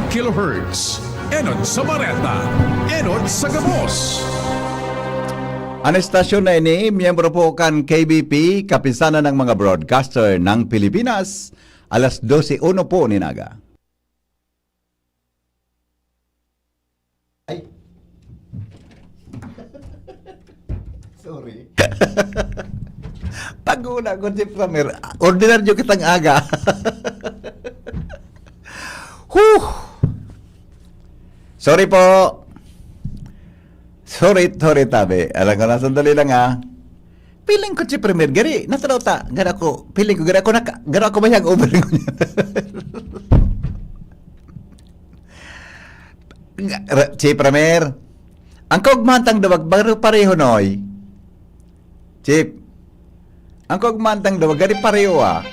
kHz. Enod sa Bareta, Enod sa Gabos. Ang estasyon na ini, miyembro po kan KBP, kapisanan ng mga broadcaster ng Pilipinas, alas 12:01 po ninaga. Ay. Sorry. Pag-una ko si Pramer, ordinaryo kitang aga. Sorry po. Sorry tabi. Alam ko na, sandali lang ha. Piling ko si Premier, gari, nasa daw ta, gari ako, piling ko, gari ako mayang over ko niya. Si Premier, ang kaugmantang dawag, baro pareho noy. Chip, ang kaugmantang dawag, gari pareho ah.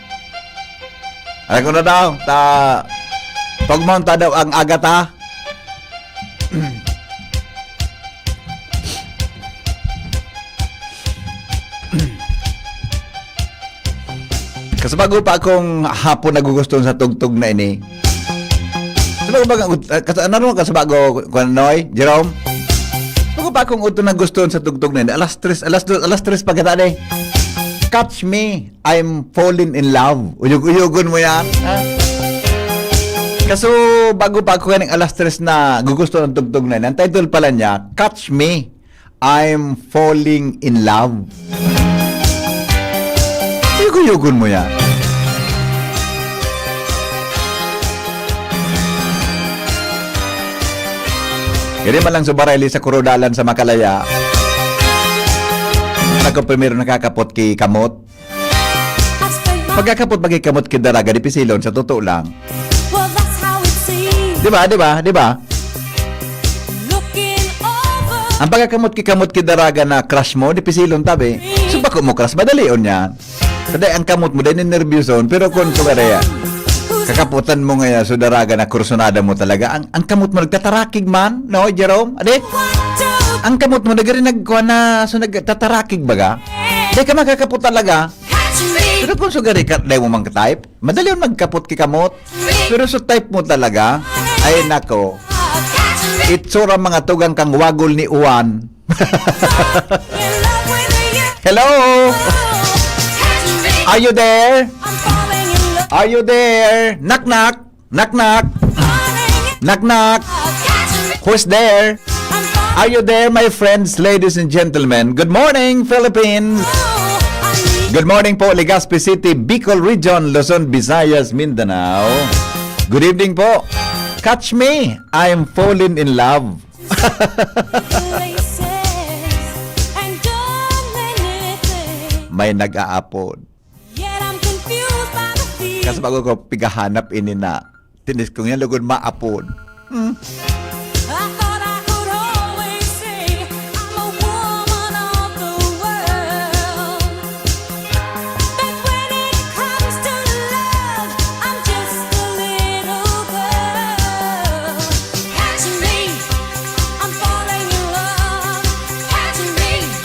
Alam ko na daw, pagmonta daw ang agata. Kasi bago pa akong hapon nagugustuhan sa tugtog na ini. Ano ka sa bago, Noy, Jerome? Bago pa akong uto nagustuhan sa tugtog na ini. Alas 3 pagkata de. Catch me, I'm falling in love. Uyog-uyogon mo yan. Ha? Kaso bago pa ako kaning alas 3 na gugustuhan ng tugtog na ini. Ang title pala niya, Catch me, I'm falling in love. Uyog-uyogon mo yan. Kaya man lang subareli sa Kurodalan sa Makalaya. Ako primero nakakapot kay kamot. Pagkakapot bagay kamot kay daraga di pisilon sa totoo lang. Di ba? Ang pagkakamot kay daraga na crush mo di pisilon tabi. So bako mo crush madalion yan. Kada ang kamot mo dahil nervyoson pero kung subaraya kakaputan mo ngayon so daraga na kursunada mo talaga ang kamot mo nagtatarakig man no Jerome ade ang kamot mo nagari nagkuha na so nagtatarakig baga di ka makakapot talaga pero kung so gari ka dahil mo mang type madali yung magkapot ki kamot pero so type mo talaga ay nako itsura mga tugang kang wagol ni Uwan. Hello, are you there? Are you there? Knock knock. Knock knock. Knock knock. Who's there? Are you there, my friends, ladies and gentlemen? Good morning, Philippines. Good morning po, Legazpi City, Bicol Region, Luzon, Visayas, Mindanao. Good evening po. Catch me, I am falling in love. May nag-aapon. Kasi bago ko pigahanap ini na tinis kong yan lugod maapon.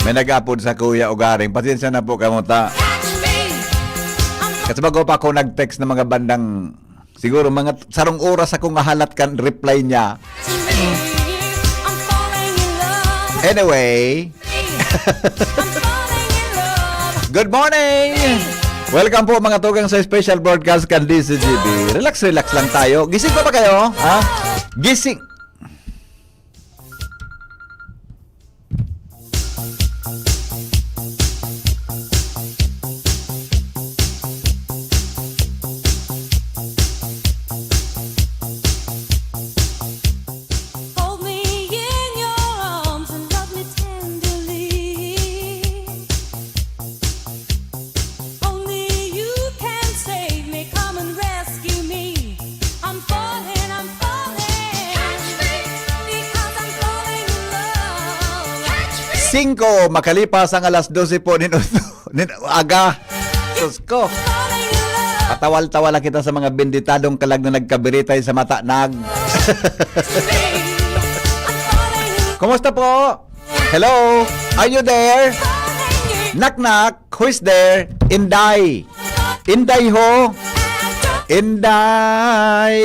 May nag-aapon sa Kuya Ugaring. Pasensya na po kamuta. Kasi bago pa ako nag-text ng mga bandang siguro mga sarong oras akong halat kan reply niya. Anyway. Good morning. Welcome po mga tugang sa special broadcast kan DCGB. Relax lang tayo. Gising pa ba kayo? Ha? Gising. Makalipas ang alas 12 po aga. Sus ko. Patawal-tawala kita sa mga benditadong kalag na nagkabiritay sa mata nag. Kumusta po? Hello? Are you there? Knock knock. Who is there? Inday. Inday ho. Inday.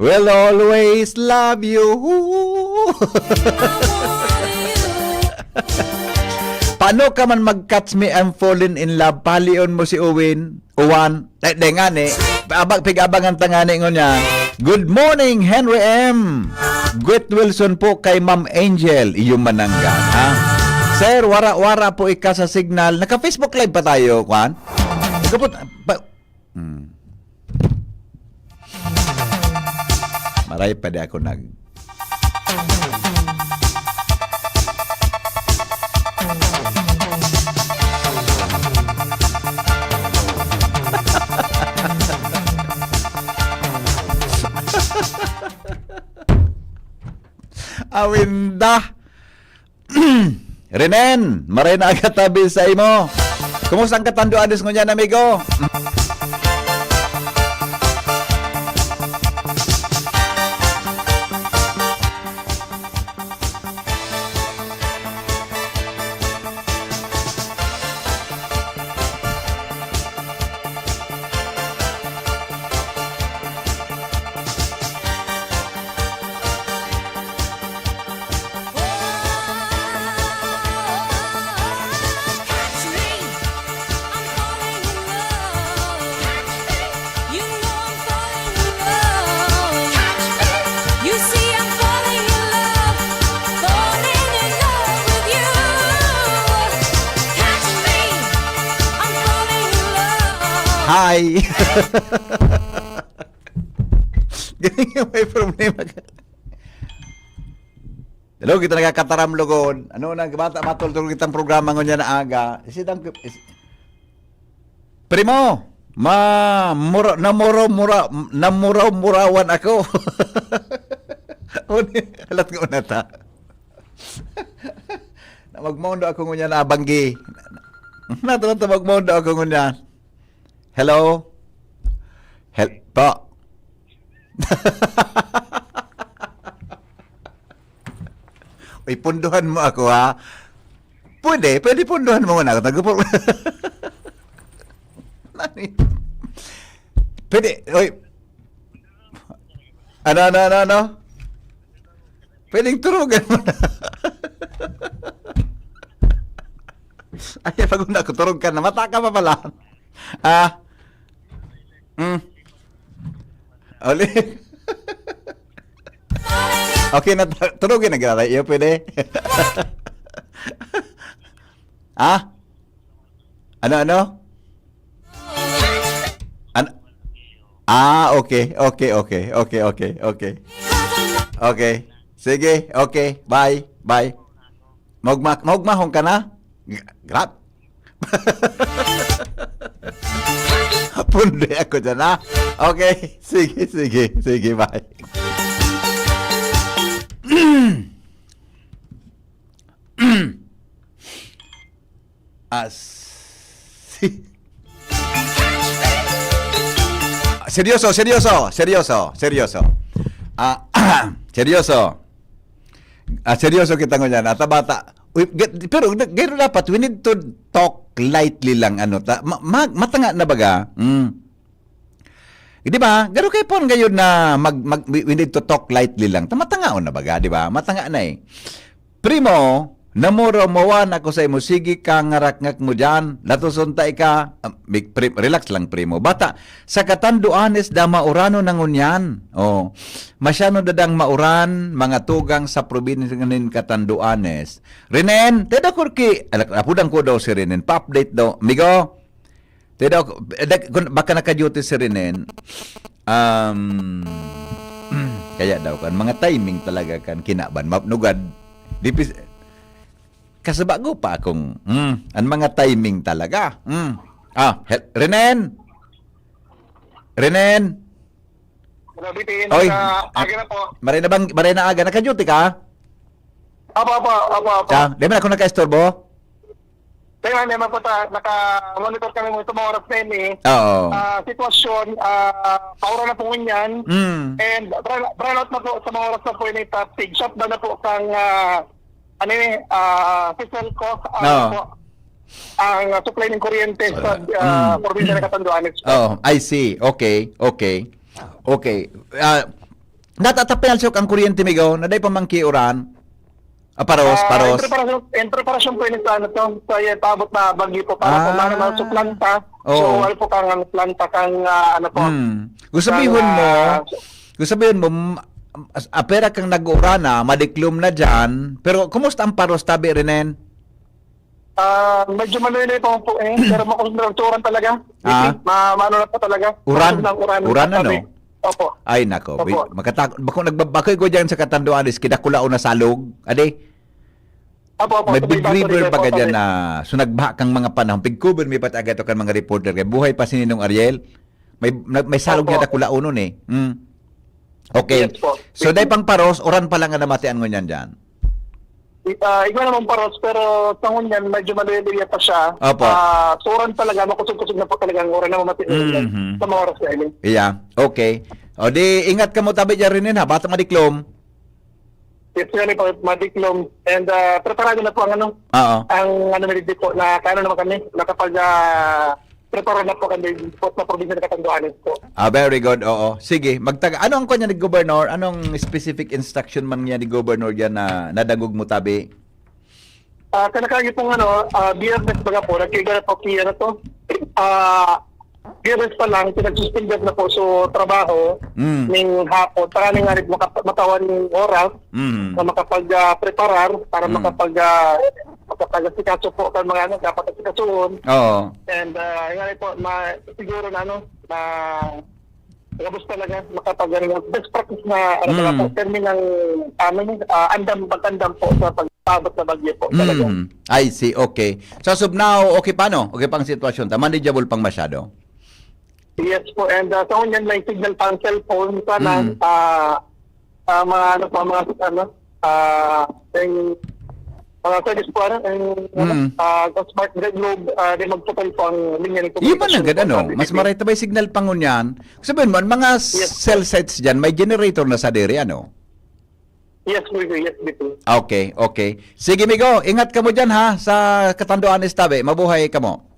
will always love you. Paano ka man mag-catch me, I'm falling in love? Palion mo si Uwan. Nga ni. Pig-abangan tangani ngo niya. Good morning, Henry M. Gwet Wilson po kay Ma'am Angel. Iyong mananggan, ha? Sir, wara-wara po ika sa signal. Naka-Facebook live pa tayo, Kwan? Maray pa di ako Awinda. Renen, maray na agad tabi sa imo. Kumusta ang katanduan des ngunyan, amigo? Hi! Ganyan yung may problema ka. Hello, kita nagkakataram lugod. Ano na, bata matultulog kitang programa ngon na aga. Primo, namuraw-murawan ako. Halat ko na ta. Magmondo ako ngon na abanggi. Nato magmondo ako ngon na. Hello? Po. Uy, punduhan mo ako, ha? Pwede punduhan mo na ako. Pwede, uy. Ano? Pwedeng turugan mo na. Ay, pag una ko turog ka na, mata ka pa pala. Oli. Okay na, turugin na gala. Iyo, pwede. Ano? Okay. Okay. Sige, okay. Bye. Magmahong ka na? Grab. Punde ako dyan, ha? Okay. Sige, bye. Seryoso. Seryoso kita ngunyan. At bata, pero gano'n dapat, we need to talk lightly lang, matanga na baga. Di ba? Gano'n kayo po ngayon na we need to talk lightly lang. Matanga na baga, di ba? Matanga na eh. Primo, namuro-mawan ako sa imo, sige ka ngarak-ngak mo dyan, latusuntay ka, relax lang primo. Bata, sa katanduanes da maurano nangunyan. Masyano dadang mauran, mga tugang sa probinsya ng katanduanes. Renen, teda kurki, apudang ko daw si Renen, pa-update daw. Migo, teda, baka naka-duty si Renen, kaya daw kan, mga timing talaga kan, kinaban, mapnugad, kasabago pa akong ang mga timing talaga. Renen. Oy, aga na po. Maray na aga naka-duty ka? Apo. Di ba ako naka-istorbo? Kaya naman po naka-monitor kami mo itong mga oras na yun eh. Oo. Sitwasyon, paura na po ngunyan. And brown out na po sa mga oras na po yun yung tig shutdown na po kang fiscal cost po ang supply ng kuryente sa probinsya ng Catanduanes. I see. Okay. Natatapel sok ang kuryente migo, naday pamangkiuran. Paros. In preparasyon po yun sa ano to, sa tabot na bagyo po para po mana sa planta. So, Oo. ano po kang planta kang ano po. Gusto sabihin mo, apera kang nag-urana, madiklom na dyan, pero kumusta ang paros tabi rinen? Medyo maluloy pa po pero makonsentrasyon talaga. Maano na po talaga. Uran Uran ano? Opo. Ay nako, Opo. bako nagbabakoy ko diyan sa Katanduan is kidakulao na salog. Ade. Opo. May big river pa ganyan na sunagba kang mga panahon. Pigkuber mi pat agato kan mga reporter kay buhay pa si Ninong Ariel. May salog Opo. niya dakulao nun eh. Okay. Yes po. So day pang paros oran pa lang nga namatian ngunyan diyan. Iba naman paros, pero tangon yan, medyo maluloy pa siya. Opo. Suran talaga, makusog-kusog na po talaga ang oras na mamatiin sa mga oras na ini. Yeah. Okay. O di ingat ka mo tabi diyan rin ha, bata madiklom. Yes, yan po, madiklom. And preparado na po ang ano, Oo. ang ano na po, na kano naman kami, nakapag prepare na po kami po sa probinsya ng Catanduanes po. Very good. Oo. Sige, ano ang kanya ni Governor? Anong specific instruction man niya ni Governor diyan na nadagog mo tabi? Kanakagi pong ano, BFS baga po, nagkigara po kaya na to. BFS pa lang, pinag-suspended na po sa trabaho ng hapon. Para nga rin matawan ng oras na makapag-preparar para makapag-sikaso po kan mga ano, dapat sikasuon. Oo. And nga rin po, siguro na ano, na gabos talaga makapag best practice na ano talaga po, terminal pag-andam po sa pagtabot na bagyo po talaga. I see. Okay. So as of now, okay pa no? Okay pang sitwasyon. Manageable pang masyado. Yes po, and sa so, may signal pang cellphone sana, mga ano pa, mga service po, smart globe, di magpapal po ang linya ng Iba na agad ano? Mas marita ba yung signal pangunyan? Sabihin mo, mga cell sites dyan, may generator na sa diri, ano? Yes, dito. Okay. Sige, Migo, ingat ka mo dyan ha, sa Catanduanes tabi. Mabuhay ka mo.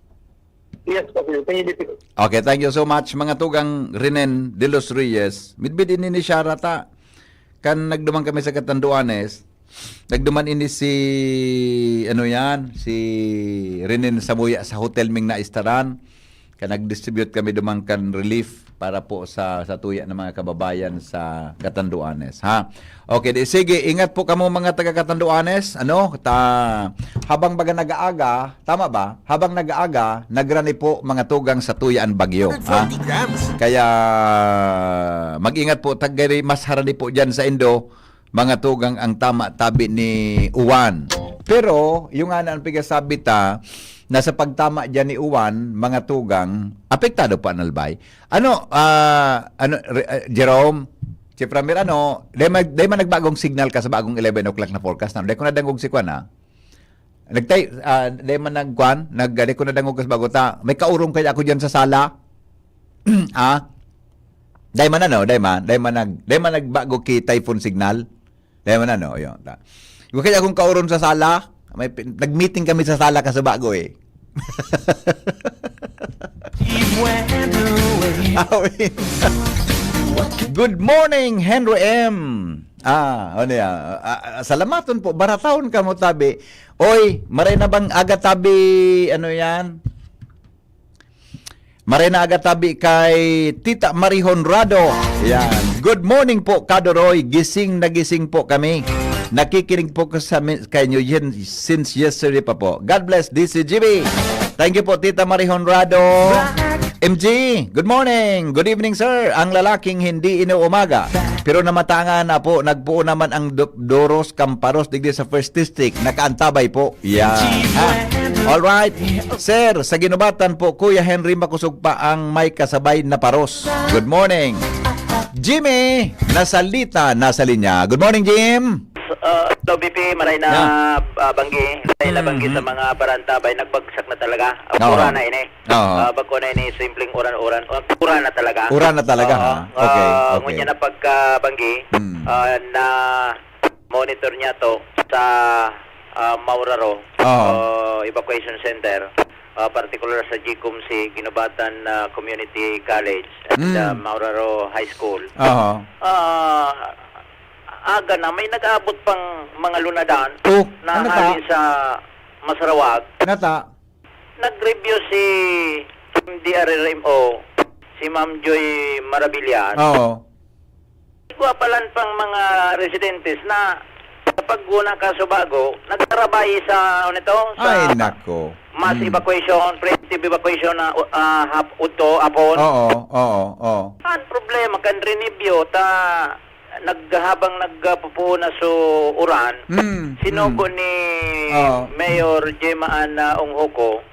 Yes, thank you. Okay, thank you so much. Mga tugang Renen de los Reyes. Midbid ini ni Sharata. Kan nagduman kami sa Catanduanes. Nagduman ini si si Renen Samuya sa Hotel Ming na Istaran. Kan nag-distribute kami dumang kan relief para po sa tuya ng mga kababayan sa Catanduanes, ha. Okay, sige, ingat po kamo mga taga Catanduanes. Habang baga nag-aaga, tama ba? Habang nag-aaga, nagrani po mga tugang sa tuyaan bagyo, ha. Kaya mag-ingat po, tagay mas harani po diyan sa Indo, mga tugang ang tama tabi ni Uwan. Pero yung ang pigasabi ta nasa pagtama dyan ni Uwan, mga tugang, apektado pa nalbay. Jerome, Chief Ramir, day man nagbagong signal ka sa bagong 11 o'clock na forecast na. Day ko nadangog si Kwan, ha? Day man day ko nadangog ka sa bago ta. May kaurong kaya ako dyan sa sala. Day man nagbago ki typhoon signal. Day man yun. Kung kaya akong kauron sa sala, nag-meeting kami sa sala ka sa bago eh. Good morning, Henry M. Salamaton po, barataon ka mo tabi. Oy, maray na bang aga tabi, maray na aga tabi kay Tita Marie Honrado. Yan. Good morning po, Kadoroy. Gising na gising po kami. Nakikinig po ko sa kayo since yesterday pa po. God bless DCGB. Thank you po, Tita Marie Honrado. MG, good morning. Good evening, sir. Ang lalaking hindi inuumaga. Pero namatangan na po, nagbuo naman ang Doros Camparos digdi sa First District. Nakaantabay po. Yeah. Alright. Sir, sa ginubatan po, Kuya Henry makusog pa ang may kasabay na paros. Good morning. Jimmy, nasa linya. Good morning, Jim. BP, maray na banggi. Maray na banggi sa mga barantabay. Nagbagsak na talaga. Pura na ini. Bako na ini, simpleng uran-uran. Pura na talaga. Pura na talaga, Okay. Ngunya na pagkabanggi, na monitor niya to sa Mauraro Evacuation Center. Particular sa GCOMC, Ginubatan Community College at Mauraro High School. aga na, may nag-abot pang mga lunadan Oh, na ano halin ta? sa Masarawag. Nata? Nag-review si DRRMO, si Ma'am Joy Marabillas. Oo. Palan pang mga residentes na kapag guna ka sa bago, nagtarabay sa Ay, nako. mass evacuation, preemptive evacuation na apon. Oo. Ang problema kan renibyo ta habang nagpupuna sa uran, sinugo ni Oo. Mayor Jemaan Onghuko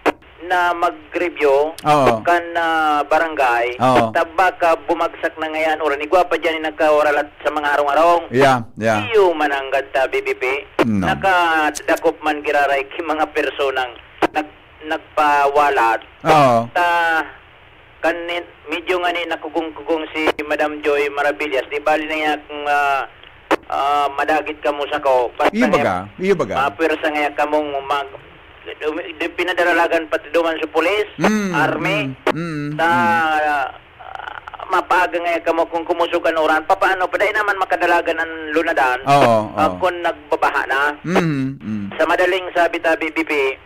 na mag-review Oo. kan barangay, Oo. baka bumagsak na ngayon uran. Igwa pa dyan yung nagkaoralat sa mga arong-arong. Yeah. Iyo mananggad ta BBP. No. Nakadakop man giraray ki mga personang nagpawalat. Oo. Ta medyo nga ni nakugong-kugong si Madam Joy Marabillas. Di bali na niya kung madagit ka mo sa ko. Iyo baga. Mapirsa nga ka mong pinadaralagan pati duman sa pulis, army, mapaga nga ka mo kung kumusukan oran. Paano? Paday naman makadalagan ng lunadan kung nagbabaha na. Sa madaling sabi ta BBP,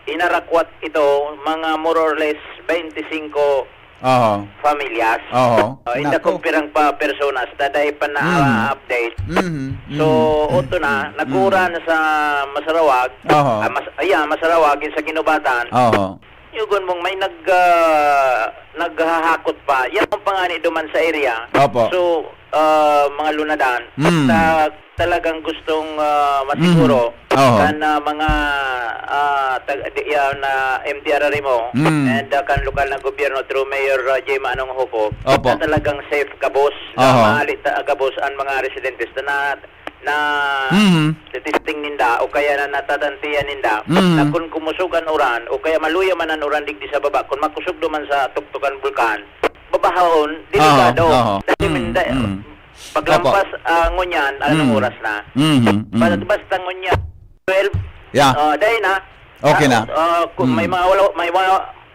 inarakwat ito mga more or less 25 familias. Hindi ko pirang pa personas daday pa na update. So oto na nagura na sa Masarawag. Masarawag sa Ginubatan. Yugon mong may naghahakot pa. Yan ang pangani duman sa area. So mga lunadan talagang gustong masiguro kan mga na MDRRMO and kan lokal na gobyerno through Mayor J. Manong Huko na talagang safe kabos na maalit kabos ang mga residentes na testing ninda o kaya na natatantiyan ninda na kung kumusugan uran o kaya maluya man ang uran digdi sa baba kung makusog duman sa tuktukan bulkan babahon delikado dahil paglampas ngunyan anong oras na basta ngunyan 12 dahil na Okay na. Kung may mga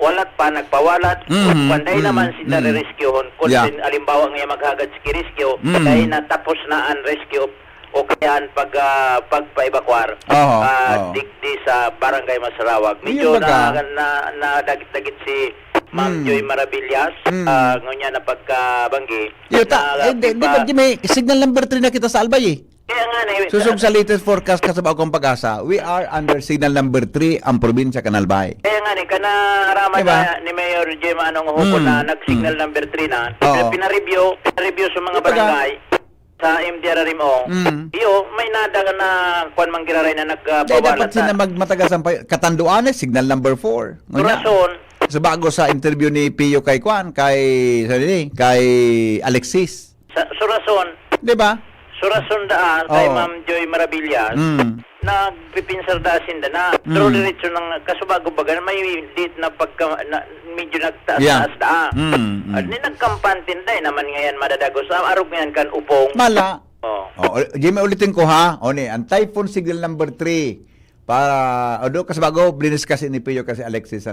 walat pa nagpawalat panday naman sila re-rescueon kung alimbawa ngayon maghagad si rescue dahil na tapos na ang rescue o kaya pagpa-evacuar digdi sa barangay Masarawag medyo na dagit-dagit si Ma'am Joy Marabillas ngunyan na pagkabanggi di ba may signal number 3 na kita sa Albay kaya nga susog sa latest forecast ka sa Bagong Pag-asa, we are under signal number 3 ang probinsya Kanalbay. Kaya nga kanaraman na ni Mayor J. Manong Huko na nag-signal number 3 na. Pinareview sa mga barangay sa MDRRMO. May nada na kuan manggiraray na nagpawalat. Dapat sila magmatagas ang katanduan signal number 4. Rason. So bago sa interview ni Pio kay kay Alexis. So rason. 'Di ba? Surason daan kay Ma'am Joy Marabillas nagpipinsar dasin na pero diretso ng kasubago baga may lit na medyo nagtaas ni nagkampantin day naman ngayon madadagos arog ngayon kan upong mala Jimmy ulitin ko ha ang typhoon signal number 3 para kasubago blinis kasi ni Pio kasi Alexis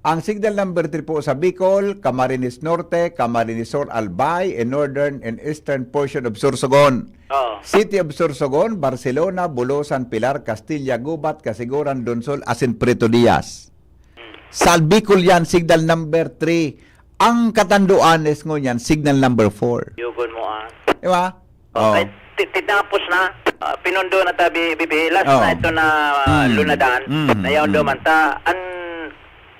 ang signal number 3 po sa Bicol, Camarines Norte, Camarines Sur, Albay, and northern and eastern portion of Sorsogon. City of Sorsogon, Barcelona, Bulosan, Pilar, Castilla, Gubat, Casiguran, Donsol, Asin Preto Diaz. Sa Bicol yan, signal number 3. Ang Katanduanes ngunyan, signal number 4. Yugon mo Diba? Okay. Tinapos na, pinundo na tabi, bibi. Last na ito na lunadan, na yaw duman.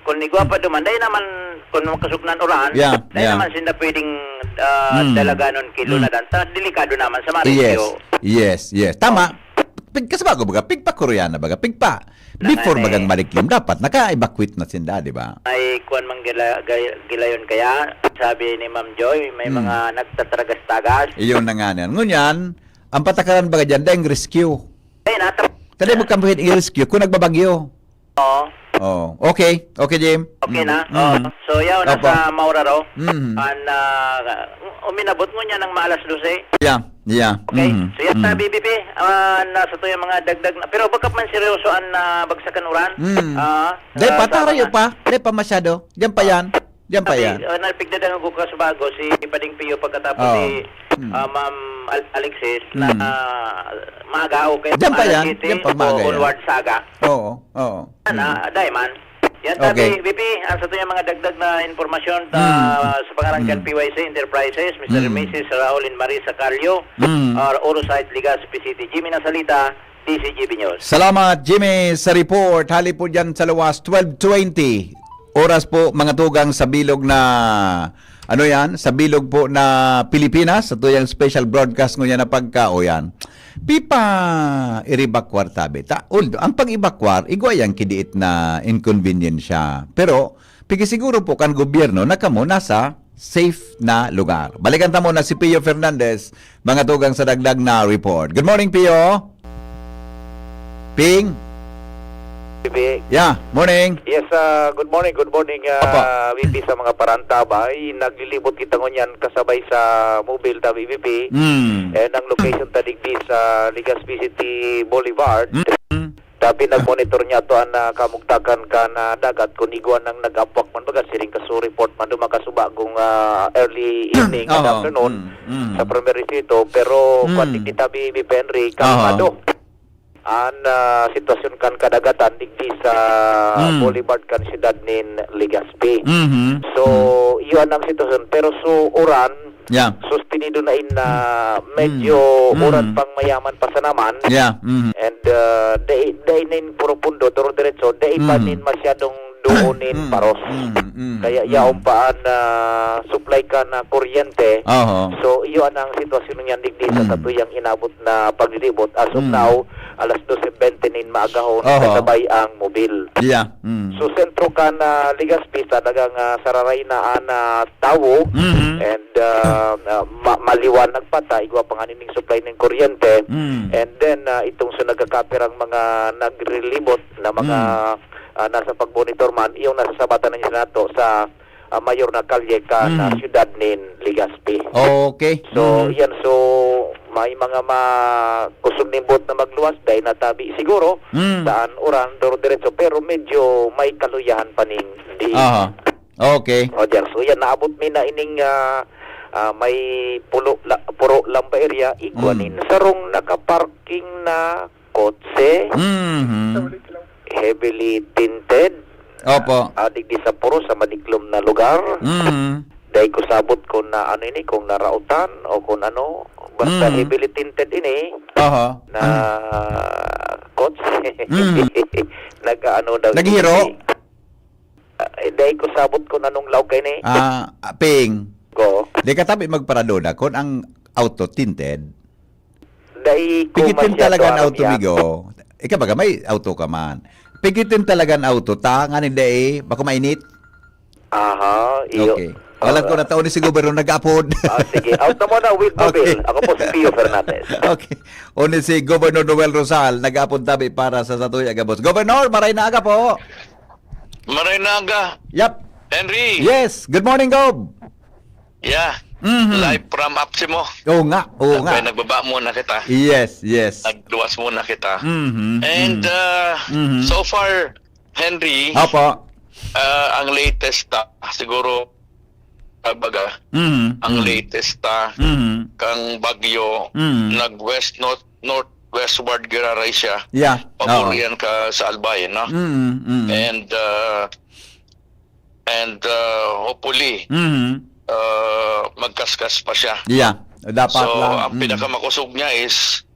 Kung igwa pa duman, dahil naman, kung makasuknan uran, dahil naman sila pwedeng dalaganon kilo na dan. Delikado naman sa Marisyo. Yes. Tama. Kasi bago baga, pigpa Koreana baga, pigpa. Before bagang maliklim, dapat naka-evacuate na sinda, di ba? Ay, kuwan mang gilayon kaya, sabi ni Ma'am Joy, may mga nagtatragas-tagas. Iyon na nga yan. Ngunyan, ang patakaran baga dyan, dahil rescue. Ay, Tadi mo kampuhin i-rescue kung nagbabagyo. Okay, Jim. Okay na. So, yaw na sa Maura raw. Uminabot mo niya ng maalas 12. Yeah. Okay. So, yan sa BBP, nasa to yung mga dagdag na. Pero baka man seryoso ang bagsakan uran. Dahil patarayo pa. Dahil pa masyado. Diyan pa yan. Nalpigdadan ko sa bago si Pading Pio pagkatapos si Ma'am Alexis, na maagao kayo Diyan pa yan. City Diyan pa maaga yan. onward saga. Oo, oo. Diamond. Yan Okay. tabi, VP, sa ito yung mga dagdag na informasyon sa pangalan dyan PYC Enterprises, Mr. and Mrs. Raul and Marie Sacalio, Orosite, Legazpi City. Jimmy Nasalita, DCGB News. Salamat, Jimmy, sa report. Hali po dyan sa luwas, 12:20. Oras po, mga tugang sa bilog na, ano yan, sa bilog po na Pilipinas. Ito yung special broadcast ngayon na pagkao yan. Pipa iribakwar tabi. Although, ang pag-ibakwar, igwa yung kidiit na inconvenience siya. Pero, pigisiguro po kan gobyerno na kamo nasa safe na lugar. Balikan tamo na si Pio Fernandez, mga tugang sa dagdag na report. Good morning, Pio. Ping. Yeah, morning. Yes, good morning, VP sa mga parantaba. Naglilibot kita ngunyan kasabay sa mobile ta VP. And ang location ta digdi sa Legazpi City Boulevard. Tapi nag-monitor niya to ang kamugtakan ka na dagat kung iguan ng nag-apwak man baga siring kaso report man makasuba kung early evening and afternoon sa primary sito pero kung kita VP Henry kalmado ang sitwasyon kan kadagatan digdi sa Boulevard kan siyudad nin Legazpi. So, iyon ang sitwasyon. Pero so, uran, sustinido na in medyo uran pang mayaman pa sa naman. And day nin puro pundo, turo diretso, day pa nin masyadong doonin paros. Kaya yaong paan supply ka na kuryente. So, iyon ang sitwasyon niyan digdi sa tatuyang inabot na paglilibot. As of now, alas 12:20 nin maagahon kasabay ang mobil. So, sentro ka na Legazpi, talagang sararay na tawo and maliwanag pa ta, igwa panganining supply ng kuryente. And then, itong sa nagkakapirang mga nagrelibot na mga nasa pagmonitor man, yung nasa sabatan ng Senato sa mayor na kalye ka na siyudad nin Legazpi. Okay. So, yan. So, may mga kusog nimbot na magluwas dahil natabi siguro saan uran, doro diretso, pero medyo may kaluyahan pa ning di. Okay. O, dyan. So, yan. Naabot mi na ining may puro lamba area, igwanin sarong nakaparking na kotse. Heavily tinted. Opo. Adik di sa puro sa madiklom na lugar. Dahil ko sabot ko na ano ini, kung narautan o kung ano. Basta heavily tinted ini. Na kotse. Nag-ano daw. Naghiro? Dahil ko sabot ko na nung law kay ni. Ping. Go. Di ka tabi magparado na kung ang auto tinted. Dahil ko pigitin talaga ang auto migo. Ika baga may auto ka man. Pigitin talaga ang auto ta nga ni dai baka mainit. Iyo. Okay. Alam ko na taon ni si Goberno nag-upload. Sige. Out na muna with mobile. Ako po si Pio Fernandez. Okay. O ni si Governor Noel Rosal nag-upload tabi para sa Satoy Agabos. Governor, maray na aga po. Maray na aga. Yep. Henry. Yes. Good morning, Gob. Yeah. Live from Apsimo. Oo nga. Kaya nagbaba muna kita. Yes. Nagluwas muna kita. And so far, Henry, Opo. ang latest siguro baga, ang latest kang bagyo nag-west northwestward giraray siya. Yeah. Paburian ka sa Albay, no? And hopefully magkaskas pa siya. Yeah. Dapat so, lang. ang pinakamakusog niya is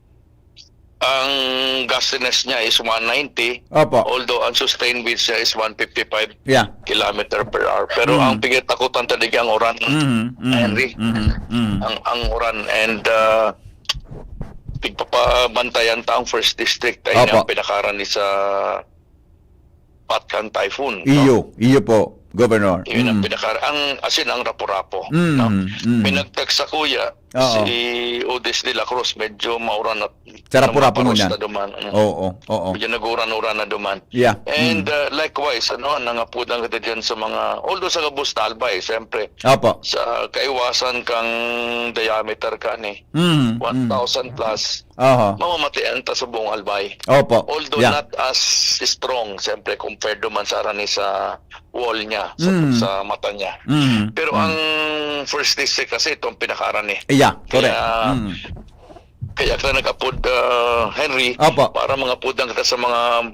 ang gustiness niya is 190. Opo. Although ang sustained wind niya is 155 kilometer per hour. Pero ang pigit-takutan talaga ang uran. Henry. Ang uran. And pigpapabantayan taong first district ay ang pinakaran ni sa Patkan Typhoon. Iyo po, Governor. Yun ang pinakaran. Ang rapo-rapo. No? Pinagtext sa kuya, si Odes de la Cruz, medyo mauran at Rapo-rapo mo yan. Oo. Medyo nag-uran-uran na duman. Yeah. And likewise, nangapudan kita dyan sa mga, although sa Gabos Talbay, siyempre, Opo. sa kaiwasan kang diameter ka ni, 1,000 plus, mamamatian ta sa buong Albay. Opo. Although not as strong, siyempre, compared duman sa arani sa wall niya, sa mata niya. Pero ang first district kasi, itong pinakaarani. Yeah, correct. Kaya ka nag-upload, Henry, Opo. para mga pudan kita sa mga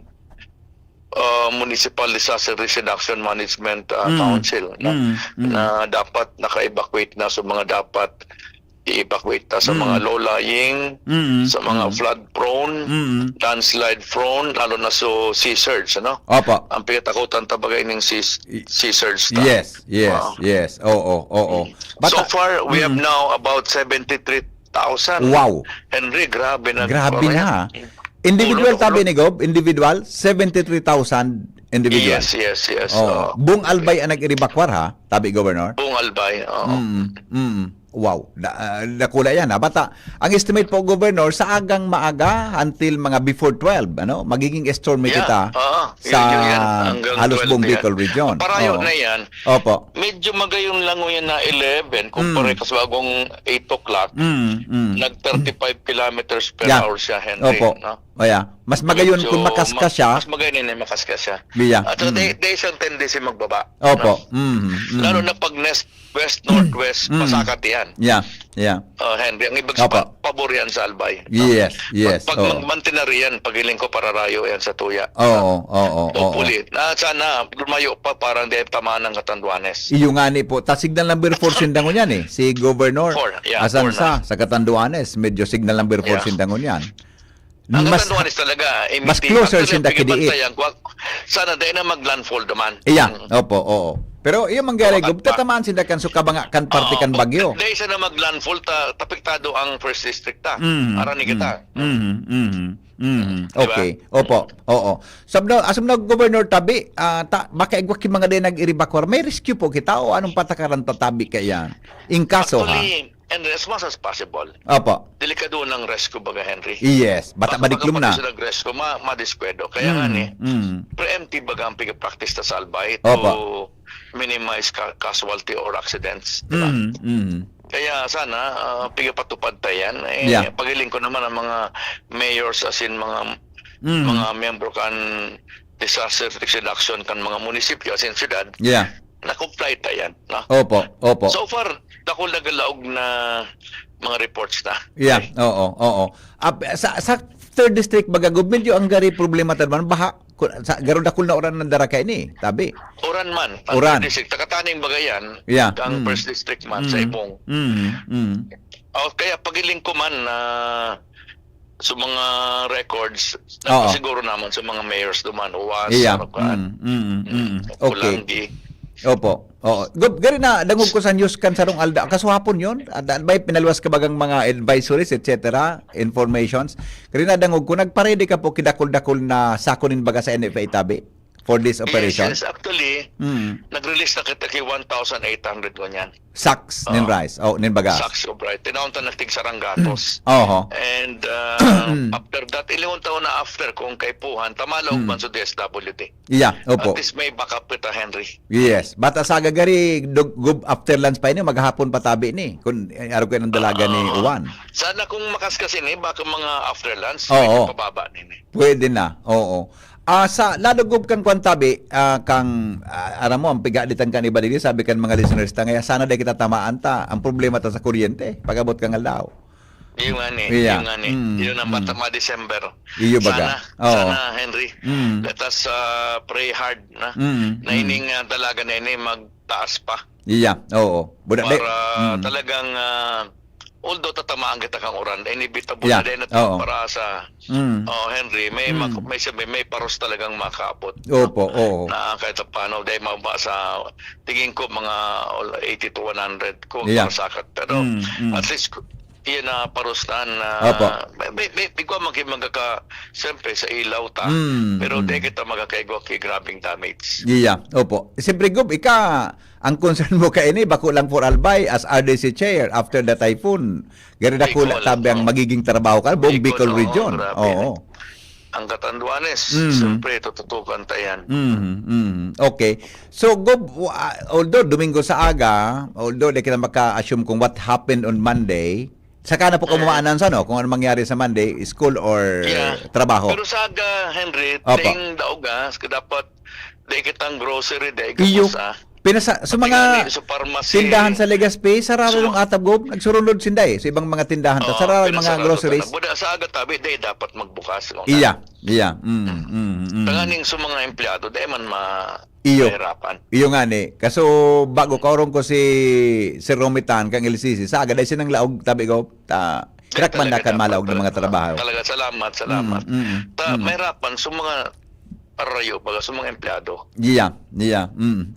Municipal Disaster Risk Reduction Management Council, no? Na dapat naka-evacuate na sa mga dapat i-evacuate na sa mga low-lying, sa mga flood-prone, landslide-prone, lalo na sa sea surge, ano? Opo. Ang pinatakutan tabagay ng sea surge. Yes. Oo. So far, we have now about 73,000. Wow. Henry, grabe na. Grabe na. Individual tabi ni Gob, individual 73,000 individual. Yes. Buong Albay ang nag-evacuate ha, tabi Governor. Buong Albay. Wow, nakula yan ha. Bata, ang estimate po Governor sa agang maaga until mga before 12, ano, magiging stormy kita sa halos buong Bicol region. Parayo na yan. Opo. Medyo magayon lang yan na 11 kumpara sa bagong 8 o'clock. Nag 35 kilometers per hour siya, Henry. Opo. No? Mas magayon kung makaskas siya. Mas magayon na makaskas siya. Biya. At so there is a tendency magbaba. Opo. No? Lalo na pag west, northwest, pasakat yan. Yeah. Henry, ang ibig Opo. pabor yan sa Albay. Yes. Pag magmantinari yan, pagiling ko para rayo yan sa tuya. Oo. Hopefully. Sana lumayo pa parang di tamaan ng Catanduanes. Iyo nga ni po, ta signal number 4 sindangon yan eh. Si Governor Asan sa Catanduanes, medyo signal number 4 sindangon yan. Ang Catanduanes talaga, mas closer sinda kidiit. Sana dahil na mag-landfall naman. Iya, oo. Pero iyo mangyari Gob, tatamaan sinda kan so kabanga kan parte kan bagyo. Dahil sana mag-landfall, tapiktado ang first district ta. Para ni kita. Okay. Opo. Oo. Asam na Governor tabi, makaigwak yung mga din nag-evacuate. May rescue po kita o anong patakaran tatabi kaya? In kaso Actually, and as much as possible. Opo. Delikado ng rescue baga, Henry. Yes. Bata badiklum na. Pag rescue, madiskwado. Kaya nga ni, preemptive baga ang pig-practice ta sa Albay Opo. to minimize casualty or accidents. Diba? Kaya sana, pigapatupad tayo yan. Pagiling ko naman ang mga mayors as in mga member kan disaster risk reduction kan mga munisipyo as in syudad. Yeah. Na-comply tayo yan. No? Opo. So far, dako nagalaog na mga reports na. Yeah, oo. Sa third district baga Gob, medyo ang gari problema tadman baha garo dakul na oran ng daraka ini, tabi. Oran man, Oran. District takataning bagayan. Yeah. Ang first district man sa Ibong. Kaya pagiling ko man na sa mga records, siguro naman sa mga mayors duman uwas, okay. Opo. Oo. Gob, gari na dangog ko sa news kan sarong alda. Kasuhapon yon. May pinaluwas ka bagang mga advisories, etc. Informations. Gari na dangog ko nagparedy ka po kidakol-dakol na sakunin baga sa NFA tabi for this operation. Yes, actually, nag-release na kita kay 1,800 ganyan. Sacks nin rice. Nin bagas. Sacks of rice. Tinaunta na tig Sarangatos. And after that, ilang taon na after kung kay Puhan, tamalaog man sa DSWD. Yeah, opo. At least may backup kita, Henry. Yes. Bata sa gagari, Gob after lunch pa ini, maghapon patabi ni. Kung araw ko ng dalaga ni Uwan. Sana kung makaskasin baka mga after lunch, may pababa nini. Pwede na. Oo. Sa ladugog kang kwantabi, kang aram mo ang pigalitan kan iba dili sabi kan mga listeners ta ngaya sana day kita tamaan ta ang problema ta sa kuryente pagabot kang aldaw. Yung ani. Yun ang matama December. Iyo baga. Sana Henry. Let us pray hard na. Na ining dalaga na ini magtaas pa. Iya. Oo. Para talagang although tatamaan kita kang oran, inevitable na din ito para sa Henry, may paros talagang makaabot. Opo. Na kahit paano, dahil mababa sa tingin ko mga 80 to 100 ko sakat. Pero at least iyan na paros na bigwa magka siyempre sa ilaw ta pero di kita magkakaigwa kay grabing damage. Iya, opo. Siyempre Gob, ang concern mo ka ini bako lang for Albay as RDC chair after the typhoon. Gari na kula tabi ang magiging trabaho ka buong Bicol region. Ang Catanduanes, siyempre tututukan tayan. Okay. So Gob, although Domingo sa aga, although di kita maka-assume kung what happened on Monday, saka na po kumamaanan sa kung ano mangyari sa Monday, school or trabaho. Pero sa aga, Henry, ting daogas, dapat di kitang grocery, di kapusa. Sa mga sa pharmacy, tindahan sa Legazpi, sarado yung atab go, nagsurunod sinday sa ibang mga tindahan ta. Sarado yung mga groceries. Buda sa aga tabi day dapat magbukas. Iya. Tanganing sa mga empleyado day man Iyo. mahirapan. Iyo nga ni. Kaso bago kaurong ko si Romitan kang LCC, sa aga day sinang laog tabi go ta. Kinakman na kan malaog ng mga trabaho. Talaga salamat. Mahirapan sa mga parayo baga sa mga empleyado. Yeah.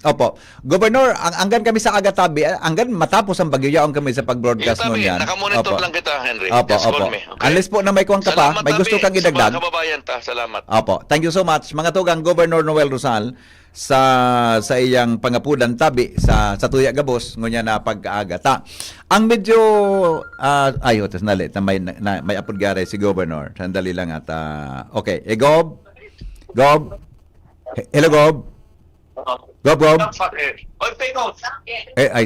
Opo. Governor, anggan kami sa Agatabi, anggan matapos ang bagyo yaong kami sa pag-broadcast mo yan. Nakamonitor lang kita, Henry. Opo. Call me. Okay? Unless po na may kuwang ka pa, may gusto kang idagdag. Sa mga kababayan ta, salamat. Opo. Thank you so much. Mga tugang Governor Noel Rosal sa iyang pangapudan tabi sa Tuya Gabos ngunya na pag-aagata. Ang medyo tas nalit na may apod gare si Governor. Sandali lang at okay. Gob. Hello, Gob. Gob.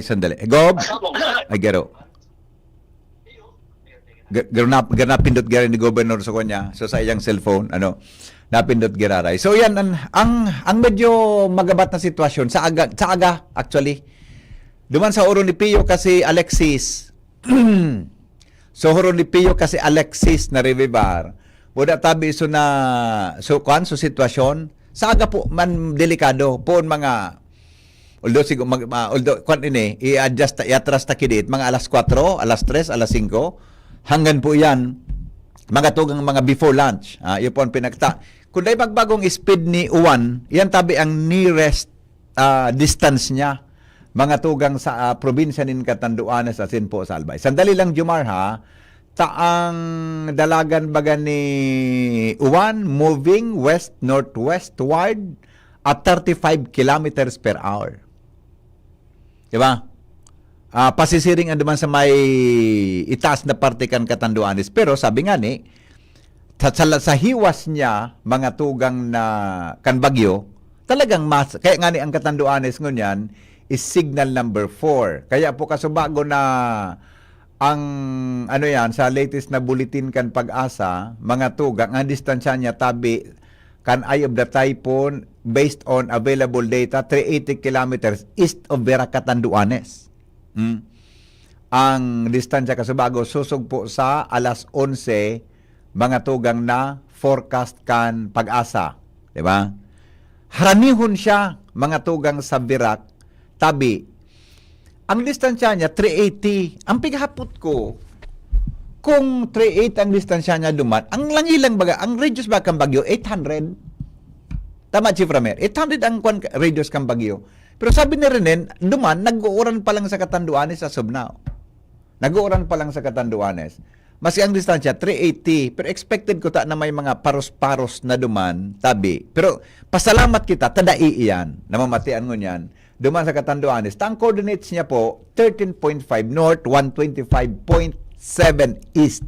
Sandali. Gob. Gero. Ganapindot gari ni Governor sa kanya. So, sa iyang cellphone, napindot giraray. So, yan, ang medyo magabat na sitwasyon. Sa aga, actually. Duman sa Oro ni Pio kasi Alexis. So, Oro ni Pio kasi Alexis na Rivibar. Wala tabi so sitwasyon sa aga po man delikado po mga although i-adjust i-atras ta kidit mga alas 4, alas 3, alas 5 hanggang po yan mga tugang mga before lunch. Yun po ang pinagta. Kung dahil magbagong speed ni Uwan, yan tabi ang nearest distance niya mga tugang sa probinsya nin Catanduanes asin po sa Albay. Sandali lang Jumar ha. Taang dalagan baga ni Uwan moving west-northwestward at 35 kilometers per hour. Diba? Pasisiring anduman sa may itaas na parte kan Catanduanes. Pero sabi nga ni, sa hiwas niya, mga tugang na kan Bagyo, talagang kaya nga ni ang Catanduanes ngunyan is signal number 4. Kaya po kasubago na ang sa latest na bulletin kan Pag-asa, mga tugang ang distansya niya tabi kan eye of the typhoon based on available data 380 kilometers east of Vera Catanduanes. Ang distansya kasubago susog po sa alas 11 mga tugang na forecast kan Pag-asa, di ba? Haranihon siya mga tugang sa Verac tabi. Ang distansya niya, 380. Ang pighapot ko, kung 380 ang distansya niya duman, ang langilang baga, ang radius ba kang Bagyo, 800. Tama, Chief Ramer. 800 ang radius kang Bagyo. Pero sabi ni Renen, duman, nag-uuran pa lang sa Catanduanes sa Subnao. Nag-uuran pa lang sa Catanduanes. Mas ang distansya, 380. Pero expected ko na may mga paros-paros na duman, tabi. Pero pasalamat kita, tadai iyan. Namamatian mo niyan. Duman sa Catanduanes. Ang coordinates niya po, 13.5 north, 125.7 east.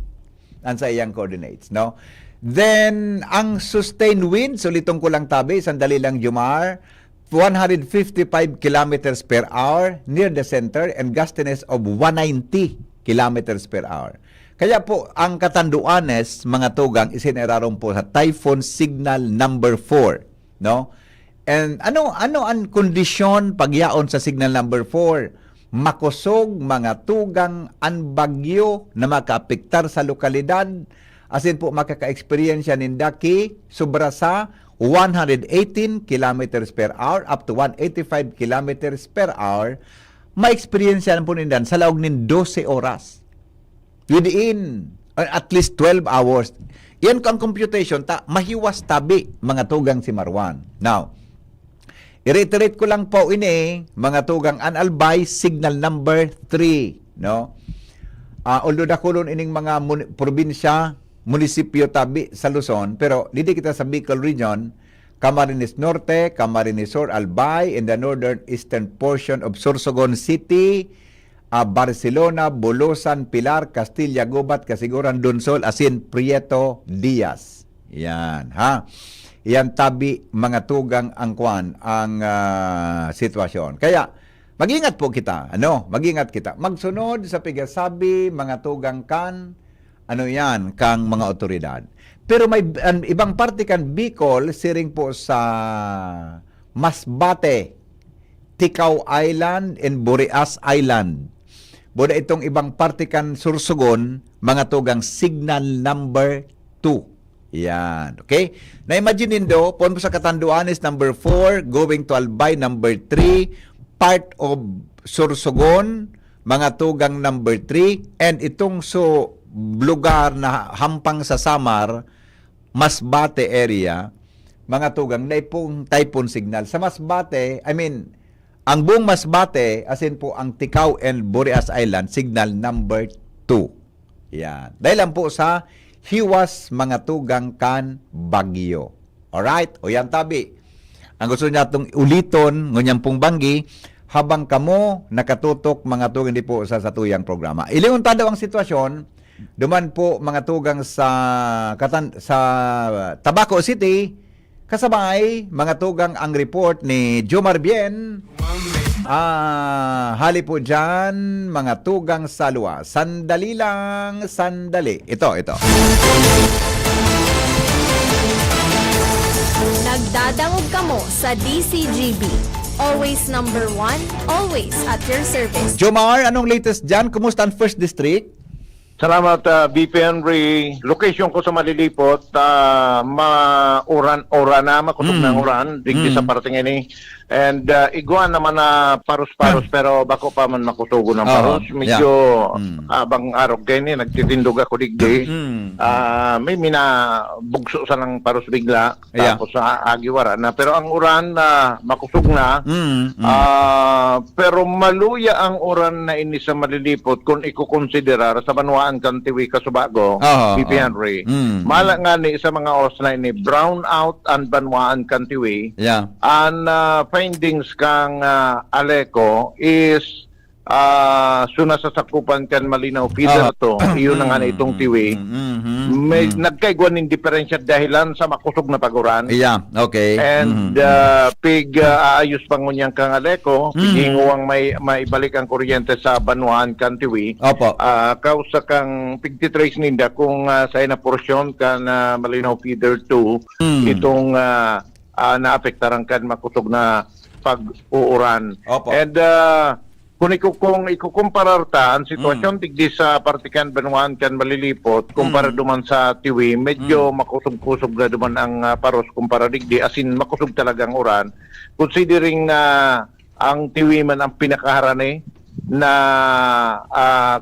Ang sa iyang coordinates, no? Then, ang sustained wind, sulitong ko lang tabi, sandali lang Jumar, 155 kilometers per hour near the center and gustiness of 190 kilometers per hour. Kaya po, ang Catanduanes, mga tugang, isineraron po sa typhoon signal number 4, no? And ano ang kondisyon pagyaon sa signal number 4? Makusog mga tugang ang bagyo na makaapektar sa lokalidad. Asin po makaka-experience yan Daki sobra sa 118 kilometers per hour up to 185 kilometers per hour. Ma-experience yan po nindan sa laog nin 12 oras. Within at least 12 hours. Yan ko ang computation mahiwas tabi mga tugang si Marwan. Now, i-reiterate ko lang po mga tugang Albay, signal number 3, no? Although dakulon ining mga probinsya, munisipyo tabi sa Luzon, pero dito kita sa Bicol Region, Camarines Norte, Camarines Sur, Albay, in the northern eastern portion of Sorsogon City, Barcelona, Bulusan, Pilar, Castilla, Gubat, Kasiguran, Dunsol, asin Prieto, Diaz. Yan, ha? Yan tabi mga tugang ang sitwasyon. Kaya mag-ingat po kita, mag-ingat kita. Magsunod sa pigasabi mga tugang kang mga otoridad. Pero may ibang parte kan Bicol siring po sa Masbate, Tikaw Island and Boreas Island. Boda itong ibang parte kan Sursugon, mga tugang signal number 2. Yan. Okay? Na-imagine nindo, pon po sa Katanduanes number 4, going to Albay number 3, part of Sursugon, mga tugang number 3, and itong lugar na hampang sa Samar, Masbate area, mga tugang na pong typhoon signal. Sa Masbate, ang buong Masbate, as in po ang Tikaw and Boreas Island, signal number 2. Yan. Dahil lang po sa hiwas mga tugang kan bagyo. Alright? O yan tabi. Ang gusto niya itong uliton, ngunyan pong banggi, habang kamo nakatutok mga tugang di po sa tuyang programa. Iliunta daw ang sitwasyon, duman po mga tugang sa Tabaco City, kasabay, mga tugang ang report ni Jomar Bien. Hali po dyan, mga tugang sa luwa. Sandali lang, sandali. Ito. Nagdadangog kamo sa DCGB. Always number 1, always at your service. Jomar, anong latest dyan? Kumusta ang First District? Salamat, BP Henry. Location ko sa Malilipot, oran na, makusog ng oran, digdi sa parting ini. And iguan naman na paros-paros, pero bako pa man makusugo ng paros. Medyo abang araw kayo nagtitindog ako digdi. May minabugso sa ng paros bigla, tapos sa agiwara na. Pero ang oran makusog na, pero maluya ang oran na ini sa Malilipot kung ikukonsiderar sa Banwaan Kantiwi Kasubago, BP Henry. Mala nga ni sa mga oras na ini, brown out and Banwaan Kantiwi. And findings kang Aleco is sunasasakupan kan malinaw feeder to. Iyon na nga na itong tiwi. May nagkaiguan ng diferensya dahilan sa makusog na paguran. Okay. And ayos pangunyang kang Aleco, hinguwang maibalik ang kuryente sa Banwaan kan tiwi. Kausa kang pigtitrace ninda kung sa ina porsyon kan malinaw feeder 2 itong naapektaran kan makusog na pag-uuran. And kung ikukumparar ta ang sitwasyon tigdi sa partikan Banwaan kan Malilipot kumpara duman sa tiwi, medyo makusog-kusog na duman ang paros kumpara digdi, asin makusog talagang uran. Considering na ang tiwi man ang pinakaharani na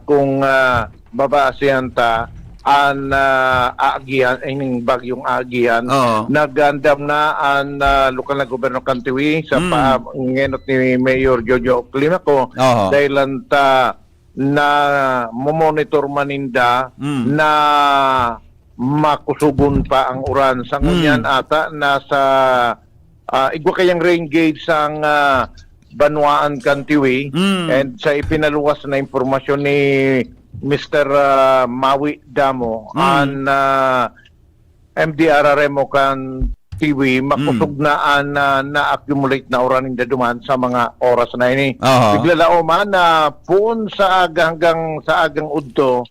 kung babaasihan ta ang aagian, ining bagyong aagian, nagandam na ang lokal na gobyerno Kantiwi sa ngenot ni Mayor Jojo Climaco dahil ta na monitor maninda na makusugon pa ang uran. Sa ngunyan ata nasa igwa kayang rain gauge ang Banwaan Kantiwi and sa ipinaluwas na impormasyon ni Mr. Maui Damo an MDRRM o kan TV makusog na na-accumulate na uraning daduman sa mga oras na ini. Biglalao man na puon sa hanggang sa agang udto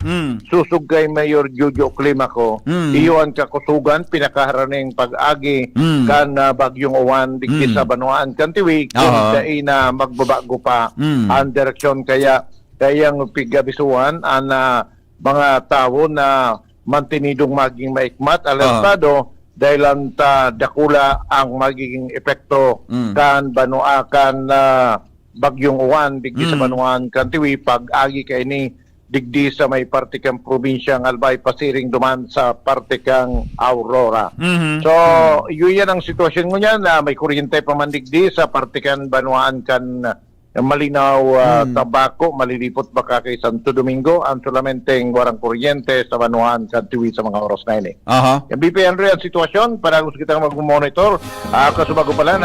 susug kay Mayor Jojo Climaco iyon kakusugan pinakaharaning pag-agi kan bagyong uwan digdi sa Banwaan Kantiwi kung dai na magbabago pa ang direksyon kayang pigabisuan ang mga tao na mantinidong maging maikmat, alertado, dahil ang dakula ang magiging epekto kan Banwaan bagyong uwan digdi sa Banwaan Kantiwi pag-agi kay ni digdi sa may partikang probinsyang Albay Pasiring duman sa partikang Aurora. So, yun ang sitwasyon mo niya na may kuryente pa man digdi sa partikan Banwaan kan Malinaw, Tabaco, Malilipot baka kay Santo Domingo, ang solamenteng warang kuryente sa Banwaan Kantiwi sa mga oras na ini. Yung BP Henry, ang sitwasyon, para gusto kitang mag-monitor, kasubago pala,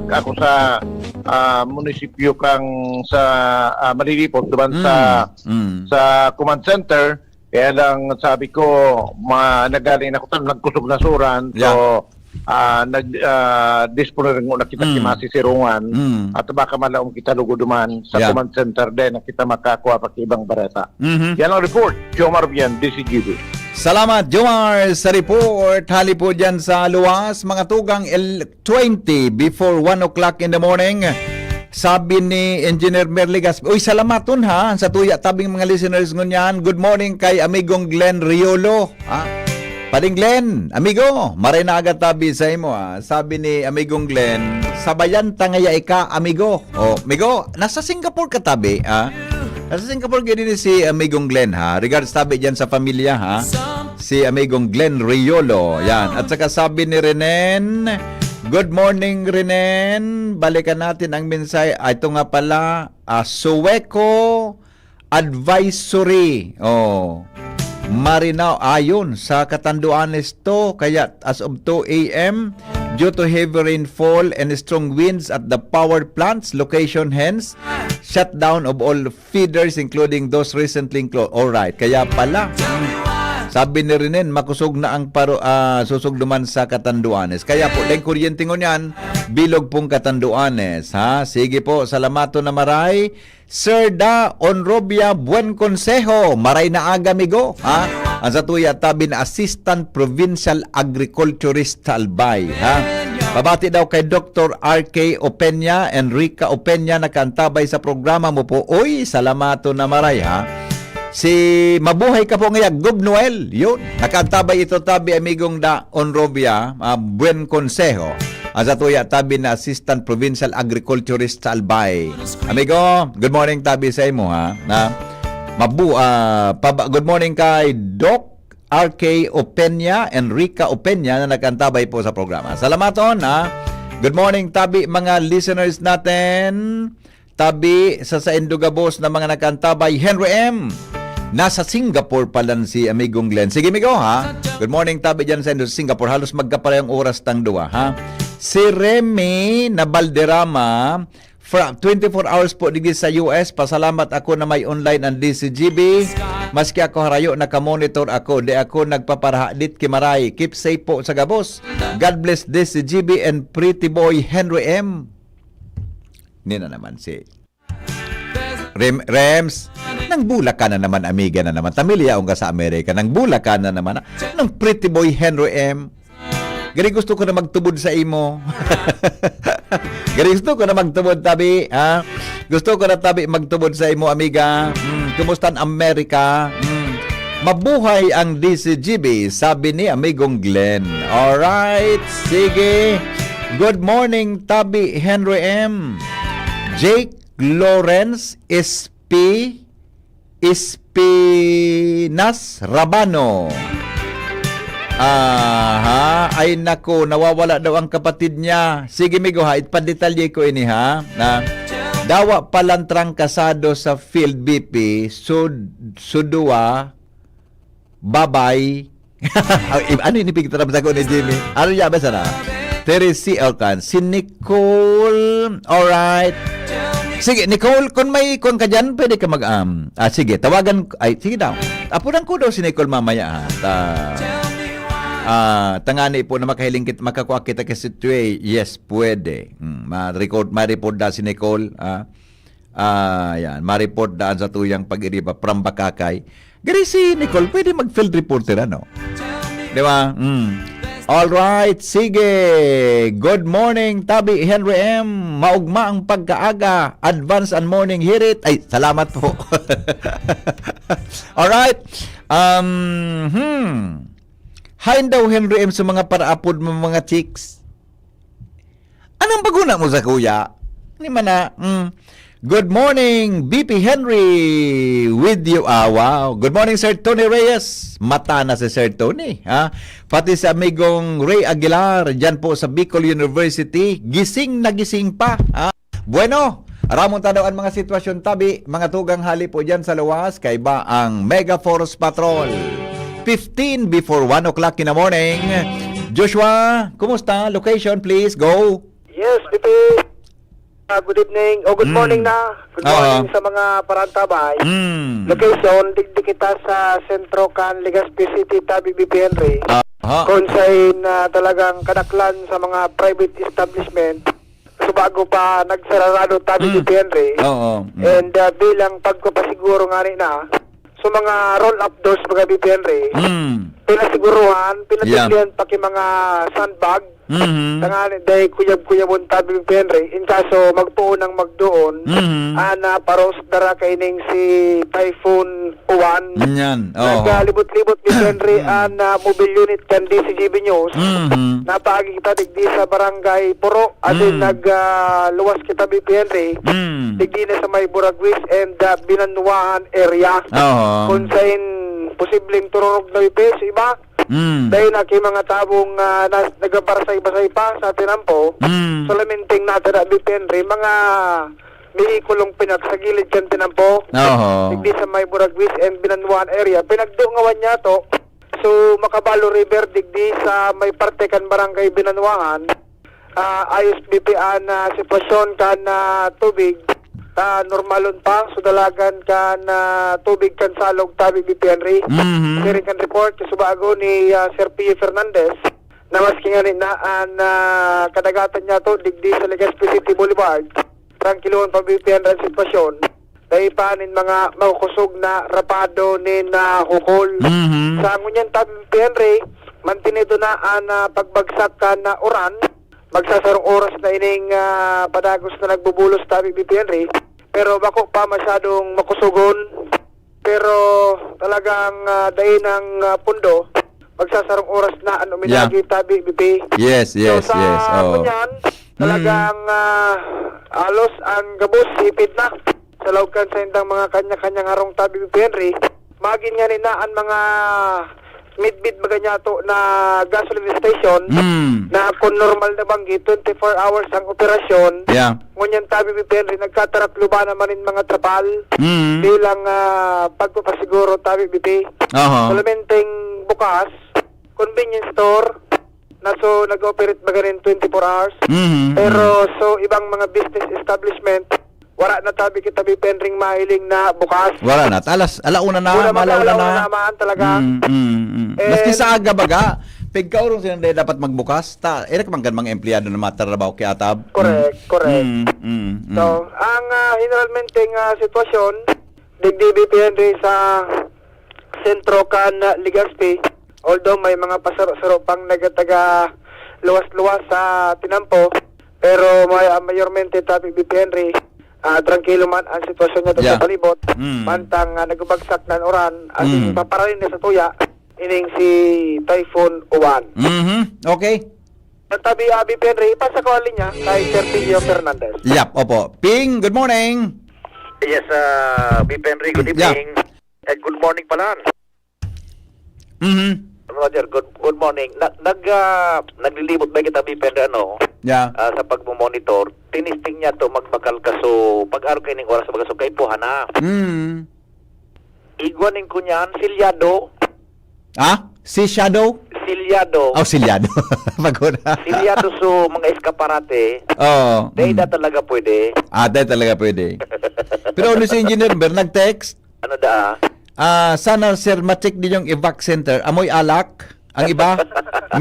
ako sa munisipyo kang sa Malilipot, duman sa command center, kaya lang sabi ko, nagaling ako nagkusog na suran, so disponer mo na kita kimasi sirungan at baka malaong kita lugo duman sa command center din na kita makakuha pa ibang bareta. Yan ang report. Jomar Bien, DCGB. Salamat Jomar sa report. Hali po dyan sa luwas mga tugang 20 before 1 o'clock in the morning. Sabi ni Engineer Merly Gaspi, uy, salamaton ha, sa tuya tabing mga listeners ngunyan. Good morning kay amigong Glenn Riolo. Pading Glenn, amigo, maray na agad tabi sa imo ha. Sabi ni amigong Glenn, sabayan tangaya ika, amigo. Amigo, nasa Singapore ka tabi, ha? Nasa Singapore gini si amigong Glenn, ha? Regards tabi dyan sa pamilya, ha? Si amigong Glenn Riolo, yan. At saka sabi ni Renen, good morning, Renen. Balikan natin ang mensahe. Ito nga pala, Suweco Advisory. Marinao, ayon sa Catanduanes to. Kaya as of 2 a.m., due to heavy rainfall and strong winds at the power plants location, hence, shutdown of all feeders including those recently closed. Alright, kaya pala. Sabi ni Renen, makusog na ang susugduman sa Catanduanes. Kaya po, leng kuryente ngunyan, bilog pong Catanduanes. Ha? Sige po, salamato na maray. Sir Da Onrobia, buen consejo. Maray na aga, amigo. Ha? Ang sa tuya, tabi na Assistant Provincial Agriculturist sa Albay. Ha? Pabati daw kay Dr. R.K. Opeña, Enrica Opeña, nakantabay sa programa mo po. Uy, salamato na maray, ha? Si mabuhay ka po ngayon, Gob Noel, yun. Nakantabay ito tabi amigong Da Onrobia, buen consejo. Sa tuya tabi na Assistant Provincial Agriculturist sa Albay. Amigo, good morning tabi sa imo ha. Good morning kay Doc R.K. Opeña, Enrica Opeña na nakantabay po sa programa. Salamaton ha. Good morning tabi mga listeners natin. Tabi sa Indugabos na mga nakantabay, Henry M. Nasa Singapore pala si amigong Glenn. Sige, amigo, ha? Good morning, tabi dyan sa Singapore. Halos magkaparehong oras tang dua, ha? Si Remy na Balderrama, 24 hours po digit sa US. Pasalamat ako na may online ang DCGB. Maski ako harayo, nakamonitor ako. Di ako nagpaparahadit kimaray. Keep safe po sa gabos. God bless DCGB and pretty boy Henry M. Nina naman si Rems, nang bulak na naman, amiga na naman. Tamilya ka sa Amerika, nang bulak na naman. Nang pretty boy Henry M. Gari gusto ko na magtubod sa imo. Gari gusto ko na magtubod tabi. Ha? Gusto ko na tabi magtubod sa imo, amiga. Kumusta ang Amerika? Mabuhay ang DCGB, sabi ni amigong Glenn. Alright, sige. Good morning, tabi Henry M. Jake Lawrence Espinas Rabano. Ay nako, nawawala daw ang kapatid niya. Sige, migo ha, ipadetalye ko ini ha. Dawa palantrang kasado sa Field BP, Sudua, Babay. Ano ini pigtarap sa ko ni Jimmy? Ano niya ba sana? Teresi Elkan, si Nicole. Alright. Sige, Nicole, kung may ka dyan, pwede ka sige, tawagan, sige daw. Apunan ko daw si Nicole mamaya, ha. Tangani po na makahilingkit, makakuha kita kasi yes, pwede. Ma-report da si Nicole, yan, ma-report daan sa tuyang pag-iriba from Bakakay. Gari si Nicole, pwede mag-field reporter, ano? Di ba? Alright, sige. Good morning, tabi Henry M. Maugma ang pagkaaga. Advance and morning hirit. Ay, salamat po. Alright. Hain daw Henry M sa mga paraapod mo mga chicks. Anong baguna mo sa kuya? Hindi man na. Good morning, BP Henry with you. Wow. Good morning, Sir Tony Reyes. Mata na si Sir Tony. Ha? Pati sa amigong Ray Aguilar, dyan po sa Bicol University. Gising na gising pa. Ha? Bueno, ramon tadawan mga sitwasyon tabi. Mga tugang hali po dyan sa luwas. Kay ba ang Mega Force Patrol. 15 before 1 o'clock in the morning. Joshua, kumusta? Location, please. Go. Yes, BP. Good evening o good morning na. Good morning sa mga parantabay. Location, digdi kita sa Sentro Can, Legazpi City, tabi BP Henry. Kung sa'y talagang kadaklan sa mga private establishment. So bago pa nagsarado tabi BP Henry. And bilang pagpapasiguro nga rin na, so mga roll-up doors mga BP Henry. Pinasiguruhan, pinatilihan paki mga sandbag. Tanganin dahil kuyab-kuyabon tabi Henry in kaso magtuon ng magdoon ana paros dara kaining si Typhoon Uwan Yan. nagalibot-libot ni Henry ana mobile unit kan DCGB News napagi kita digdi sa barangay Puro atin nagluwas kita BP Henry digdi na sa may Buragwis and Binanwaan area kung saan posibleng tururog na BP sa iba dahil na kay mga tabong nagabarsay-basay pa sa tinampo solamenting natin na BP Henry mga bihikulong pinagsagilid kan tinampo digdi sa may Buragwis and Binanwaan area pinagdungawan niya to so Makabalo River digdi sa may parte kan barangay Binanwaan ayos BP na sitwasyon kan tubig normalon pa so dalagan kan tubig kan salog tabi BP Henry sharing kan report kasubago ni Sir P. Fernandez na maski nga na kadagatan niya to digdi sa Legazpi City Boulevard tranquiloon pa BP Henry ang sitwasyon dahil panin mga makukusog na rapado ni na hukol sa ngunyan tabi BP Henry mantinido na pagbagsak ka na uran magsasarong oras na ining padagos na nagbubulos tabi BP Henry pero bako pa masyadong makusugon pero talagang dahil ng pundo magsasarong oras na minagi tabi BP Yes. so, sa kunyan talagang alos ang gabos hipit na sa laukan sa indang mga kanya-kanyang harong tabi BP Henry magin nga ninaan mga mid-mid baga niya to na gasoline station na kung normal na banggi 24 hours ang operasyon ngunyan tabi BP Henry nagkataratluba naman in mga trapal bilang pagpapasiguro tabi BP solamenting bukas convenience store na so nag-operate baga rin 24 hours pero so ibang mga business establishment wala na tabi kita BP Henry mahiling na bukas. Wala na. Alauna na. Malauna na. Talaga. Maski sa aga baga, pagkaurong sila na dapat magbukas, erak man mga empleyado na matrabaho kay Atab. Correct. So, ang generalmente sitwasyon, digdi BP Henry sa sentro kan Legazpi, although may mga pasaro-saro pang nagataga luwas-luwas sa tinampo, pero mayormente tabi BP Henry, tranquilo man ang sitwasyon niya sa palibot mantang nagbagsak na oran at papararin na sa tuya ining si Typhoon Uwan Okay ang tabi BP Henry ipasa ko alin niya kay Sir P. Fernandez. Opo Ping, good morning. Yes, BP Henry, good evening. And good morning pala. Roger, good morning. Naglilibot ba kita BP Henry sa pagmomonitor, tinisting niya to magbakal ka so pag-araw kayo ng oras so kay puha na. Igwanin ko niyan, silyado. Si Shadow? Silyado. Silyado. Maguna. Silyado so mga eskaparate. Dahil talaga pwede. Dahil talaga pwede. Pero ano si Engineer Ber, nag-text? Ano da? Sana sir ma-check din yung evac center. Amoy alak. Ang iba,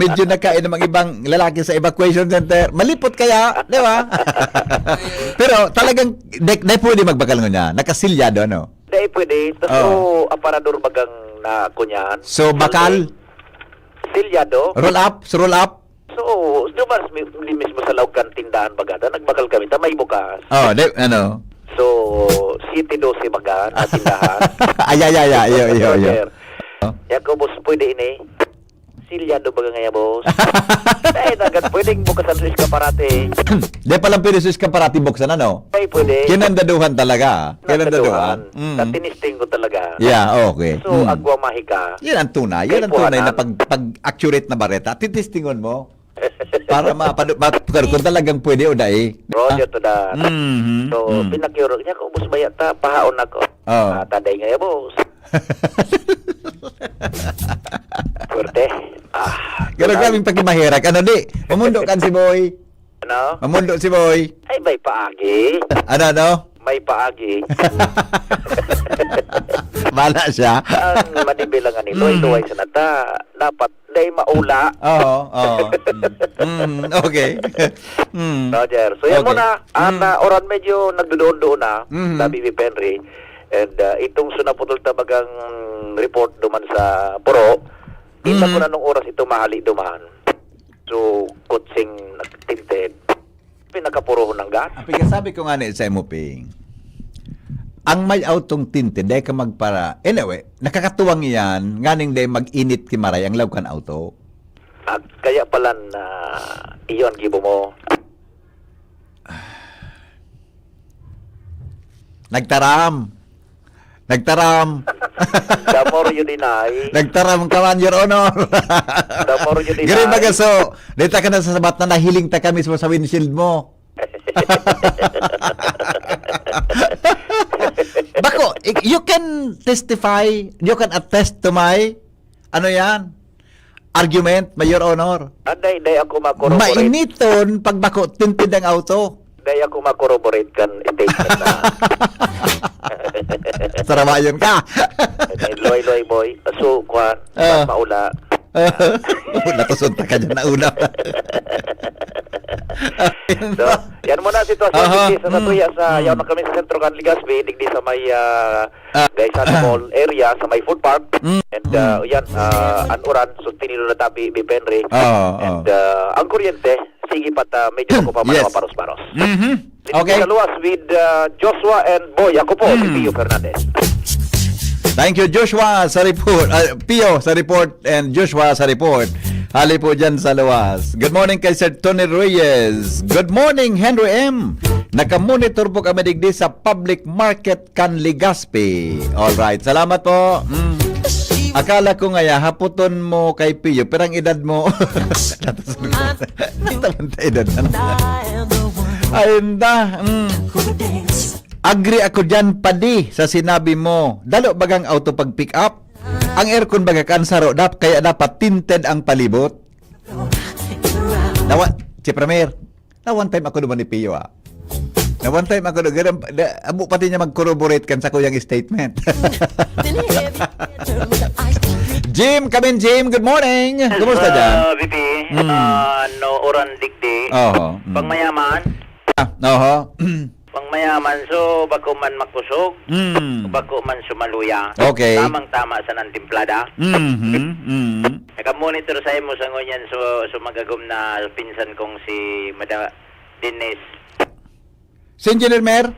medyo nakain ng mga ibang lalaki sa evacuation center. Malipot kaya, di ba? Pero talagang, di pwede magbakal niya. Nakasilyado, ano? Di pwede. So, aparador bagang na kunyan. So, bakal? Silyado. Roll up? So, roll up? So, diba mismo sa laukan tindahan bagata, nagbakal kami, tamay bukas. Ano? So, City 12 baga na tindahan. Yo. Boss, pwede ini. Silyado baga nga boss. Dahil agad pwedeng bukasan sa eskaparate. Di palang pwede sa eskaparate buksan, ano? Ay, pwede. Kinandaduhan talaga. Kinandaduhan. Tinisting ko talaga. Yeah, okay. So, agwa mahika. Yan ang tunay. Yan ang tunay na pag-accurate na bareta. Titistingon mo. Para kung talagang pwede o dahi. Roger to that. So, pinakyuro niya ko, boss bayata, pahaon ako. Taday nga boss. Pwerte. Gano'n kaming pagkimahirak. Ano di? Mamundo kan si Boy. Ano? Mamundo si Boy. Ay, may paagi. Ano? May paagi. Bala siya. Ang manibilangan ni Loy-Loy sa nata, dapat day maula. Okay. Roger. So, yan muna. Oran medyo nagdudoon-doon na sa BP Henry. And itong sunaputol tabagang report duman sa Puro, kita ko na nung oras ito mahali duman. So, kutsing tinted. Pinakapuro ng gas. Ang sabi ko nga ni sa MOP, ang may autong tinte, dahil ka magpara. Anyway, nakakatuwang yan, nganing dahil mag-init kimaray ang lawkan auto. At kaya pala na iyon, gibo mo. Nagtaram. The more you deny, Nagtaram ka man, Your Honor. the more you deny. Gari magaso, dito ka na sa sabat na nahiling ta ka mismo sa windshield mo. Bako, you can testify, you can attest to my, ano yan, argument, my Your Honor. Day ako makorroborate. Mainiton pag bako tinted ang auto. Day ako makorroborate kan statement na. Saramayon ka. Loy boy. So, kwan, maula. Natusunta ka dyan na una. So, yan muna ang sitwasyon digdi sa Natuya sa yaw na kami sa sentro kan Legazpi, digdi sa may Gaysan Mall area sa may food park. And yan anuran sustinido na tabi Bipenri. And ang kuryente sige pat medyo ako pa maparos-paros. Okay. Sa luwas with Joshua and Boy. Ako po si Pio Fernandez. Thank you, Joshua, sa report. Pio sa report and Joshua sa report. Hali po dyan sa luwas. Good morning kay Sir Tony Reyes. Good morning, Henry M. Nakamonitor po kami digdi sa public market kan Legazpi. Alright, salamat po. Akala ko nga haputon mo kay Pio, pero ang edad mo... edad Ayunda. Agree ako dyan, Padi, sa sinabi mo. Dalo bagang auto pag pick up. Ang aircon baga kansaro, kaya dapat tinted ang palibot. Si Premier, na one time ako naman ni Pio Na one time ako abo pati niya mag-corroborate kan sa kuyang statement. Jim, come in, Jim. Good morning. Kumusta dyan? VP, no oran digdi. Pangmayaman. Pangmayaman, so bako man makusog, bako man sumaluya. Okay. Tamang-tama sa nantimplada. Naka-monitor sa imo sa ngunyan, so magagom na pinsan kong si Mada Dennis. Si Engineer Mer?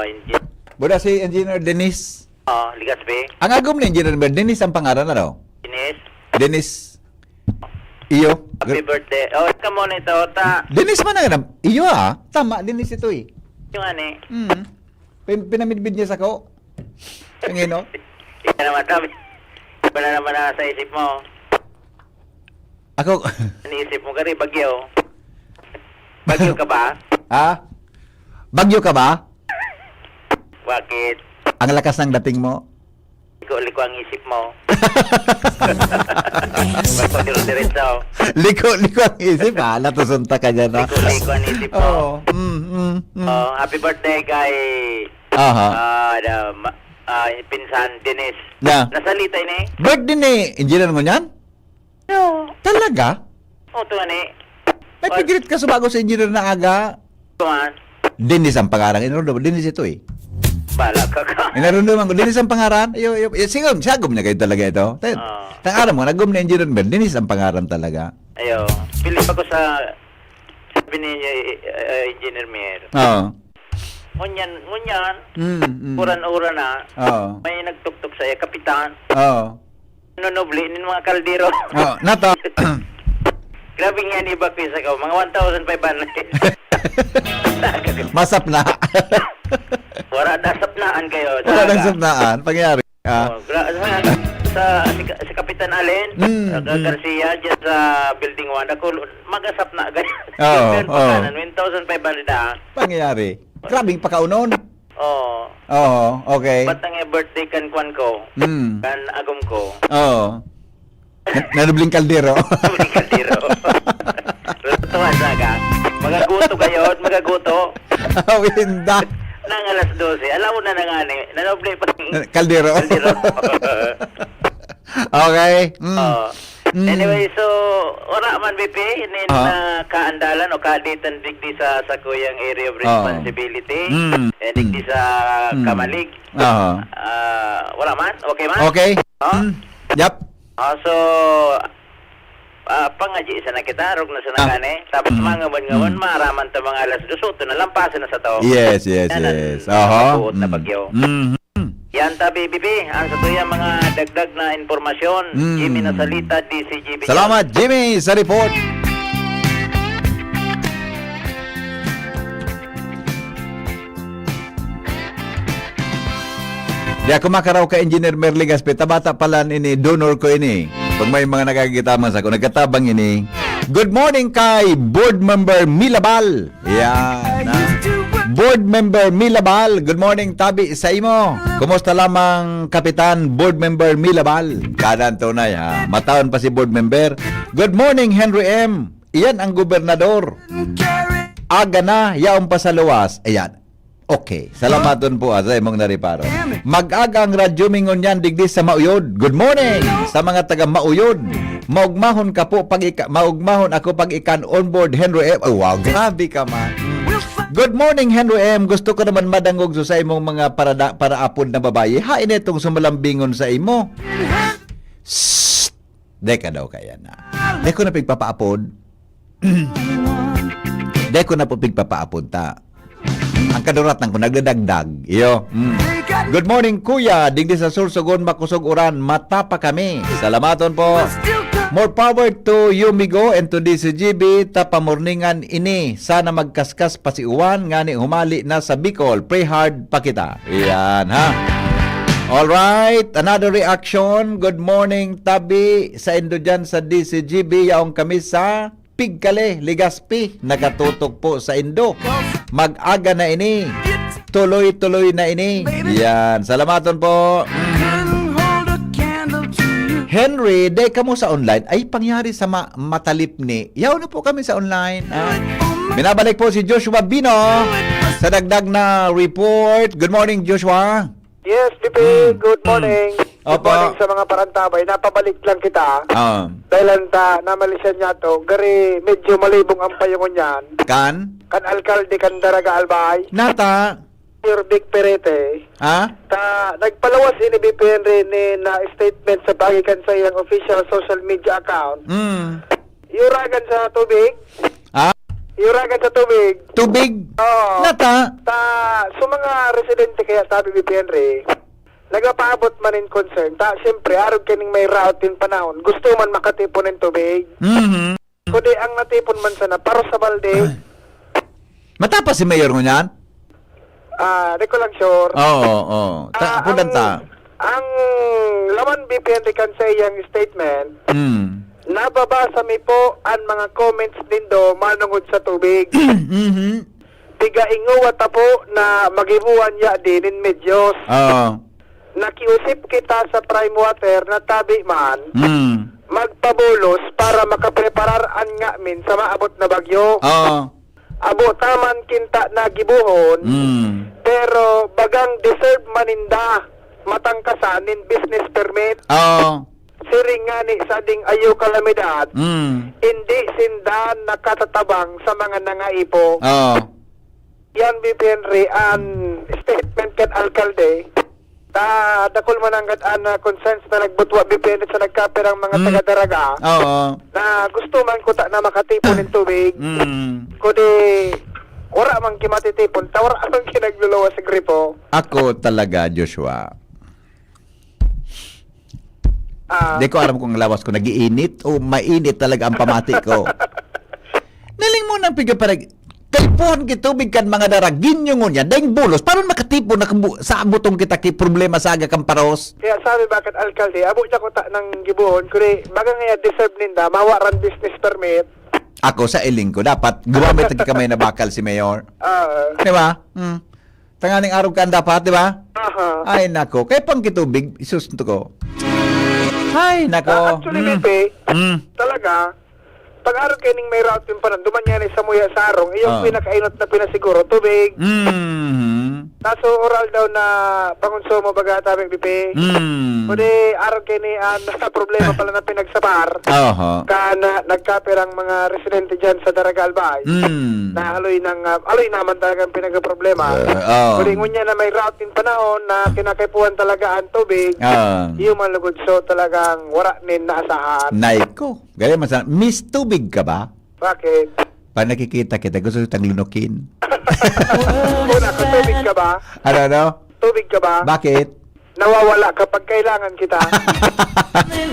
Engineer. Buda si Engineer Dennis? Legazpi. Ang agom ni Engineer Mer, Dennis ang pangalan na daw? Dennis. Iyo? Happy birthday. Naka-monitor, Dennis man na iyo tama, Dennis ito yung ani. Pinamidbid niya sa ko. Pangino. Ika naman tabi. Iba na naman sa isip mo. Ako. Iniisip mo kari, bagyo. Bagyo ka ba? Bagyo ka ba? Bakit? Ang lakas ng dating mo. Liko ang isip mo. Magpagdiro-diretso. Liko ang isip Natusunta ka dyan Liko ang isip mo. Happy birthday kay pinsan Dennis. Nasalita ini. Birthday ni Engineer mo yan? No. Talaga? Ito ni. May pigilit ka sa bago sa engineer na aga. Tuman. Dennis ang pangarang. Dennis ito Bala ka ka. Inarundo man ko, Dennis ang pangaran. Sigom niya kayo talaga ito. Tangaran mo, nagum na engineer ba? Dennis ang pangaran talaga. Pilip ako sa sabi ni Engineer Mier. Ngunyan, uran-uran na. May nagtuktok sa iya, kapitan. Nunubli nin mga kaldero. Nato. Grabe nga ni Bakis ako, mga 1,500. Masap na. Wala dasapnaan kayo. Wala dasapnaan. Pangyari. Si Kapitan Allen, Garcia, dyan sa Building 1, ako magasap na agad. 1,500 Pangyari. Grabing pakaunon. Okay. Ba't ang birthday kan kwan ko? Kan agom ko? Nanubling kaldero. Nanubling kaldero. Tuwa saga. Magaguto kayo, magaguto. Winda. Nang alas 12. Alam mo na nga ni. Nanubling pa. Kaldero. Okay. Anyway, so ora man BP inin kaandalan o kaaditan digdi sa kuyang area of responsibility. Digdi sa Kamalig. Wala man? Okay man? Okay. Yep. So pangaji sa nakitarog na sa nakane. Tapos mga ngamon maraman ta mga alas 2 na lampasan na sa to. Yes. Aha. Na bagyo. Yan ta BBP, ang sa tuya mga dagdag na informasyon. Jimmy Nasalita, DCGB. Salamat Jimmy sa report. Di ako makaraw ka Engineer Merly Gaspe, tabata pala ini, donor ko ini. Pag may mga nagkakitaman sa ako, nagkatabang ini. Good morning kay Board Member Milabal. Yan. Board Member Milabal, good morning tabi sa imo. Kumusta lamang Kapitan Board Member Milabal? Kanan tunay ha. Mataon pa si Board Member. Good morning Henry M. Iyan ang gobernador. Aga na, yaong pa sa luwas. Ayan. Okay, salamaton po sa imong nariparo. Mag-aga ang radyo mingon yan digdi sa Mauyod. Good morning sa mga taga Mauyod. Maugmahon ka po maugmahon ako pag ikan on board Henry M. Oh, wow, grabe ka man. Good morning Henry M. Gusto ko naman madangog sa imong mga paraapod na babae. Hain itong sumalambingon sa imo. Shhh. Deka daw kaya na. Deko na pigpapaapod. Deko na po pigpapaapod ta. Ang kaduratan ko nagdadagdag. Iyo. Good morning kuya. Digdi sa Sursogon makusog uran. Mata pa kami. Salamaton po. More power to you Migo and to DCGB. Tapamorningan ini. Sana magkaskas pa si Uwan. Ngani humali na sa Bicol. Pray hard pa kita. Iyan ha. Alright. Another reaction. Good morning Tabi. Sa Indo dyan sa DCGB. Yaong kami sa Pigkale, Legazpi, nakatutok po sa Indo. Mag-aga na ini. Tuloy-tuloy na ini. Yan. Salamaton po. Henry, day ka mo sa online. Ay, pangyari sa matalip ni. Yaw na po kami sa online. Binabalik po si Joshua Bino sa dagdag na report. Good morning, Joshua. Yes, Pipi. Good morning. Good morning sa mga parantabay. Napabalik lang kita. Dahil anta, namalisyan niya to. Gari, medyo malibong ang payungon yan. Kan alkalde, kan daraga albay. Nata. Sir Vic Perete. Nagpalawas ini BPN rin na statement sa bagikan sa iyang official social media account. Yuragan sa tubig. Yuragan sa tubig. Tubig? Oo. Nata. So mga residente kaya tabi BPN rin, nagapaabot man in concern. Siyempre, arog kining may route in panahon. Gusto man makatipon ng tubig. Kundi ang natipon man sana, para sa balde. Matapa si Mayor mo niyan? Di ko lang sure. Oo. Ang laman BPN kan sa iyang statement, nababasa mi po ang mga comments nindo manungod sa tubig. Tiga inguwat po na magibuan ya din in medyos. Nakiusip kita sa prime water na tabi man magpabulos para makaprepararaan nga min sa maabot na bagyo. Abo taman kinta na gibuhon pero bagang deserve maninda matangkasan in business permit. Siring nga ni sa ding ayo kalamidad, hindi sindan nakatatabang sa mga nangaipo. Yan BPNRI ang statement kan alkalde. Dakol man ang concerns na nagbutwa BPN sa nagkapirang mga taga-daraga. Na gusto man ko na makatipon ng tubig. Kundi wala man kimatitipon, tawara ang kinagluluwa sa gripo. Ako talaga, Joshua. Di ko alam kung lawas ko nagiinit o mainit talaga ang pamati ko. Naling mo nang pigaparag. Kalipuhan kitubig kan mga daragin yung ngunya. Daing bulos, paano makatipon na sa butong kita ki problema sa aga kang paros? Kaya sabi bakit alkalde, abo siya ko ng gibuhon, kundi baga nga deserve ninda, mawaran business permit. Ako sa iling ko, dapat gumamit ang kamay na bakal si Mayor. Di ba? Tanganing araw ka dapat, di ba? Ay, nako. Kaya pang kitubig, isusunto ko. Ay, nako. Actually, Bibi, talaga, pag araw kaning may route yung panan, duman yan sa muya sa arong, iyong pinakainot na pinasiguro, tubig. Naso oral daw na pangonsumo baga tabing pipi. Kundi aron kini ang problema pala na pinagsapar. Ka na nagkapirang mga residente dyan sa Daragal Bay. Na aloy naman talagang pinagproblema. Kundi ngunya na may routing panahon na kinakaipuan talaga ang tubig. Iyo man lugod so talagang wara nin naasahan. Naiko. Gaya masana, Miss Tubig ka ba? Bakit? Pag nakikita kita, gusto kitang lunukin. Una, tubig ka ba? Ano? Tubig ka ba? Bakit? Nawawala kapag kailangan kita.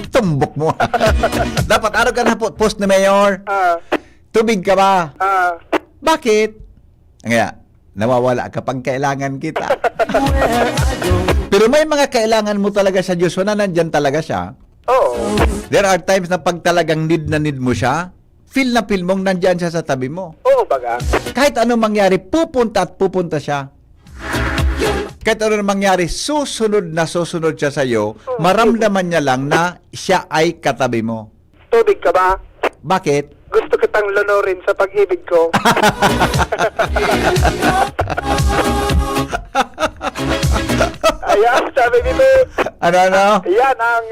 Tumbok mo. Dapat araw ka na post ni Mayor. Tubig ka ba? Bakit? Kaya, nawawala kapag kailangan kita. Pero may mga kailangan mo talaga sa Diyos na nandyan talaga siya. Oo. There are times na pag talagang need na need mo siya, feel na feel mong nandyan siya sa tabi mo. Oo, baga. Kahit anong mangyari, pupunta at pupunta siya. Kahit anong mangyari, susunod siya sa iyo, maramdaman niya lang na siya ay katabi mo. Tubig ka ba? Bakit? Gusto kitang lunurin sa pag-ibig ko. Ayan, sabi nito. Ano? Yan ang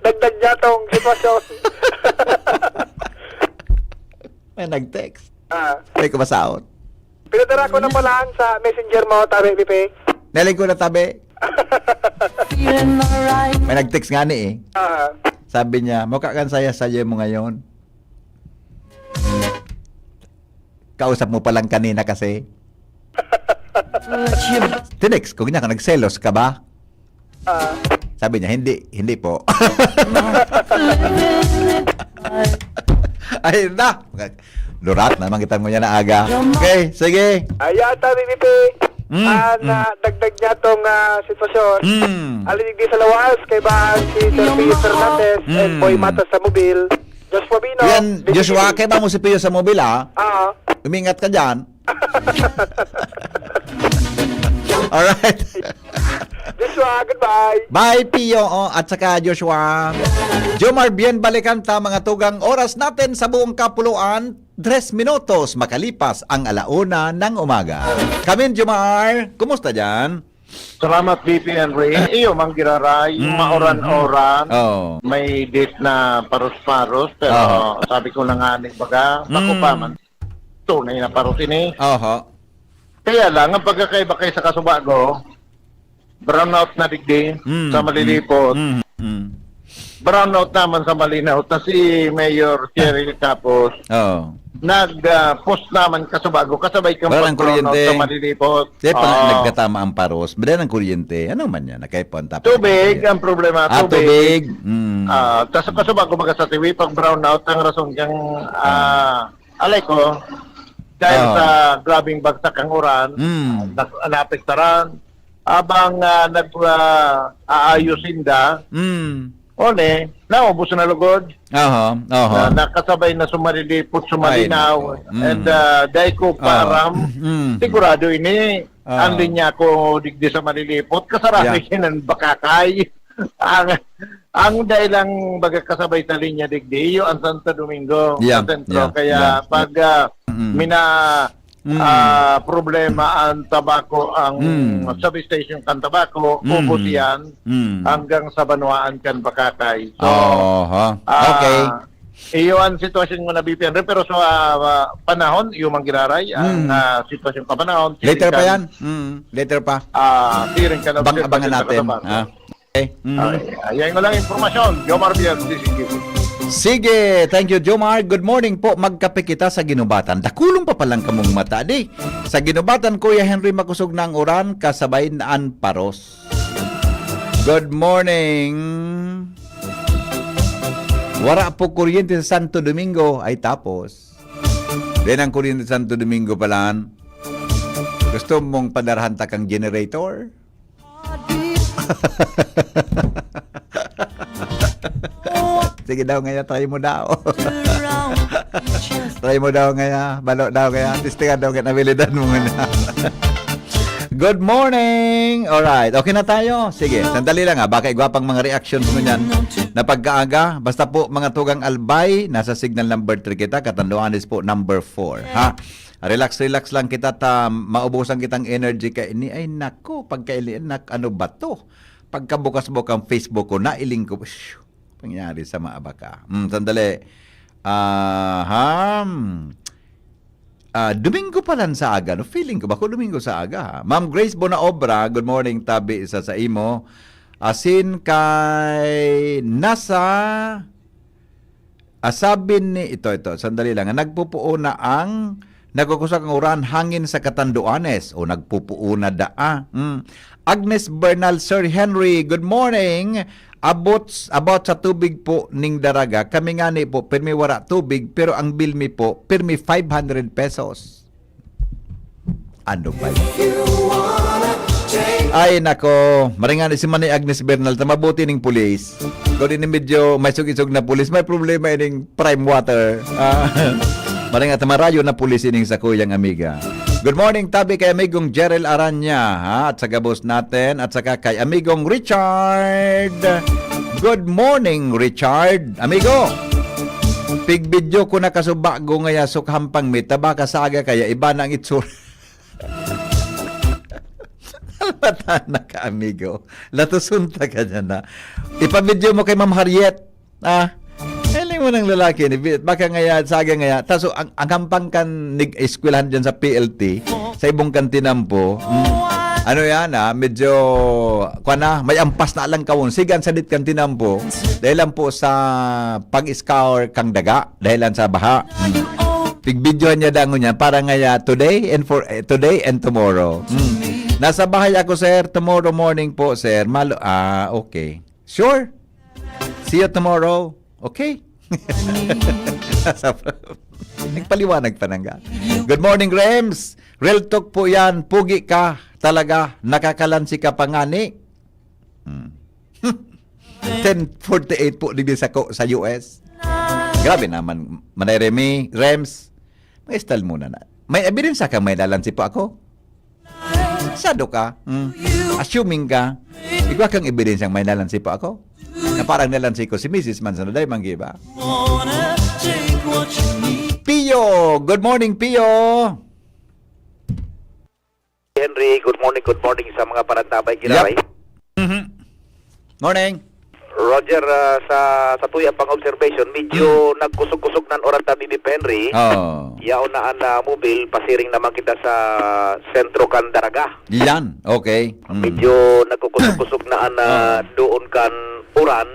dagdag niya tong sitwasyon. May nag-text. May kumasaot. Pinadara ko na pala sa messenger mo, tabi, Pipe. Naling ko na tabi. May nag-text nga ni Sabi niya, mukha kang saya-saya mo ngayon. Kausap mo palang kanina kasi. Tinext ko niya, nagselos ka ba? Sabi niya, hindi po. Ayun na. Lurat, naman kita mo niya na aga. Okay, sige. Ayan, tabi, Pipe. Dagdag niya tong sitwasyon. Alinig di sa lawas, kay Bahan si Pio Fernandez and Boy Matas sa mobil. Joshua Bino. Yan, Joshua, kay ba mo si Pio sa mobil, ha? Umingat ka dyan. Alright. Joshua, goodbye. Bye, Pio. At saka Joshua. Jomar, bien balikan ta mga tugang oras natin sa buong kapuluan. 3 minutos makalipas ang 1:00 ng umaga. Kami, Jomar. Kumusta dyan? Salamat, VP Henry. Iyo, manggiraray, maoran-oran. May date na paros-paros, pero sabi ko na nga baga, ako pa man, tunay na paros ini. Kaya lang, ang pagkakaiba kayo sa Kasubago, brownout na digdi sa Malilipot. Brownout naman sa Malinaw. Na si Mayor Cheryl Tapos, nag-post naman Kasubago, kasabay kang pag-brownout sa Malilipot. Kaya pala nagkatama ang paros, bada ng kuryente. Ano man yan? Nakaipon tapos. Tubig, ang problema, tubig. Tapos sa Kasubago, baga sa TV, pag brownout, ang rason kang, alay ko, dahil sa grabing bagsak ang uran, napektaran, habang nag-aayusin da, naubos na lugod. Nakasabay na sumarilipot, sumalinaw. And dahil ko param, sigurado ini, ang linya ko digdi sa marilipot, kasarami ng bakakay. Ang dahil lang baga kasabay sa linya digdi, yung ang Santo Domingo, sa sentro. Kaya pag problema ang tabako, ang substation kan tabako, ubos yan hanggang sa Banuaan kan Bakakay. So, okay. Iyo ang sitwasyon mo na BPN, pero sa panahon, yung manggiraray, ang sitwasyon pa panahon. Later pa yan? Later pa? Tiring ka na. Abangan natin. Okay. Ayan ko lang informasyon. Jomar Biel, DCGB. Sige, thank you, Jomar. Good morning po. Magkape kita sa ginubatan. Dakulong pa palang kamong mata, di. Sa ginubatan, Kuya Henry, makusog na ang uran, kasabay naan paros. Good morning. Wara po kuryente sa Santo Domingo. Ay tapos. Then ang kuryente sa Santo Domingo palan. Gusto mong padarahan ta kang generator? Sige daw ngaya, try mo daw. Try mo daw ngaya, balot daw ngaya. Tistingan daw kaya nabilidan mo muna. Good morning! Alright, okay na tayo? Sige, sandali lang baka igwapang mga reactions mo niyan na pagkaaga. Basta po mga tugang albay, nasa signal number 3 kita, Katanduanes po number 4. Ha? Relax lang kita ta maubusan kitang energy kay ini ay nako pagkailian ano ba to? Pagkabukas-bukang Facebook ko nailing ko pangyari sa maabaka. Sandali. Domingo pa lang sa aga. No? Feeling ko ba ko Domingo sa aga? Ma'am Grace Bonaobra, good morning tabi isa sa imo. Asin kay nasa asabin ni ito sandali lang. Nagpupuo na ang nagkukusak ang uran hangin sa Catanduanes o nagpupuo na daa. Agnes Bernal, Sir Henry, good morning. About sa tubig po ning daraga, kami nga ni po, permi wala tubig, pero ang bill mi po, permi 500 pesos. Ano ba yun? Ay, nako, maringan si Manay Agnes Bernal, mabuti ning pulis. Kung din medyo may sug-isog na pulis, may problema ining prime water. Maringan tamarayo na pulis ining sa kuyang amiga. Good morning, tabi kay amigong Jerel Aranya, at sa gabos natin, at saka kay amigong Richard. Good morning, Richard. Amigo, pig-video ko na kasubago ngaya sukhampang mita, baka saga kaya iba na ang itsura. Almata na ka, amigo. Latusunta ka dyan na. Ipa-video mo kay Ma'am Harriet. Kailan mo ng lalaki ni baka ngaya, saga ngaya. Taso, ang hampang kan eskwelahan dyan sa PLT, sa ibong kantinampo, ano yan medyo, may ampas na lang kawon. Sigan sa dit kantinampo, dahil lang po sa pag-scour kang daga, dahil lang sa baha. Pig-videohan niya dango niya, para ngaya today and tomorrow. Nasa bahay ako, sir. Tomorrow morning po, sir. Okay. Sure. See you tomorrow. Okay. Nagpaliwanag pa nang Good morning, Rems. Real talk po yan. Pugi ka. Talaga. Nakakalansi ka pa nga ni. 10:48 po din sa US. Grabe naman. Manay Remy, Rems. May style muna na. May evidence ka may nalansi po ako? Sado ka. Assuming ka. Ikaw kang evidence ang may nalansi po ako? Na parang nalansi ko si Mrs. Manzanaday, manggiba. Pio! Good morning, Pio! Henry, good morning sa mga parantabay kinaray. Yep. Morning. Roger, sa tuya pang observation, medyo nagkusog-kusog ng oran tabi ni Henry. Yaon na ang mobile, pasiring naman kita sa sentro kan Daraga. Yan, okay. Medyo nagkukusog-kusog na doon kan uran.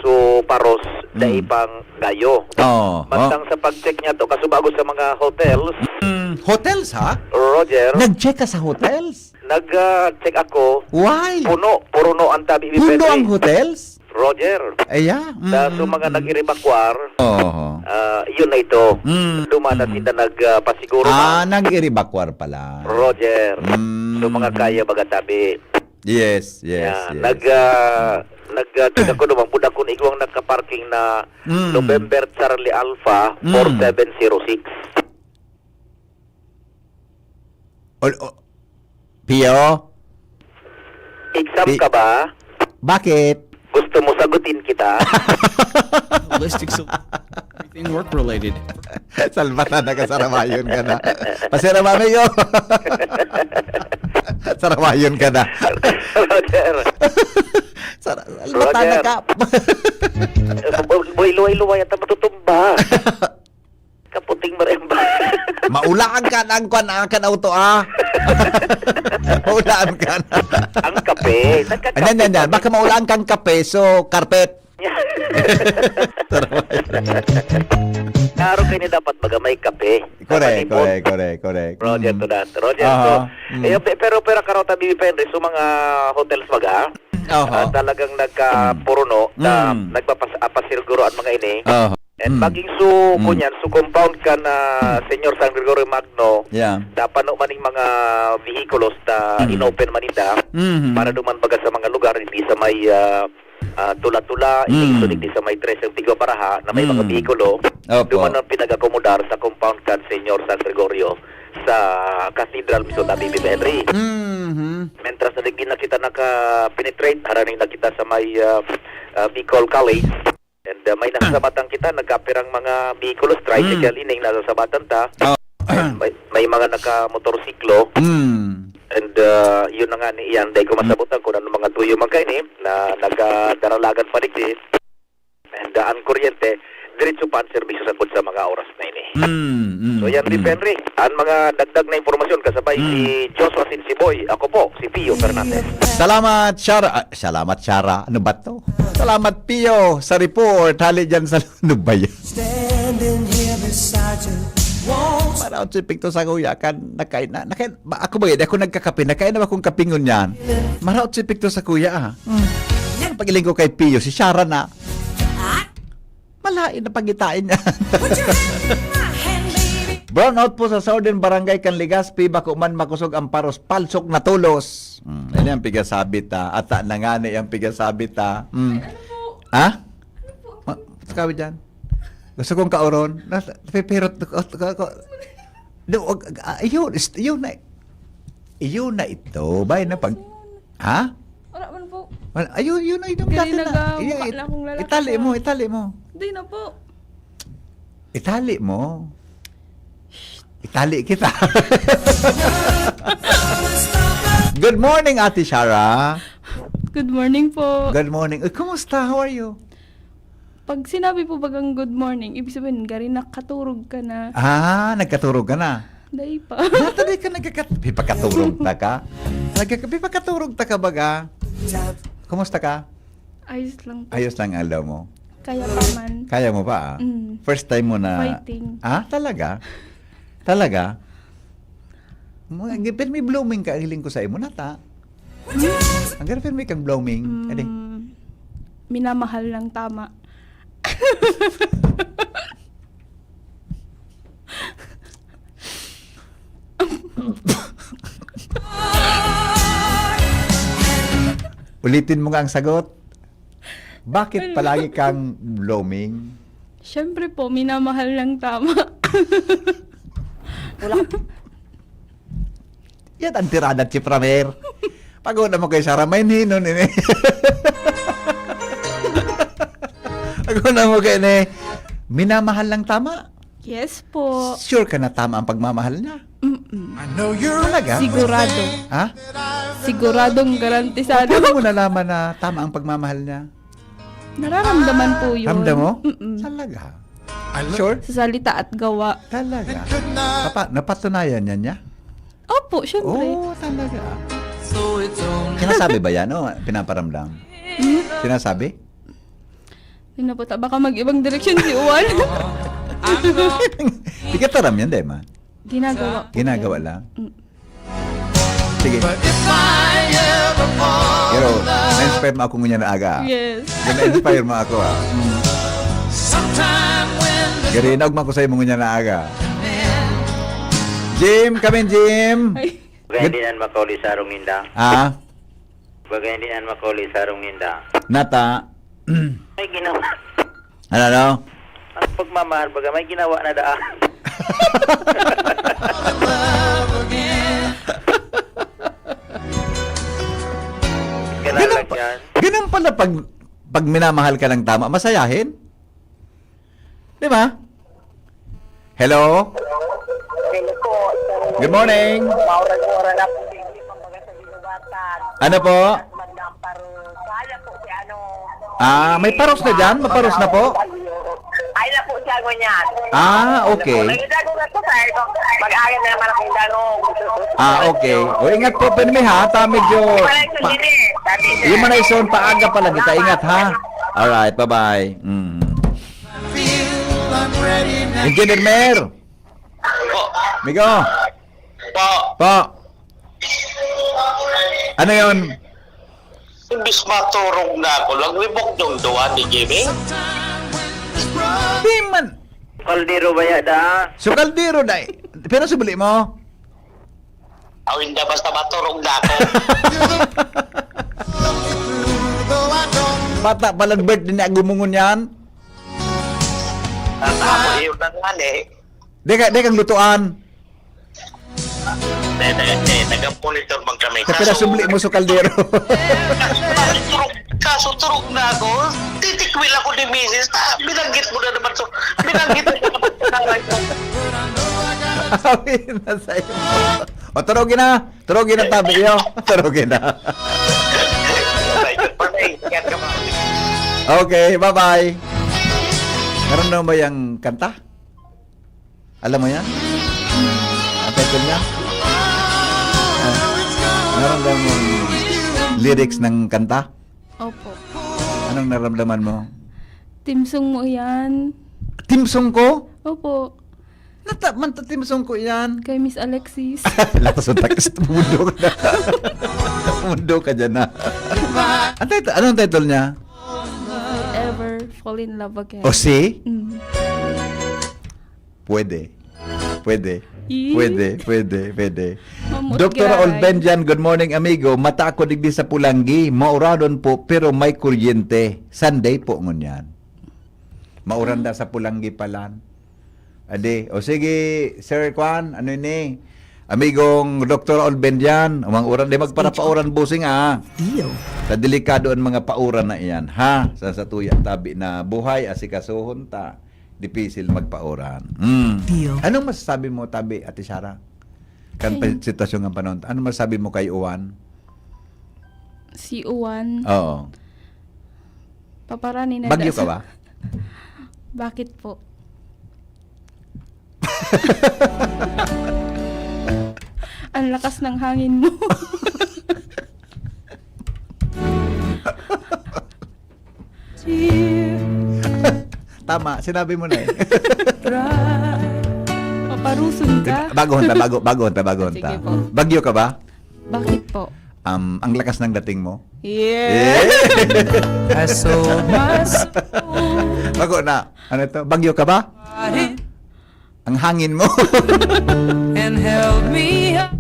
So, paros, daipang gayo. Mantang sa pag-check niya to, kasubago sa mga hotels. Hotels, ha? Roger. Nag-check ka sa hotels? Nag-check ako. Why? Puno ang tabi ni Puno Henry. ang hotels? Roger. Aya. So mga nag-iribakwar, yun na ito. Dumana sila nagpasiguro. Nag-iribakwar pala. Roger. So mga kaya bagatabi. Yes. Nag-check ako naman, budak ko na ikaw ang nagka-parking na November Charlie Alpha 4706. Pio? Exam ka ba? Bakit? Gusto mo sagutin kita? Ballistics, everything work-related. Salbata na ka, saramayon ka na. Pasiramami ko. Saramayon ka na. Roger. Salbata na ka. Luway-luway at matutumba. Kaputing maremba. Maulaan ka na ang auto, Maulaan ka na. Ang kape. Yan. Baka maulaan kang kape, so carpet. Naroon kayo na dapat baga may kape. Correct. Roger to that. Roger. Pero karota BBPN so mga hotels baga. Talagang nagkapuruno na nagpapasiguro ang mga ini. And maging kunyan, compound ka na Senyor San Gregorio Magno, dapat maning mga vehikulos na inopen manita para duman baga sa mga lugar, hindi sa may tula-tula, hindi sa may tres ang tigwa paraha na may mga vehikulo, duman ang pinag-akomodar sa compound ka Senyor San Gregorio sa Cathedral mismo na Bibi Henry. Mentras na kita naka-penetrate, haraning na kita sa may Bicol College. And may nasasabatan kita, nagkapirang mga vehikulos, tricycle, ining nasasabatan ta. And may mga naka-motorsiklo. And yun na nga ni Ian, dahil ko masabutan kung ano mga tuyo magkaini na nagdaralagan pa rin. And ang kuryente, diretso pa ang serbisyo sa mga oras na ini. So yan, Henry, ang mga dagdag na impormasyon kasabay si Joshua Sinsiboy, ako po, si Pio Fernandez. Salamat, Shara. Salamat, Shara. Ano ba to? Salamat, Pio, sa report. Hali dyan sa ano ba yan? Para ako sipik to sa kuya kan nakain na ako ba ako nagkakape nakain na akong kapingon yan. Maraot sipik to sa kuya Pagiling ko kay Pio si Shara na. Malain na pagitain niya. Brownout po sa Southern Barangay Canligaspi bako man makusog ang paros palsok na tulos. Ano ang pigasabit ata na nga na yung pigasabit Ha? Kawit dyan. Gusto kong kauron. Pero yun na ito. Bay na pag ha? Wala man po. Ayun na itong dati na. Itali mo. Hindi na po. Itali mo. Itali kita. Good morning, Ate Shara. Good morning po. Good morning. Kumusta? How are you? Pag sinabi po bagang good morning, ibig sabihin, gari nakaturog ka na. Nagkaturog ka na. Day pa. Natali ka pipakaturog ta ka? Pipakaturog ta ka baga? Kumusta ka? Ayos lang po. Ayos lang alaw mo. Kaya pa man. Kaya mo pa First time mo na... Fighting. Talaga? Talaga? Pero may blooming ka, hiling ko sa imo nata. Ang pero may kang blooming. Minamahal lang tama. Ulitin mo nga ang sagot. Bakit palagi kang blooming? Siyempre po, minamahal lang tama. Yan ang tirada si Pramer. Pagod na mo kay Sarah, may ninon ini. Pagod na mo kay ni. Minamahal lang tama. Yes po. Sure ka na tama ang pagmamahal niya? Talaga? Sigurado. Ha? Siguradong garantisado. Paano mo nalaman na tama ang pagmamahal niya? Nararamdaman po yun. Ramdam mo? Talaga? Sure? Sa salita at gawa. Talaga? Napatunayan niya? Opo, syempre. Talaga. Sinasabi ba yan o pinaparamdam? Sinasabi? Hindi na po, baka mag-ibang direksyon si Uwan. Di ka taram yan, Dema? Ginagawa. Ginagawa lang? Sige. Pero, na-inspire mo ako ngunya na aga. Yes. Na-inspire mo ako Garinog mo ako sa'yo mo ngunya na aga. Jim, come in, Jim. Bagayan Macaulay sa Runginda. Bagayan Macaulay sa Runginda. Nata. May ginawa. Ano? Ang pagmamahal, baga may ginawa na daan. Ganun pala pag minamahal ka ng tama, masayahin? Di ba? Hello? Hello po. Good morning. Maura-ura na po din pambaga sa binubatan. Ano po? Kaya po si ano. May paros na dyan? Maparos na po? Ay na po siya niyan. Okay. Nagdago na po sir. Mag-aagad na naman akong danog. Okay. O ingat po, Penmi ha. Medyo... Yung mga ison, paaga pala kita. Ingat ha. Alright, bye-bye. Engineer Mer. Migo. Po. Ano yun? Imbis maturog na ako, naglibok yung duwa ni Jimmy. Di man. Kaldero ba yada? So kaldero na pero subuli mo. Awin na basta maturog na ako. Bata palang birthday niya gumungon yan. Ako yun na nga Di kang lutuan. Nag-monitor bang kami. Kapila subli mo sa kaldero. Kaso turog na ako. Titikwil ako ni Mrs. Binanggit mo na naman. Binanggit mo na naman. Awin na sa'yo. O, turugin na. Turugin na tabi yo. Turugin na. Okay, bye-bye. Meron mo yung kanta? Alam mo yan? Ang title niya? Meron daw mong lyrics ng kanta? Opo. Anong naramdaman mo? Timsong mo yan. Timsong ko? Opo. Man, timsong ko yan. Kay Miss Alexis. Lakas ng takas. Mundo ka na. Mundo ka dyan na. Anong title niya? Ever fall in love again. O si? Mm. Pwede. Ih. Pwede. Mamut Dr. giray. Olbenjan, good morning amigo. Mata ako digdi sa Pulanggi. Mauradon po pero may kuryente. Sunday po ngunyan. Mauranda sa Pulanggi palan. Ade, o sige, Sir Kwan, ano ini? Amigong Dr. Olbenjan, umang uran di magpara-pauran busing Sa delikado ang mga pauran na iyan, ha? Sa tuya tabi na buhay asikasuhon ta. Dipisil magpauran. Anong masasabi mo tabi, Ate Sara? Kan sitwasyon ng panahon. Anong masasabi mo kay Uwan? Si Uwan. Oo. Paparani na Bagyo ka ba? Bakit po? Ang lakas ng hangin mo. Tama, sinabi mo na eh. Paparusun ka? bago honta. Sige po. Bagyo ka ba? Bakit po? Ang lakas ng dating mo. Yeah. I sold my soul. Bago na. Ano to? Bagyo ka ba? Ang hangin mo. And held me up.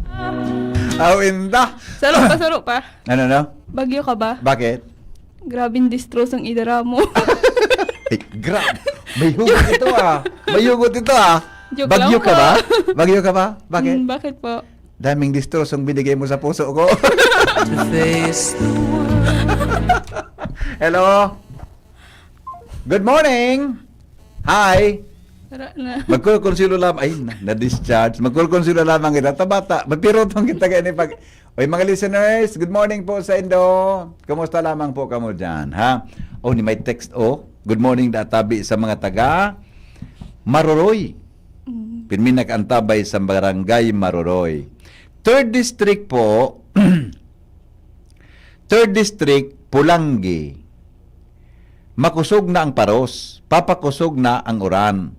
Awinda. Saro pa. Ano no? Bagyo ka ba? Bakit? Grabing distros ang idara mo. Ay, grab. May hugot ito Joke Bagyo lang ka po. ba? Bagyo ka ba? Bakit? Bakit po? Daming distros ang binigay mo sa puso ko. To face the world. Hello? Good morning. Hi. Tara na. Magkukonsilo lamang. Ay, na-discharge. Magkukonsilo lamang kita. Tabata. Magpirotong kita ganyan pag... Oy, mga listeners, good morning po sa Indo. Kumusta lamang po kamo dyan, ha? Oh, ni may text, good morning databi sa mga taga Maroroy. Pinminak antabay sa barangay Maroroy. 3rd District po, 3rd District, Pulanggi. Makusog na ang paros. Papakusog na ang uran.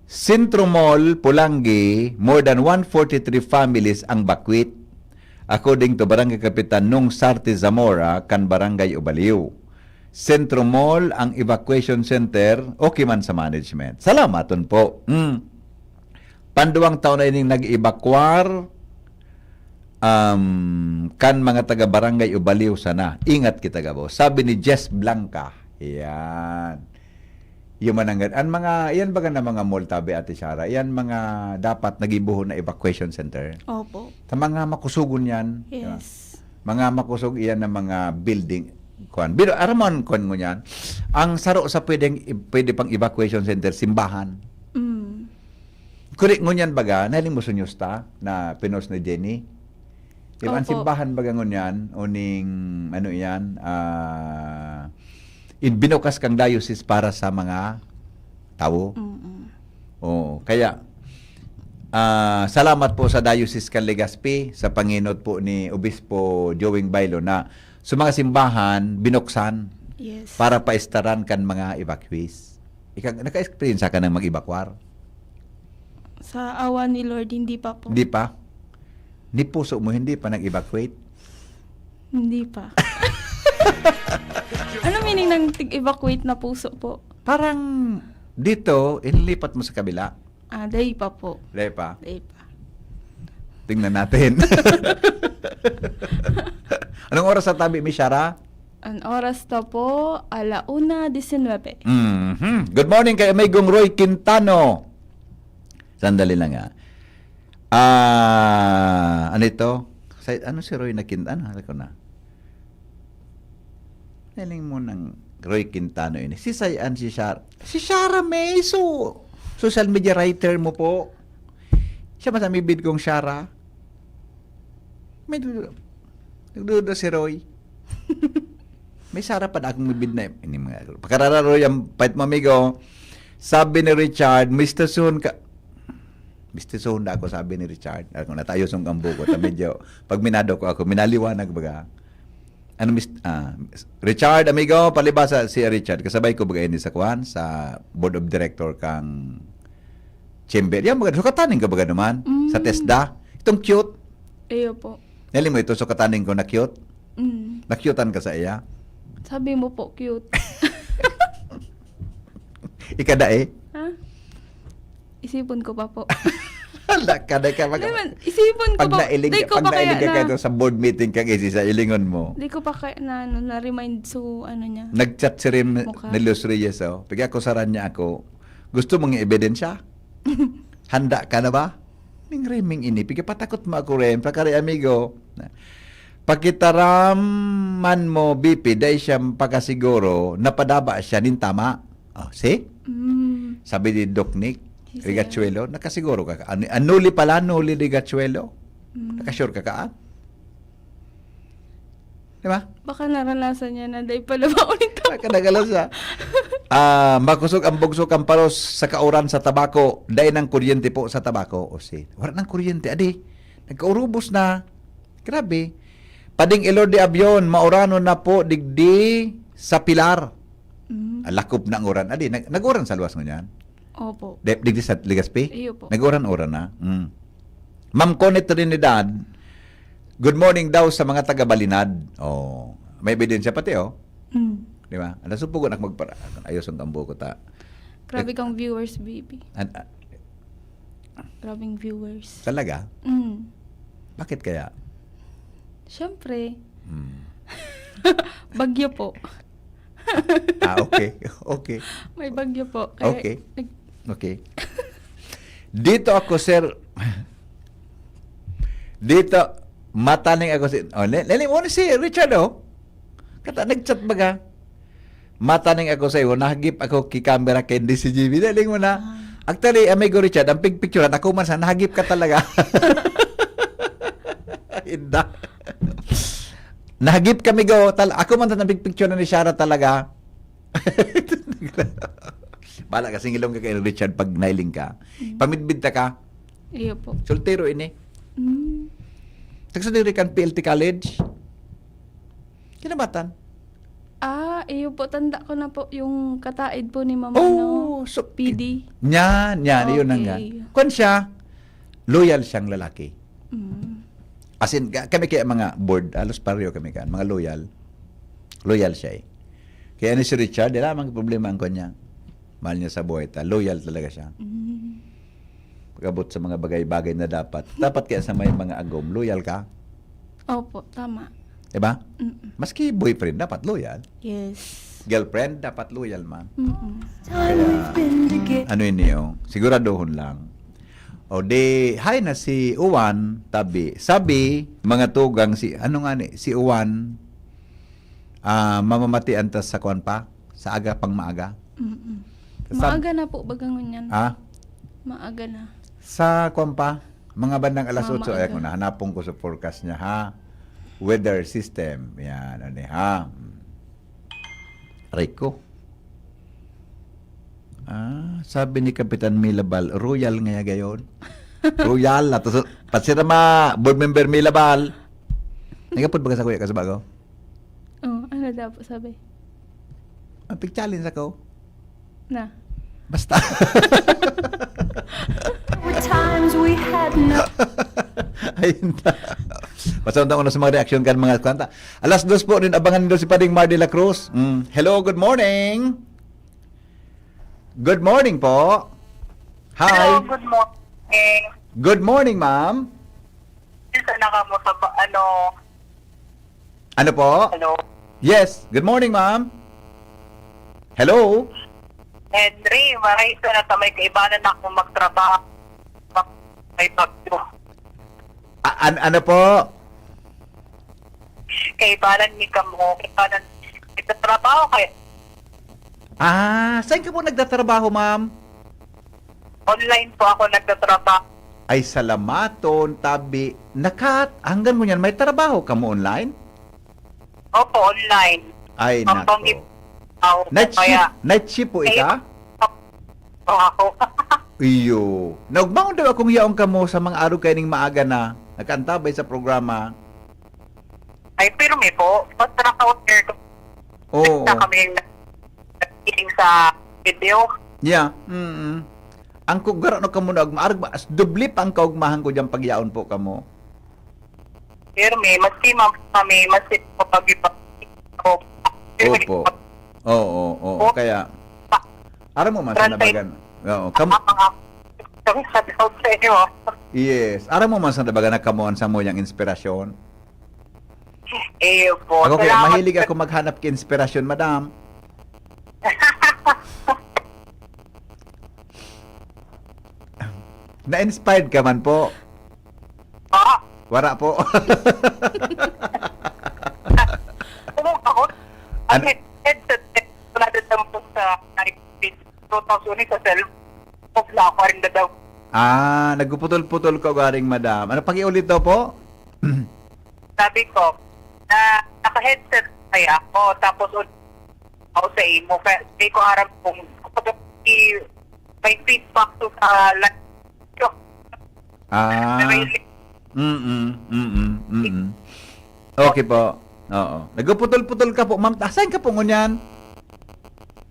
Sentro Mall, Pulanggi, more than 143 families ang bakwit. According to Barangay Kapitan Nung Sarte Zamora, kan Barangay Ubaliw. Sentro Mall ang evacuation center, okay man sa management. Salamaton po. Panduang taon na ining nag-evacuar kan mga taga Barangay Ubaliw sana. Ingat kita gabo. Sabi ni Jess Blanca. Yan. Yung manangan. Yan baga na mga mall tabi, Ate Sara. Yan mga dapat nagibuho na evacuation center. Opo. Sa mga makusugon yan. Yes. Diba? Mga makusog iyan ng mga building. Pero aramon kon mo yan. Ang saro sa pwede pang evacuation center, simbahan. Kurik mo yan baga, naling mo sunyusta na pinos ni Jenny. Yung ang simbahan baga ngunyan, uning, ano yan, binukas kang diocese para sa mga tao. Kaya, salamat po sa Diocese kan Legazpi, sa Panginod po ni Obispo Joing Bailo na sa mga simbahan, binuksan para paistaran kan mga evacuees. Naka-experience ka ng mag-evacuar? Sa awa ni Lord, hindi pa po. Hindi pa? Ni puso mo, hindi pa nag-evacuate? Hindi pa. Ano meaning ng evacuate na puso po? Parang dito, inilipat mo sa kabila. Day pa po. Day pa? Day pa. Tingnan natin. Anong oras sa tabi, Miss Shara? Ang oras na po, 1:19. Good morning kay Amigong Roy Quintano. Sandali lang ano ito? Ano si Roy na Quintano? Ano ko na? Naling mo ng Roy Quintano ini. Si Sayan, si Shara. Si Shara May, social media writer mo po. Siya mas amibid kong Shara. May nagdudo si Roy. May Shara pa na akong mibid na. Ini mga pakarara Roy, ang pait mamigo. Sabi ni Richard, Mr. Soon ka. Mr. Soon na ako, sabi ni Richard. Ako na tayo song kambo ko. Medyo, pag minado ko ako, minaliwanag baga. Ano, Richard, amigo, palibasa si Richard. Kasabay ko bagay ni sa kuhan, sa board of director kang chamber. Yan, baga, sukataning ka baga naman. Sa TESDA. Itong cute. Iyo po. Nali mo ito, sukataning ko na cute. Na-cutean ka sa iya. Sabi mo po, cute. Ikada eh. Ha? Isipon ko pa po. Hala, kada ka mag... Isipon ko pag pa. nailing ka kayo sa board meeting kang isi sa ilingon mo. Di ko pa kaya na-remind so ano niya. Nag-chat si Rim Mukha. ni Luz Reyes, oh. Pag ako saran niya ako, gusto mong ebidensya? Handa ka na ba? Ming Reming ini, pag patakot mo ako Rem, pagkari amigo, pagkitaraman mo BP, dahil siya pagkasiguro, napadaba siya, nintama. Oh, see? Sabi ni Doc Nick, Rigachuelo, nakasiguro ka. Anuli pala, anuli Rigachuelo. Nakasure ka ka? Diba? Baka naranasan niya na dahil pala ba ulit ako. Nakalasa. Makusog ang bugsok ang paros sa kauran sa tabako. Dahil ng kuryente po sa tabako. O si, wala ng kuryente. Adi, nagkaurubos na. Grabe. Pading ilor di abyon, maurano na po digdi sa pilar. Lakop na ang oran. Adi, nag-oran sa luwas mo niyan? Opo. Digdi sa Legazpi? Iyo po. Nag-oran-oran na. Ma'am Connie Trinidad, good morning daw sa mga taga-Balinad. Oh, may ebidensya pati, oh. Di ba? Ano, supugon ako magpara. Ayos ang kambo ko ta. Grabe kang viewers, baby. Grabing viewers. Talaga? Bakit kaya? Siyempre. Bagyo po. Okay. Okay. May bagyo po. Kaya Okay. Okay. Dito ako, sir. Dito, mataning ako si... Oh, lili mo na si Richard, oh. Kata, nag-chat baga. Mataning ako sa iyo, nahagip ako ki-camera kay DCGB. Daling mo na. Actually, amigo Richard, ang picture ako man sa nahagip ka talaga. Inda. Nahagip kami go. Ako man ang picture na ni Shara talaga. Bala kasing ilong ka kay Richard pag nailing ka. Pamidbid ta ka. Iyo po. Soltero ini. Tagsadiri kan PLT College. Kinabatan. Iyo po. Tanda ko na po yung kataid po ni Mama so, PD. Yan, yun na nga. Kung siya, loyal siyang lalaki. As in, kami kaya mga board, alos pareho kami kan, mga loyal. Loyal siya eh. Kaya ni si Richard, di lamang problema ang kanya. Mahal niya sa buhay, loyal talaga siya. Pagabot sa mga bagay-bagay na dapat. Dapat kaya sa may mga agom, loyal ka. Opo, tama. Diba? Maski boyfriend, dapat loyal. Yes. Girlfriend, dapat loyal man. Ano yun niyo? Siguraduhon lang. O di, hay na si Uwan, tabi. Sabi, mga tugang, ano nga ni, si Uwan, mamamatian tas sa kuwan pa, sa aga pang maaga. Maaga na po, bagangon yan. Maaga na. Sa kuwan pa, mga bandang alas 8, ay ko na, hanapon ko sa forecast niya, ha? Weather system, yan, ano ha? Rico. Sabi ni Kapitan Milabal, royal nga gayon. Royal na. Patsira board member Milabal. Nagapod ba ka sa kuya ka sa bago? Ano daw po sabi? Pig-challenge ako. Na. Basta. Ayun na. Pasawag na sa mga reaction kan mga kanta. Alas 2 po rin abangan nito si Pading Mar de la Cruz. Hello, good morning. Good morning po. Hi. Hello, good morning. Good morning, ma'am. Sana ka mo sa Ano po? Hello. Yes, good morning, ma'am. Hello. Henry, maray ka na sa may kaibanan ako magtrabaho. May bagyo. Ano po? Kaibanan ni ka mo. Kaibanan nagtatrabaho kayo. Saan ka po nagtatrabaho, ma'am? Online po ako nagtatrabaho. Ay salamaton, tabi. Hanggang mo yan, may trabaho ka mo online? Opo, online. Ay, Pampang nako. Night shift po ika? ako. Iyo. Nagbangon daw akong yaong ka mo sa mga araw kayo ning maaga na nakaantabay sa programa. Ay, pero may po. Basta naka-on-air ko. Oo. Na kami nag-iling sa video. Yeah. Ang kugara no kamo na agmaarag ba dubli pang kaugmahan ko diyan pagyaon po kamo. Pero may maski kami maski po pag-ipa ko. Opo. Oo. Kaya ara mo man sa nabagan. Oo. Yes. Ara mo man sa nabagan na kamuan sa mo yang inspirasyon. Po. Ako kaya mahilig ako maghanap ng inspirasyon, madam. Na-inspired ka man po? Wala po. Ang headset na dadam po sa 2000 sa cellphone na ako rin dadaw. Nagputol-putol ka garing madam. Ano pakiulit daw po? Sabi ko, na naka-headset kaya ako, tapos ako sa imo. Kaya hindi ko harap kung may feedback to sa live. Okay po. Oo. Nagputol-putol ka po, ma'am. Saan ka po ngunyan?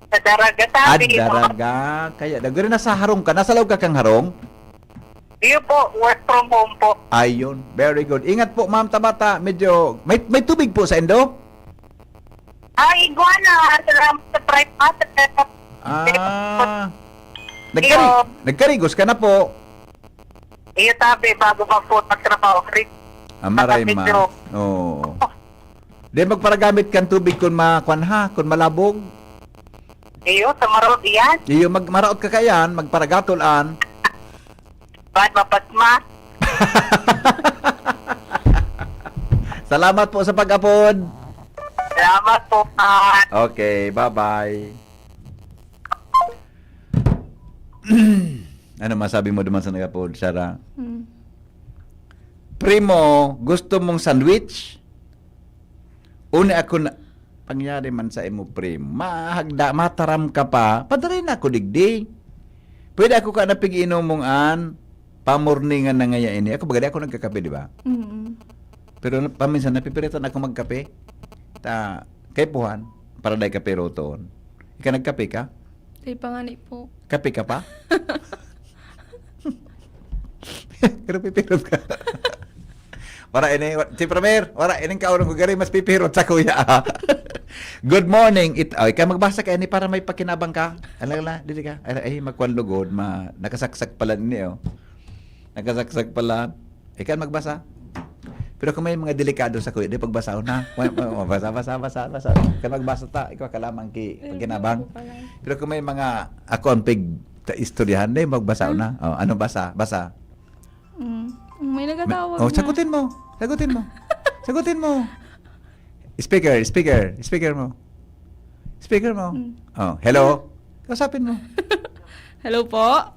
Sa Daraga, sabi. Daraga. Kaya, nagwari na sa harong ka. Nasa law ka kang harong? Iyo po, work from home po. Ayun. Very good. Ingat po, ma'am Tabata. Medyo, may tubig po sa Indo? Iguana. Salamat sa private. Nagkarigos ka na po. Iyo sabi, bago pa po magtrabaho. Maray ma. Oo. Di magparagamit kang tubig kung kung malabog. Iyo, sa maraot yan. Iyo, maraot ka kayan, magparagatolan. Ba't mapasma? Salamat po sa pag-apod. Salamat po, Okay, bye-bye. Ano masabi mo naman sa nag-apod, Sarah? Primo, gusto mong sandwich? Una ako na, pangyari man sa imo, Primo, mataram ka pa, padaray na ako digdi. Pwede ako ka napig-inom mong pamorningan na ngaya ini. Ako bagay ako nagkakape, di ba? Pero paminsan napipiritan ako magkape. Kay Puhan, para dahil kape roton. Ika nagkape ka? Ay, pangani po. Kape ka pa? Pero pipirot ka. Wala ini, si Premier, wala ining kaurong gugari mas pipirot sa kuya. Good morning. Ikaw magbasa ka ini para may pakinabang ka. Alala, dili ka. Ay magkuan lugod, nakasaksak pala ni Nakasaksak pala. Ikaw magbasa. Pero kung may mga delikado sa kuya, di pagbasa na. Basa. Ikaw magbasa ta, ikaw kalamang pakinabang. Pero kung may mga ako ang istoryahan, di magbasa na. Ano basa? Basa. May nagatawag na. Sagutin mo. Speaker mo. Hello. Kausapin mo. Hello po.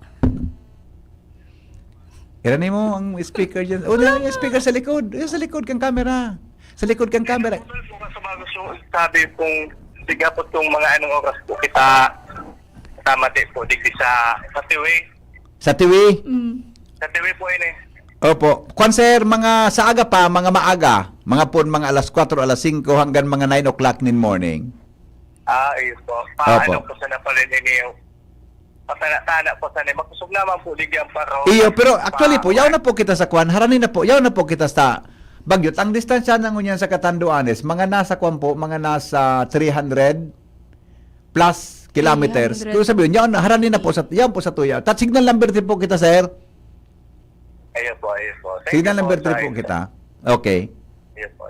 Iranin mo ang speaker dyan. Yung speaker sa likod. Yung sa likod kang camera. Sa likod kang camera. Sabi pong siga po itong mga anong oras po kita tamati po digdi sa Tiwi. Sa Tiwi? Sa Tiwi po ini. Opo. Sir, mga sa aga pa, mga maaga. Mga alas 4, alas 5 hanggang mga 9 o'clock in morning. Ayos po. Paano po sa napalin ini patana po sa magkusog naman po ligyan paro. Iyo, pero actually po, yaw na po kita sa kwan, haranin na po, yaw na po kita sa Bagyot. Ang distansya na ngunyan sa Catanduanes, mga nasa kwan po, mga nasa 300 plus kilometers. Kung sabihin, yaw na, haranin na po sa, yaw po sa tuya. At signal number 3 po kita, sir. Ayos po. Signal number 3 po kita. Okay. Ayos po.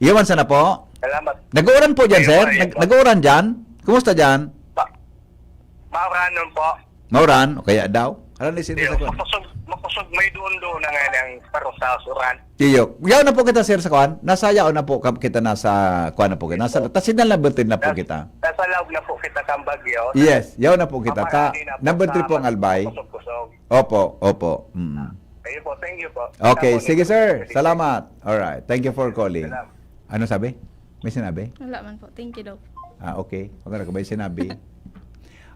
Iyawan sana po. Salamat. Nag-uuran po dyan, sir? Nag-uuran dyan? Kumusta dyan? Mauranon po. Mauran? O kaya daw? Ano na sino sa kwan? Makusog may doon na nga ng paro sa uran. Iyo. Yaw na po kita, sir, sa kwan? Nasa yaw na po kita, nasa kwan na po kita. Nasa signal number 3 na po kita. Nasa loob na po kita kang Bagyo. Yes, yaw na po kita. Number 3 po ang Albay. Opo. Ayun po, thank you po. Okay, sige sir. Salamat. Alright, thank you for calling. Ano sabi? May sinabi? Wala man po. Thank you daw. Okay. Huwag na may sinabi.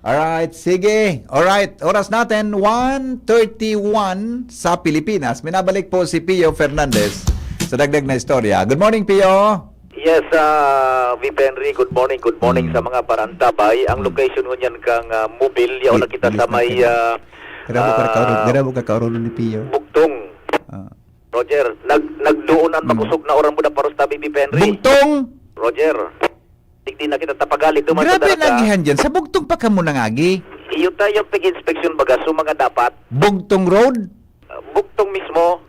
Alright, sige. Alright, oras natin, 1:31 sa Pilipinas. Minabalik po si Pio Fernandez sa dagdag na istorya. Good morning, Pio. Yes, VP Henry, good morning sa mga parantabay. Ang location ko niyan kang mobile, yaw na kita sa may Grabe ka kauron ni Pio. Bugtong. Roger, nagduunan makusog na orang Buda paros tabi VP Henry. Bugtong? Roger. Tigdi na kita tapagali duman sa Grabe dalaga. nagihan dyan. Sa Bugtong pa ka mo nangagi. Iyo tayo pag-inspection baga, so mga dapat. Bugtong Road? Bugtong mismo.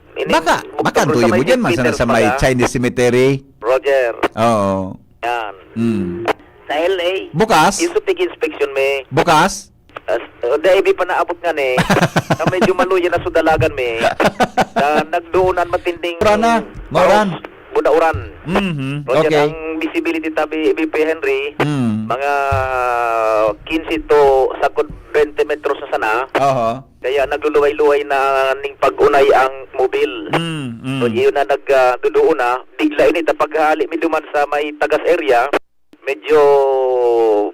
Baka tuyo mo dyan, masana sa may Chinese Cemetery. Roger. Oo. Yan. Mm. Sa LA. Bukas? Yung sa inspection may. Bukas? Dahil pa naabot nga ni. Na medyo maluya na sudalagan may. Na nagdoonan matinding. Mauran. Budauran. Roger, Okay. ang visibility tabi BP Henry, mga 15 to sakod 20 metros sa sana. Kaya nagluluway-luway na ning pag-unay ang mobil. So yun na nagduduon na, bigla ini paghali mi duman sa may tagas area, medyo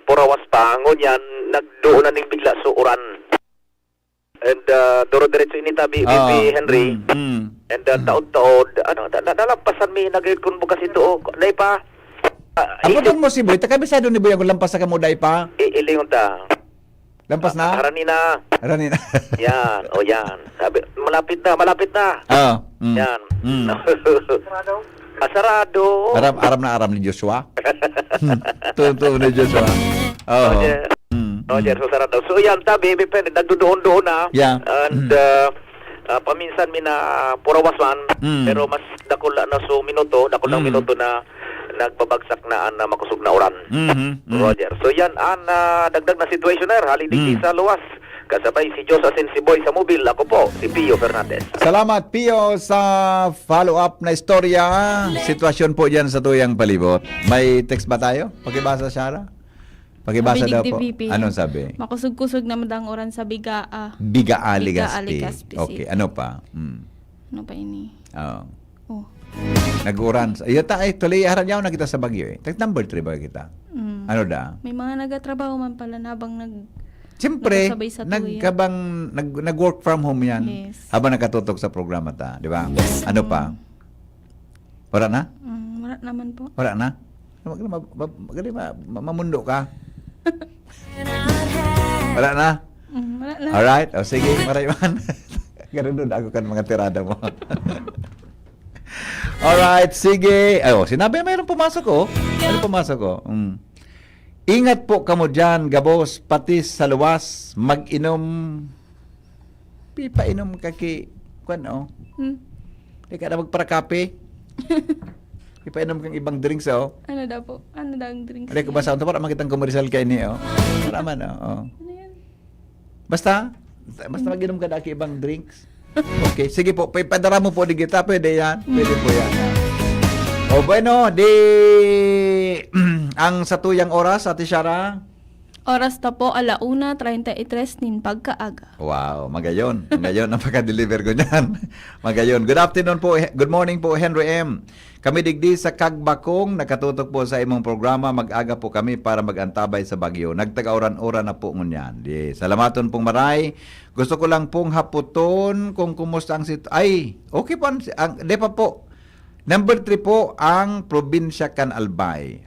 purawas pa ngunyan nagduon na ning bigla suuran. And duro diretso ini tabi BP Henry. And taod-taod nalampasan mi nagayod kun bukas ito dai pa. Apotong mo si Boy, takabisado ni Boy ang lampas sa kamuday pa. Ilingon ta. Lampas na? Harani na. Yan, yan. Sabi, malapit na. Yan. Sarado. Aram ni Joshua. Tuto ni Joshua. Roger, so sarado. So yan, tabi, nagdudoon-doon na. Yeah. And paminsan mi na purawasan, pero mas dakol na so minuto, minuto na nagbabagsak na ang makusog na uran. Roger. So yan ang dagdag na situationer. Halidiki sa luwas. Kasabay si Diyos asin si Boy sa mobil. Ako po, si Pio Fernandez. Salamat Pio sa follow-up na istorya. Sitwasyon po dyan sa tuyang palibot. May text ba tayo? Pakibasa, Shara? Pakibasa daw po. Anong sabi? Makusog-kusog na madang oran sa Bigaa. Bigaa, Legazpi. Legazpi. Okay, ano pa? Ano pa ini? Nag-uran. Tuloy haran yaw na kita sa Bagyo eh. Text number 3 ba kita? Ano da? May mga nagatrabaho man pala na habang Siyempre, nagsabay sa tuya. nag-work from home yan. Yes. Habang nakatutok sa programa ta. Di ba? Ano pa? Wala na? Wala naman po. Wala na? Mamundo ka? Wala na? Wala na. Alright. O sige, marayman. Ganun doon ako kan mga tirada mo. Alright, sige. Sinabi mayroon pumasok Mayroon pumasok Ingat po kamo dyan, gabos, pati sa luwas, mag-inom. Pipainom ka Di ka na magparakape. Ipainom kang ibang drinks, Ano daw po? Ano daw ang drinks? Alay ko ba sa para makitang komersyal kayo niyo, Para man, Ano yan? Basta mag-inom ka na ibang drinks. Okay, sige po, padara mo po di kita, pwede yan. Pwede po yan. Bueno, ang satuyang oras, Ate Shara? Oras ta po, 1:33 nin pagkaaga. Wow, magayon. Magayon ang pagka-deliver ko niyan. Magayon. Good afternoon po, good morning po, Henry M. Kami digdi sa Kagbakong, nakatutok po sa imong programa. Mag-aga po kami para mag-antabay sa Bagyo. Nagtag-oran-oran na po ngunyan. Salamaton pong maray. Gusto ko lang pong haputon kung kumusta ang okay po. Di pa po. Number 3 po, ang probinsya kan Albay.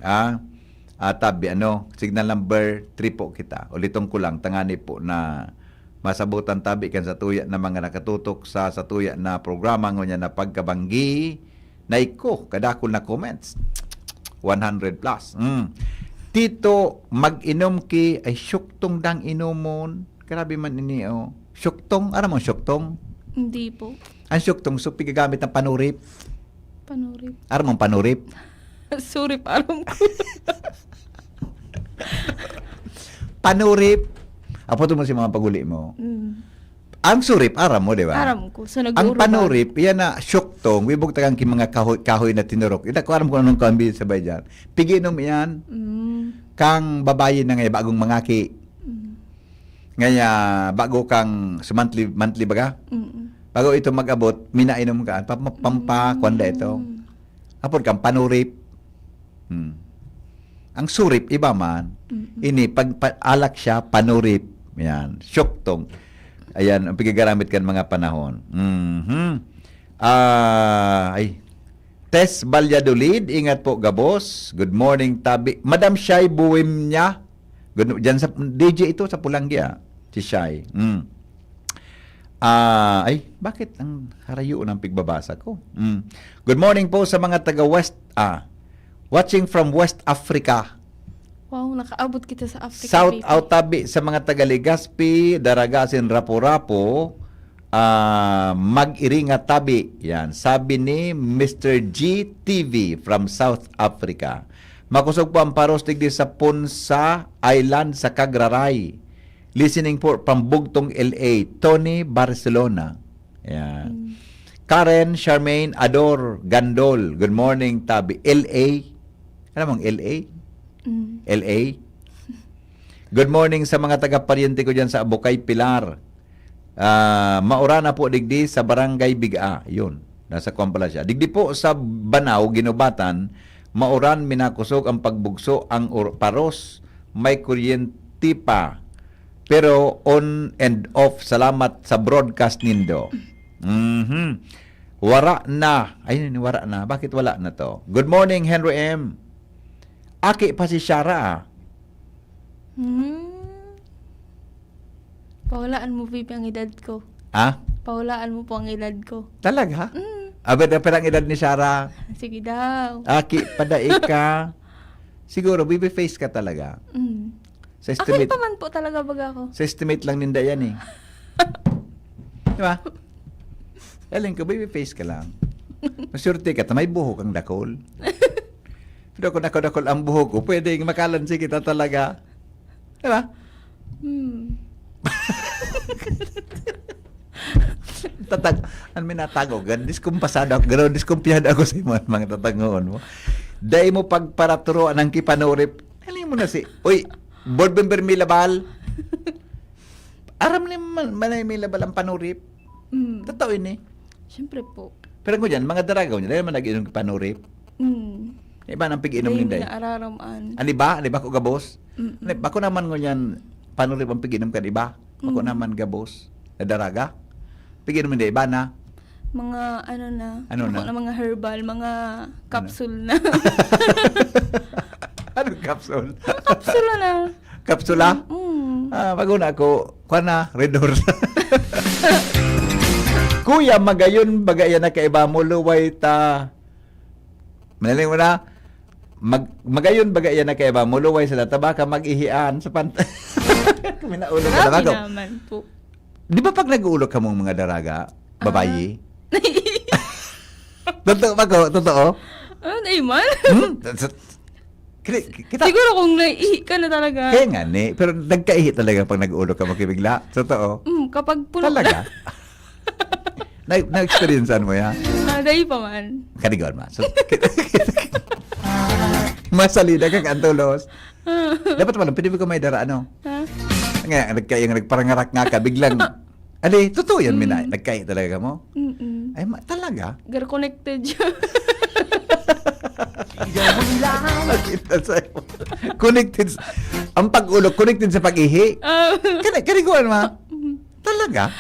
Tabi, signal number 3 po kita. Ulitong ko lang, tangani po na masabutan tabi kan sa tuya na mga nakatutok sa tuya na programa ngonya na pagkabanggi na kadakol na comments. 100 plus. Tito, mag-inom ki ay syuktong dang inomon. Grabe man ini Syuktong, aram mo syuktong? Hindi po. Ang syuktong, pigagamit ng panurip. Panurip. Aram mong panurip? Surip, aram ko. Panurip. Apo mo si mga paguli mo. Ang surip, aram mo, di ba? Aram ko. So, ang panurip, yan na syuktong, wibog tagang ki mga kahoy na tinurok. Ita ko aram ko anong kambi sabay dyan. Piginom yan. Kang babayi na ngayon, bagong mangaki. Ngaya, bago kang monthly baga? Bago ito mag-abot, minainom ka. Pampakwanda ito. Apod kang panurip. Ang surip, iba man. Ini, pag alak siya, panurip. Yan. Syuktong. Ayan, ang pigagamit kan mga panahon. Tess Valladolid, ingat po, Gabos. Good morning, Tabi. Madam Shai Buwim niya. Diyan sa DJ ito, sa Pulanggia. Si Shai. Bakit ang harayo ng pigbabasa ko? Good morning po sa mga taga-West, watching from West Africa. Wow, nakaabot kita sa Africa. South out tabi sa mga taga-Legazpi, Daragasin, Rapo-Rapo, mag-iringa tabi. Yan, sabi ni Mr. GTV from South Africa. Makusog po ang parostig di sa Punsa Island sa Cagraray. Listening po from Bugtong, LA. Tony Barcelona. Yan. Karen Charmaine Ador Gandol. Good morning, Tabi. LA. Alam mong LA? LA. Good morning sa mga taga-paryente ko dyan sa Abukay Pilar. Maura na po digdi sa Barangay Biga. Yun. Nasa Kuampala siya. Digdi po sa Banao, Ginubatan, mauran minakusog ang pagbugso ang paros. May kuryente pa. Pero on and off, salamat sa broadcast nindo. Wara na. Ayun, wara na. Bakit wala na to? Good morning, Henry M. Aki pa si Shara. Paulaan mo, Vipi, ang edad ko. Paulaan mo po ang edad ko. Talaga? Abad na parang edad ni Shara. Sige daw. Aki, padaig ka. Siguro, baby face ka talaga. Sa estimate, Akin pa man po talaga baga ako. sa estimate lang ninda yan eh. Diba? Aling ko, baby face ka lang. Masurte ka, may buhok ang dakol. Pero kung dakol ang buhok ko, pwedeng makalansi kita talaga. Diba? Ano may natago? Diskumpasado ako. Gano'n, diskumpiyado ako sa mga tatangoon mo. Dahil mo pagparaturoan ng kipanurip, aling mo na uy, board member may labal. Aram ni manay may labal ang panurip. Totoo yun eh. Siyempre po. Pero kung dyan, mga daragaw niya, dahil man nag-inom ng panurip. Iba nang pig-inom Dahil ninday. naararamaan. Ano ba? Ano ba ko gabos? Bako naman ngunyan, panurip ang pig-inom ka, diba? Bako naman gabos. Na daraga. Pig-inom ninday, iba na. Mga Ano na? Mga herbal, mga capsule na. Anong capsule? Kapsula na. Kapsula? Bago na ako, kuha na, Red Horse. Kuya, magayon, bagaya na kaiba mo, luway ta. Manaling mo na, magayon, bagaya na kaiba mo, luway sila, tabaka mag-ihian sa pantay. Minaulog ka Grabe na naman po. Di ba pag nag-uulog ka mong mga daraga, babayi? Totoo ba ko? Totoo? Naiman? Kita, Siguro kung naihi ka na talaga. kaya nga ni, pero nagkaihi talaga pag nag-uulog ka makibigla. Totoo. Kapag puno Talaga? Na-experiencean mo yan? Dahil pa man. Kanigon ma. So, masalida kang antulos. Dapat malam, pwede ko may dara, ano? Nga, nagparangarak nga ka, biglang, ali, totoo yan, Mina. Nagkaihi talaga mo? Ay, talaga? Gar connected siya. Connected. Ang pag-ulog, connected sa pag-ihi. Kaniguan ma. Talaga?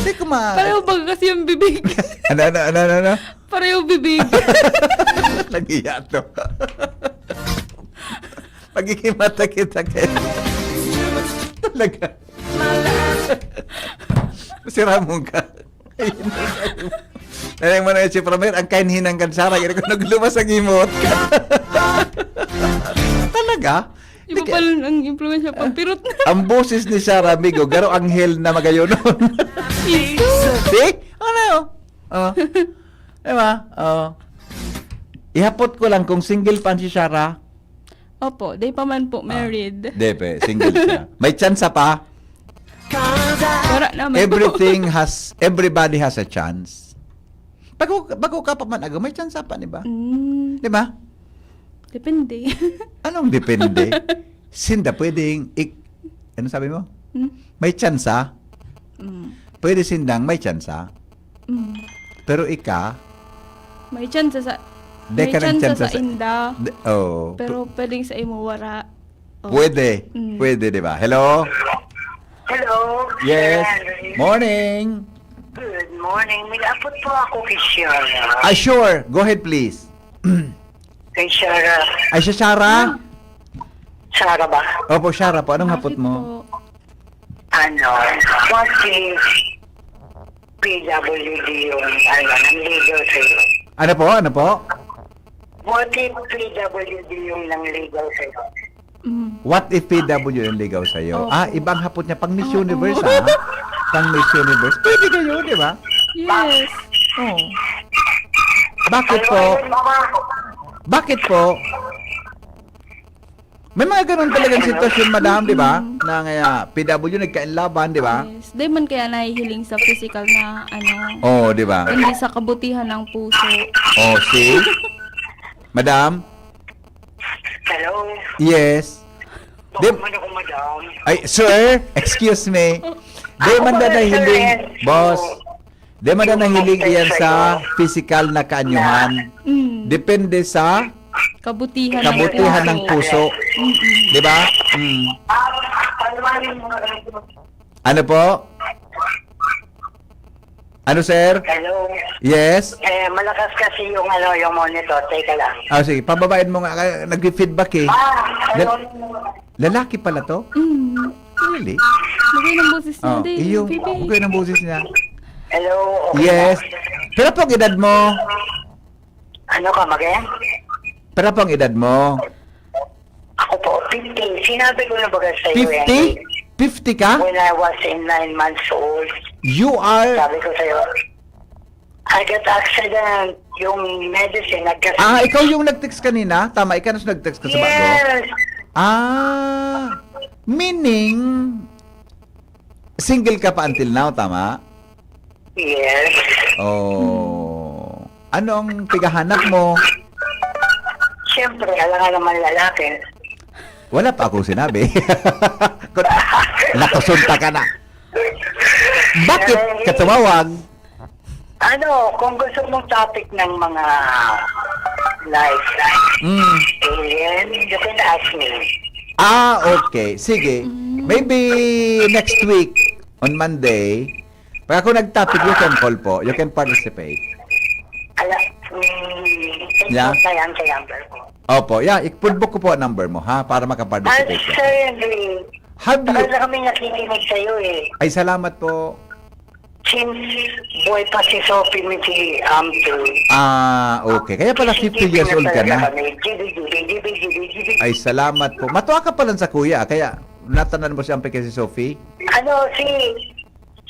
Hindi ko Pareho ba kasi yung bibig? Ano? Pareho bibig. Nag-iya to. Pagkikimata kita kayo. Talaga. Sira mo ka. Nangyang mo na si Pramer, ang kainhinang kansara, kaya kung naglumas ang imot. Talaga? Iba pala ang impluensya pagpirot na. Ang boses ni Sarah Amigo, garo anghel na magayonon. See? Ano? Diba? Ihapot ko lang kung single pa si Sarah. Opo, day pa man po married. Depe, single siya. May chance pa. Wala naman Everybody has a chance. Bago ka pa man aga, may chance pa, di ba? Di ba? Depende. Anong depende? Sinda pwedeng ano sabi mo? May chance pwede sindang may tsansa. Pero ika, May chance sa Di may ka ng chance chance sa inda. oh, Pero pwedeng sa imo wara. Oh. pwede. Pwede, di ba? Hello? Hello. Yes. Sir. Morning. Good morning. May apot po ako kay Shara. Ah, sure. Go ahead, please. Kay Shara. Ay, siya, Shara? Shara ba? Opo, Shara po. Anong hapot Bakit mo? po? Ano? What if PWD yung ng legal sa'yo? Ano po? Ano po? What if PWD yung ng legal sa'yo? What if PW yung ligaw sa'yo? Opo. Ah, ibang hapot niya. Pang Miss Universe, ha? Pang Miss Universe. Pwede kayo, di ba? Yes. Oh. Bakit po? Bakit po? May mga ganun talagang sitwasyon, madam, di ba? Na nga, PW nagkainlaban, di ba? Yes. Di man kaya nahihiling sa physical na ano. Oh, di ba? Hindi sa kabutihan ng puso. Oh, see? Madam? Hello? Yes. Bakit man ako, madam? Ay, sir, excuse me. Di man na nahiling, boss. Di man na nahiling iyan sa physical na kaanyuhan. Depende sa Kabutihan, kabutihan ng puso. Di ba? Ano po? Ano, sir? Hello? Yes? Malakas kasi yung yung monitor. Teka lang. Ah, sige, pababain mo nga. Nag-feedback eh. Hello? Lalaki pala to? Really? Lagay ng boses niya. Oh, Di, yung baby. okay ng boses niya. Hello? Okay Yes. na. Pero pong edad mo? Ano ka, Magen? Pero pong edad mo? Ako po, 50. Sinabi ko na ba sa iyo 50? 50 ka? When I was in 9 months old. You are... Sabi ko sa'yo, I got accident. Yung medicine, nagkasakit. Ah, ikaw yung nag-text kanina? Tama, ikaw na nag-text ka sa bago? Yes! Ah, meaning, single ka pa until now, tama? Yes. Oh. Anong pigahanap mo? Siyempre, alam naman lalaki. Wala pa akong sinabi. Nakasunta ka na. Bakit ka tumawag? Ano, kung gusto mong topic ng mga life, alien, you can ask me. Ah, okay. Sige. Maybe next week, on Monday, pag ako nag-topic, you can call po. You can participate. Yeah. Na yan sa number ko. Opo. Yeah, ipudbook ko po ang number mo, ha? Para makaparticipate ka. Sir Henry, Have you... tagal na kami nakikinig sa'yo eh. Ay, salamat po. Since boy pa si Sophie with si Amto. Ah, okay. Kaya pala 50 years old ka na. Ay, salamat po. Matuwa ka pala sa kuya. Kaya natanan mo si Ampe kasi Sophie. Ano, si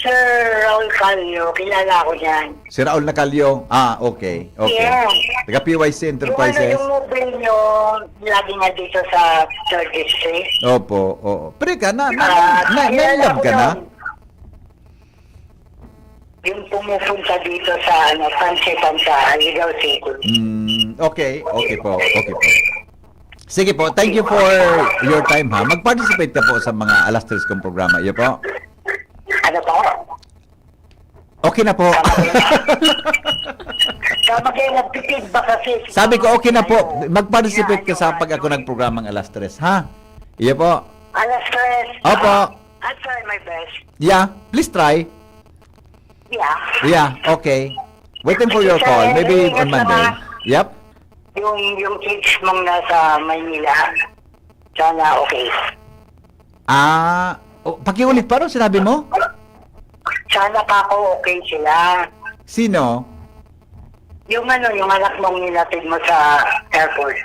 Sir Raul Calio, kilala ko niyan. Si Raul Nacalio. Ah, okay. Okay. Yeah. Taga PYC Enterprises. Yung mobile nyo, lagi nga dito sa 3rd District. Opo, oo. Pero ka na, kilala na-love ko ka na? yun. Yung pumupunta dito sa Pansitan sa Ligaw City. Okay, okay po. Okay po. Sige po, thank you for your time, ha. Mag-participate ka po sa mga alas 3 kong programa. Iyo po. Ano po? Okay na po. Tama kayo, nagpipidback kasi. Sabi ko, okay na po. Mag-participate ka sa pag ako nagprogramang alas 3, ha? Iyo po. Alas 3. Opo. I'll try my best. Yeah, please try. Yeah. Yeah, okay. Waiting for your call. Maybe on Monday. Yep. Yung kids mong nasa Maynila, sana okay. Ah, pakiulit pa rin sinabi mo? Sana pa ako okay sila. Sino? Yung anak mong nilatid mo sa airport.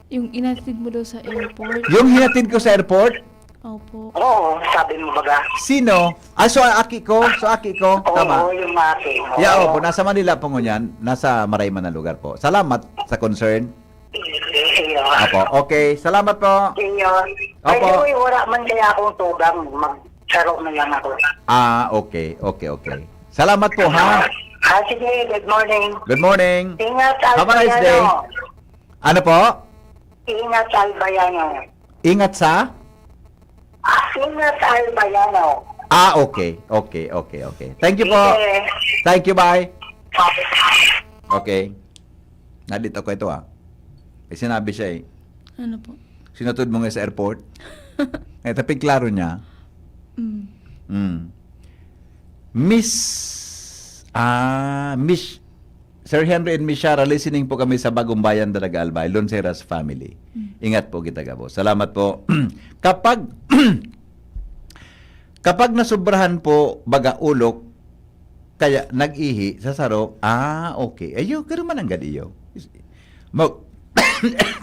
Yung inatid mo daw sa airport. Yung hinatid ko sa airport? Opo. Oo, sabi mo baga. Sino? Ah, so aki ko? Tama. Oo, yung maki. Yeah, opo. Nasa Manila po ngunyan. Nasa Marayman na lugar po. Salamat sa concern. Iyo. Opo. Okay. Salamat po. Iyo. Opo. Ay, wala man kaya akong tugang. Magsaro na lang ako. Ah, okay. Okay, okay. Salamat po, ha? Sige, good morning. Good morning. Ingat, Have a nice Albayano. day. Ano po? Ingat, Albayano. Ingat sa? Ingat, Albayano. Okay. Thank you po. Thank you, bye. Okay. Nandito ko ito May sinabi siya Ano po? Sinatod mo nga sa airport. Tapi klaro niya. Miss Sir Henry and Miss Shara, listening po kami sa Bagong Bayan, Dalaga Albay, Lonceras family. Ingat po kita, Gabo. Salamat po. Kapag nasubrahan po baga ulok, kaya nag-ihi sa sarok, okay. Ayo, karo man ang gadiyo.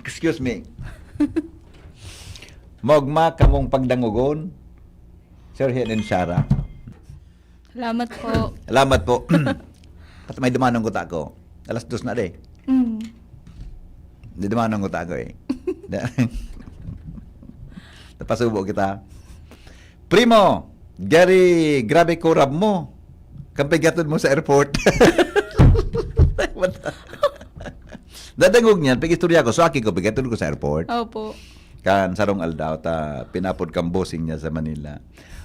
Excuse me. Mogma kamong pagdangugon, Sir Henry and Shara. Salamat po. Salamat po. At may dumanong ko tako. 2:00 na de. Hindi dumanong ko tako Napasubo kita. Primo, Gary, grabe kurab mo. Kampigatod mo sa airport. Dadangog niyan, pag-istorya ko, so aki ko, pigatod ko sa airport. Opo. Kan sarong aldaw, pinapod kang bossing niya sa Manila.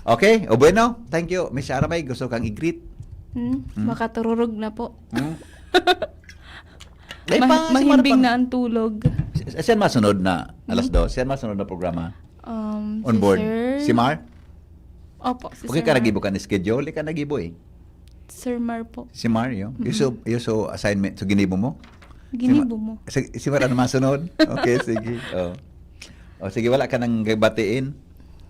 Okay, o bueno, thank you. Miss Arabay, gusto kang i-greet? Makatururog na po. Mahimbing na ang tulog. Siyan masunod na, 2:00, siyan masunod na programa? On board. Si Mar? Opo, si Okay Sir ka Mar. nagibo ka ni schedule, ka nagibo Sir Mar po. Si Mar, yo? You so assignment, so ginibo mo? Ginibo mo. Si Mar, ano masunod? Okay, sige. Sige, wala ka nang gabatiin?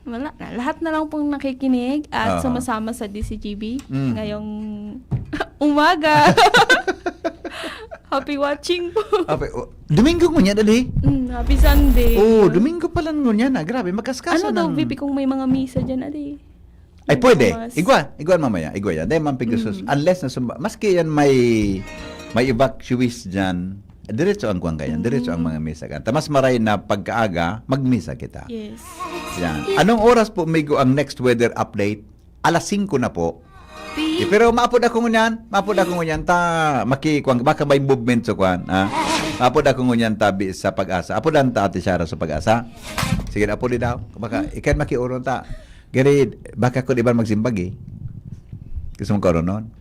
Wala na. Lahat na lang pong nakikinig at sumasama sa DCGB ngayong umaga. Happy watching po. Domingo mo niya, dali? Happy Sunday. Domingo pala mo niya na. Grabe, magkaskasa Ano daw, Vipi, kung may mga misa dyan, adi? Ay, pwede. Iguan mamaya. Iguan yan. Dahil mampigusos. Unless na maski yan may evacuees dyan, diretso ang kuwang ganyan. Diretso ang mga misa kan. Mas maray na pagkaaga, magmisa kita. Yes. Yan. Anong oras po, Migo, ang next weather update? 5:00 na po. Pero maapod ako ngunyan. Baka may movement sa kuwan. Maapod ako ngunyan tabi sa pag-asa. Apod lang ta, Ate Shara, sa pag-asa. Sige, apod din daw. Baka, ikan makiuron ta. Gari, baka ko di ba magsimbag Gusto mong karoon nun?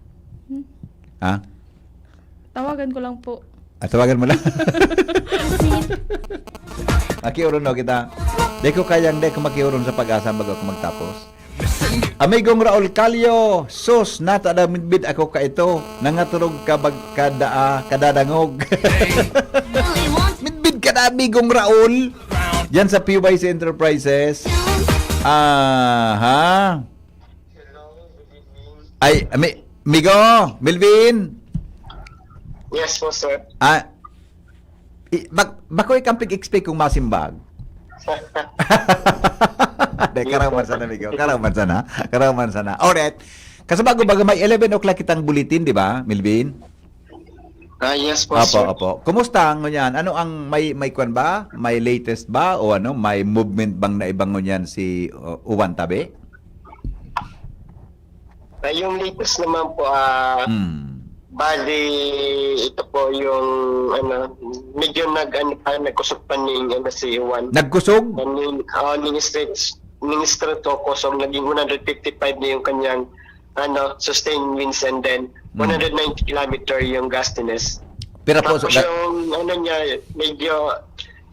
Tawagan ko lang po. Tawagan mo lang. Makiuron no kita. Di ko makiuron sa pag-asa bago ako magtapos. Amigong Raul Calio, sus, natada midbid ako ka ito. Nangaturog ka kadadangog. Midbid ka na, amigong Raul. Yan sa PYC Enterprises. Ay, amigo, Melvin. Yes po, sir. Bako ikampig expect kung masimbag. Karaman sana, amigo. Karaman sana. Alright. Kasi bago may 11 o'clock kitang bulletin, di ba, Melvin? Yes po, sir. Opo. Kumusta ang ngunyan? Ano ang may kwan ba? May latest ba? O ano? May movement bang na ibang ngunyan si Uwan Tabi? Yung latest naman po, bali, ito po yung, medyo nagkusog pa si Uwan. Nagkusog? Ning street to kusog, naging 155 na yung kanyang sustained winds and then 190 kilometer yung gustiness. Pero po, tapos yung niya, medyo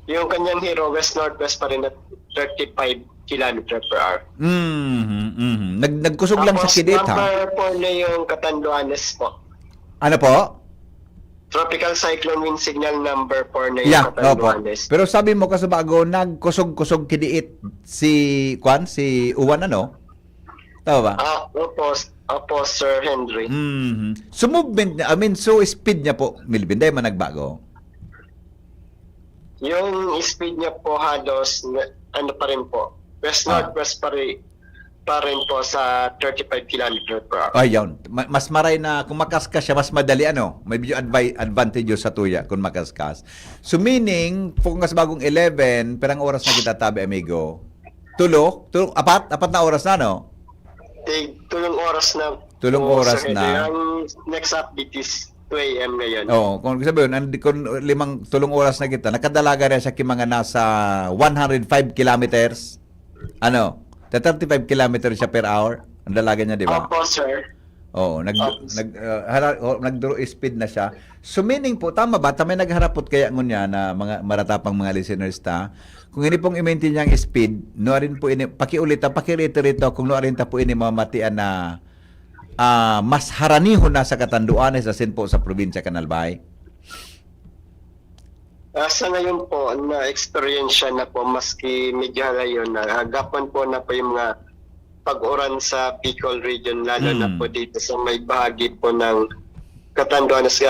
yung kanyang hero west-northwest pa rin at 35 kilometer per hour. Nagkusog lang sa Kidit, ha? Number 4 na yung Catanduanes po. Ano po? Tropical cyclone wind signal number 4 na yung Catanduanes. Pero sabi mo kasi bago, nagkusog-kusog Kidiit si Uwan, ano? Tama ba? Opo, Sir Henry. So movement niya, so speed niya po, Melvin, dahil man nagbago? Yung speed niya po halos, pa rin po, west-northwest pa rin po sa 35 km per hour. Ayun. Mas maray na, kung makaskas siya, mas madali, may video advantage sa tuya kung makaskas. So meaning, kung mas bagong 11, perang oras na kita tabi, amigo? Apat na oras na, no? Tulong oras na. Tulong oras na. Ang next update is 2 a.m. ngayon. Kung sabi yun, kung 5 tulong oras na kita, nakadalaga rin siya mga nasa 105 kilometers. 35 kilometers siya per hour. Ang dalaga niya, di ba? Opo, sir. Oo, nag-draw speed na siya. So meaning po, tama ba? Tamay nagharapot kaya ngunya na mga maratapang mga listeners ta. Kung ini pong i-maintain niyang speed, no rin po ini pakiulita, pakirito kung no rin ta po ini mamatian na mas haranihon na sa Katanduanes sa po sa probinsya Canalbay. Sa ngayon po, na-experience na po, maski medyo halayo na, hagapan po na po yung mga pag-uran sa Bicol region, lalo na po dito sa may bahagi po ng Catanduanes.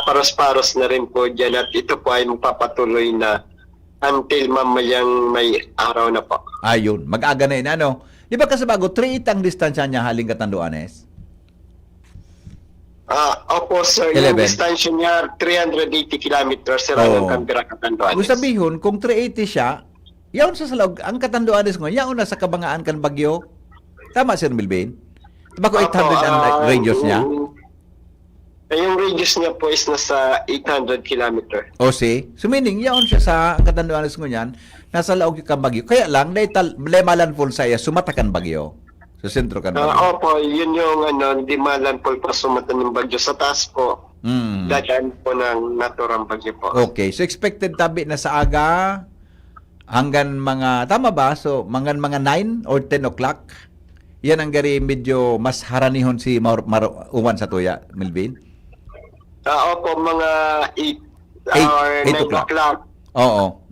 Paros-paros na rin po dyan at ito po ay magpapatuloy na until mamayang may araw na po. Ayun, mag-aga na yun. Ano? Di ba kasi bago, 3 ang distansya niya haling Catanduanes? Opo, sir. 11. Yung distansya niya, 380 kilometers sa Canberra, Catanduanes. Kung sabihin, kung 380 siya, yaon sa salog, ang Catanduanes ngayon, yaon na sa kabangaan kan Bagyo. Tama, Sir Milvin? Diba ko 800 ang radius niya? Yung radius niya po is nasa 800 kilometer. O see? So meaning, yaon siya sa Catanduanes ngayon, nasa laog kan Bagyo. Kaya lang, malanfall sa iya, sumatakan Bagyo. Sa sentro kan Bagyo. Opo, yun yung di malanfall pa sumatan ng Bagyo. Sa taas po, dadaan po ng naturang Bagyo po. Okay, so expected tabi na sa aga, hanggang mga, tama ba? So, mga 9 or 10 o'clock. Yan ang gari medyo mas haranihon si Uwan sa tuya, Melvin? Opo, mga 8 or 9 o'clock. Oo.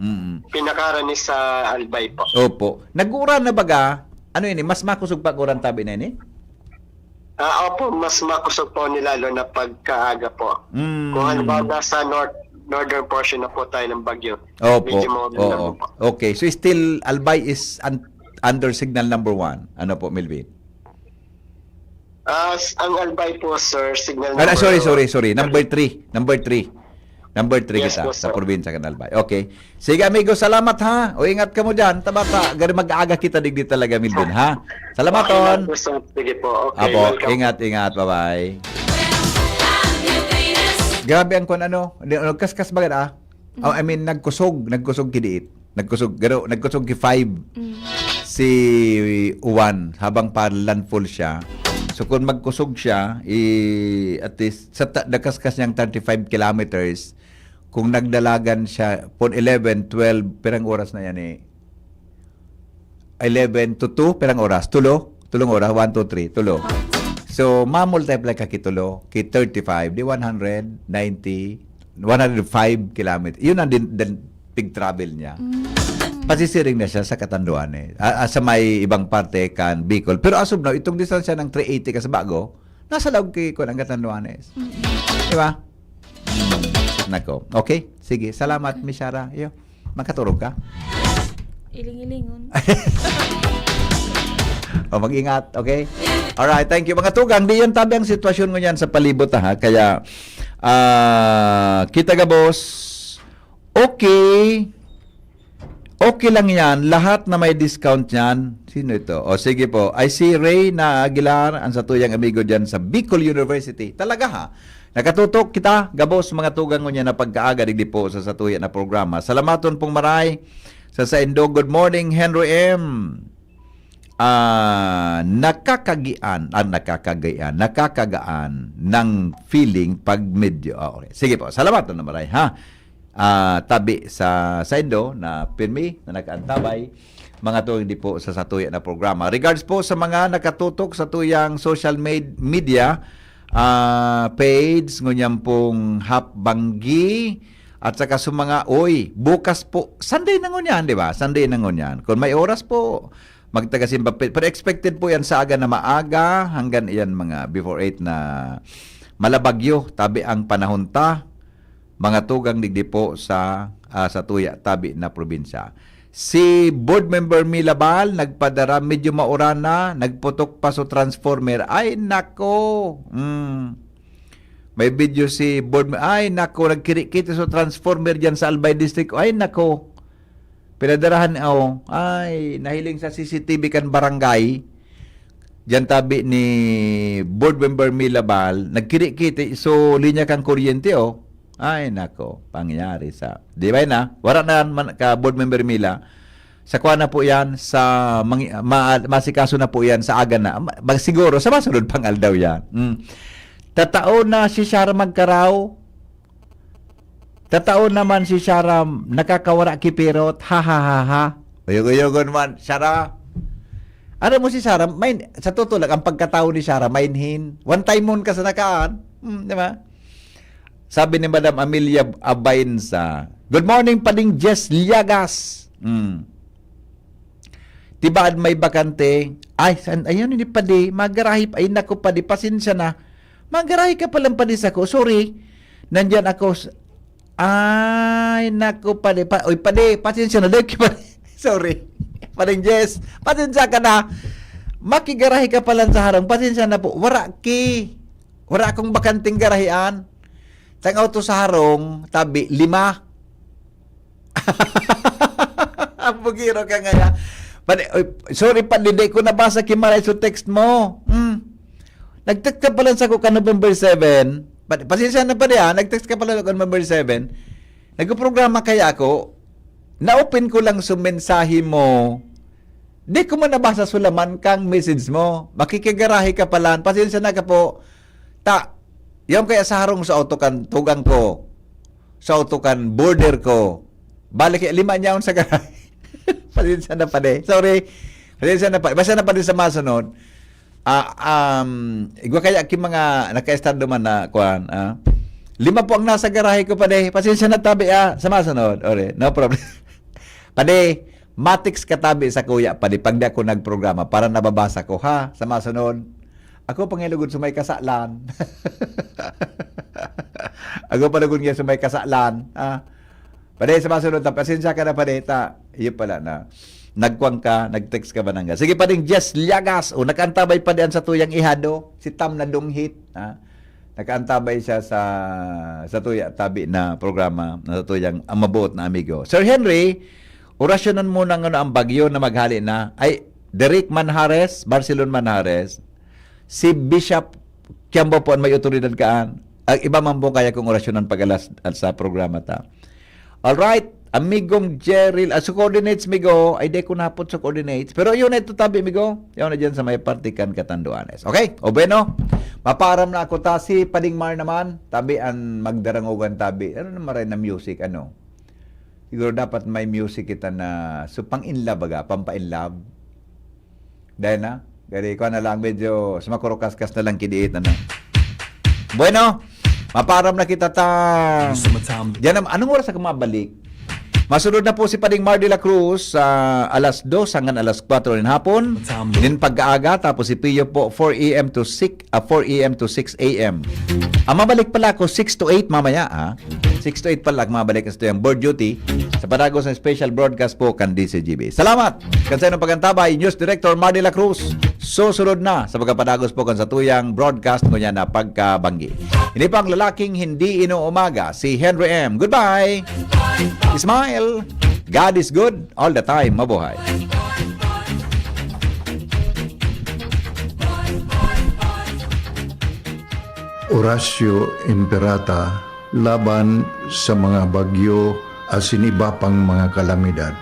Pinakarani sa Albay po. Opo. Nag-uran na baga, ano yun, mas makusog pag-uran tabi na yun eh? Opo, mas makusog po nilalo na pagkaaga po. Kung halimbawa sa northern portion na po tayo ng Bagyo. Opo. Okay, so still Albay is under signal number 1. Ano po, Melvin? Ang Albay po, sir, signal number... Sorry. Number 3. Number 3 yes, kita po, sa probinsya kan Albay. Okay. Sige, amigo, salamat ha. O ingat ka mo dyan. Tabata, gari mag-aaga kita digdi talaga, Melvin, ha? Salamaton. Sige po. Okay, Apo, welcome. ingat. Bye-bye. Grabe ang kung ano. Nagkaskas ba ka I mean, nagkusog kidiit. Nagkusog ki 5 si Uwan habang pa landfall siya. So kung magkusog siya, at least sa nagkaskas niyang 35 kilometers, kung nagdalagan siya, pon 11, 12, perang oras na yan 11 to 2, perang oras? Tulong oras, 1, 2, 3, tulo. So, ma-multiply ka kitulo, ki 35, di 105 kilometers. Yun ang big travel niya. Pasisiring na siya sa Catanduanes. Sa may ibang parte kan Bicol. Pero as of now, itong distansya ng 380 ka sa bago, nasa loob ko ng Catanduanes. Di ba? Nako. Okay? Sige. Salamat, Miss Shara. Iyo. Makaturog ka? Iling-ilingon. O, mag-ingat. Okay? Alright. Thank you. Mga tugang, di yan tabi ang sitwasyon mo yan sa palibot, ha? Kaya, kita ka, boss. Okay. Okay lang yan. Lahat na may discount yan. Sino ito? O sige po. I see Ray na Aguilar, ang satuyang amigo dyan sa Bicol University. Talaga ha. Nakatutok kita, gabos mga tugang ko niya na pagkaaga digdi po sa satuya na programa. Salamaton pong maray sa Indo. Good morning, Henry M. Nakakagaan ng feeling pag medyo. Okay. Sige po. Salamaton na maray ha. Tabi sa Indo na pirmi na nakaantabay mga to hindi po sa satuya na programa. Regards po sa mga nakatutok sa tuyang social media page ngunyam pong Hapbanggi at saka sa mga bukas po Sunday na ngunyan, di ba? Sunday na ngunyan. Kung may oras po magtagasimba, pero expected po yan sa aga na maaga hanggang yan mga before 8 na malabagyo tabi ang panahon ta. Mga tugang digdi po sa tuya tabi na probinsya. Si board member Milabal nagpadara medyo mauran na, nagputok pa sa transformer. Ay nako. May video si board ay nako, nagkirikita sa transformer diyan sa Albay District. Ay nako. Pinadarahan ay nahiling sa CCTV kan barangay. Diyan tabi ni board member Milabal, nagkirikita so linya kang kuryente Ay, nako, pangyari sa... Di ba na? Wala na ka board member Mila. Sa kuha na po yan, sa masikaso na po yan sa aga na. Siguro, sa masunod pang aldaw yan. Tatao na si Shara magkaraw. Tatao naman si Shara nakakawara kipirot. Ha ha ha ha. Uyog-uyogon man. Shara. Ano mo si Shara? Sa totoo lang, ang pagkatao ni Shara, mainhin. One time mon ka sa nakaan. Di ba? Sabi ni Madam Amelia Abainsa, good morning, Pading Jess Liagas. Tibaan may bakante. Ay, ayun, hindi Padi. Magarahi. Ay, naku, Padi. Pasensya na. Magarahi ka palang, Padi, sa ko. Sorry. Nandyan ako. Ay, naku, Padi. Uy, Padi. Pasensya na. Sorry. Pading Jess. Pasensya ka na. Makigarahi ka palang sa harang. Pasensya na po. Wara akong bakanting garahian. Tangaw to sa harong. Tabi, 5. Ang bugiro ka nga. Sorry pa, hindi ko nabasa kimaray sa text mo. Nag-text ka pala sa ko ka November 7. Pasensya na pa diya, nag-text ka pala sa November 7. Nag-programa kaya ako, na-open ko lang sa mensahe mo. Di ko man nabasa sulaman kang message mo. Makikigarahe ka pala. Pasensya na ka po. Yung kaya sa harong sa autokan, tugang ko. Sa autokan, border ko. Balik 5 niya sa garahe. Pasensya na pa de. Sorry. Pasensya na pa. Basta na pa din sa masunod. Igwa kaya ki mga naka-estado man na kuan. 5 po ang nasa garahe ko pa de. Pasensya na tabi sa masunod. Ore, no problem. Pade, matiks katabi sa kuya pa de pag di ako nagprograma para nababasa ko ha sa masunod. Ako pangilugod sa may kasalan. Ako palugod nga sa may kasalan. Pade sa masunod, pasensya ka na pade, iyo pala na. Nagkwang ka, nag-text ka ba nang sige Pading Jess Liagas, o nakaantabay pa diyan sa tuyang ihado, si Tam na dunghit. Nakaantabay siya sa tuya tabi na programa, na tuyang amabot na amigo. Sir Henry, orasyonan mo ng ang bagyo na maghali na, ay Derek Manhares, Barcelon Manhares, si Bishop Kiambo po may otoridad kaan. Ang iba man po kaya kong orasyonan pag-alas sa programa ta. Alright, amigong Jerry, sa coordinates, migo, ay di ko napot sa coordinates. Pero yun na ito tabi, migo. Yun na dyan sa may partikan Katanduanes. Okay? O bueno, maparam na ako ta. Si Pading Mar naman, tabi ang magdarangugan tabi. Ano naman rin na music, ano? Siguro dapat may music kita na, so pang in love baga, pampa in love. Dahil na, gari ko na lang medyo, sumakurukas-kas na lang kidiit na. Bueno, maparam na kita ta. Diyan naman, anong oras ako mabalik? Masunod na po si Pading Mar de la Cruz sa alas 2 hanggang alas 4 ng hapon. Din pag-aaga, tapos si Pio po 4 a.m. to 6 a.m. Mabalik pala ako 6 to 8 mamaya. 6 to 8 pala mabalik sa yung board duty sa Padagos ng special broadcast po kan DCGB. Salamat! Kansa ng pagantabay, News Director Mar de la Cruz. Susunod na sa pagkapadagos po kan sa tuyang broadcast ko niya na pagkabanggi. Hindi pa ang lalaking hindi inuumaga, si Henry M. Goodbye! Smile! God is good all the time. Mabuhay! Horacio Imperata laban sa mga bagyo asin iba pang mga kalamidad.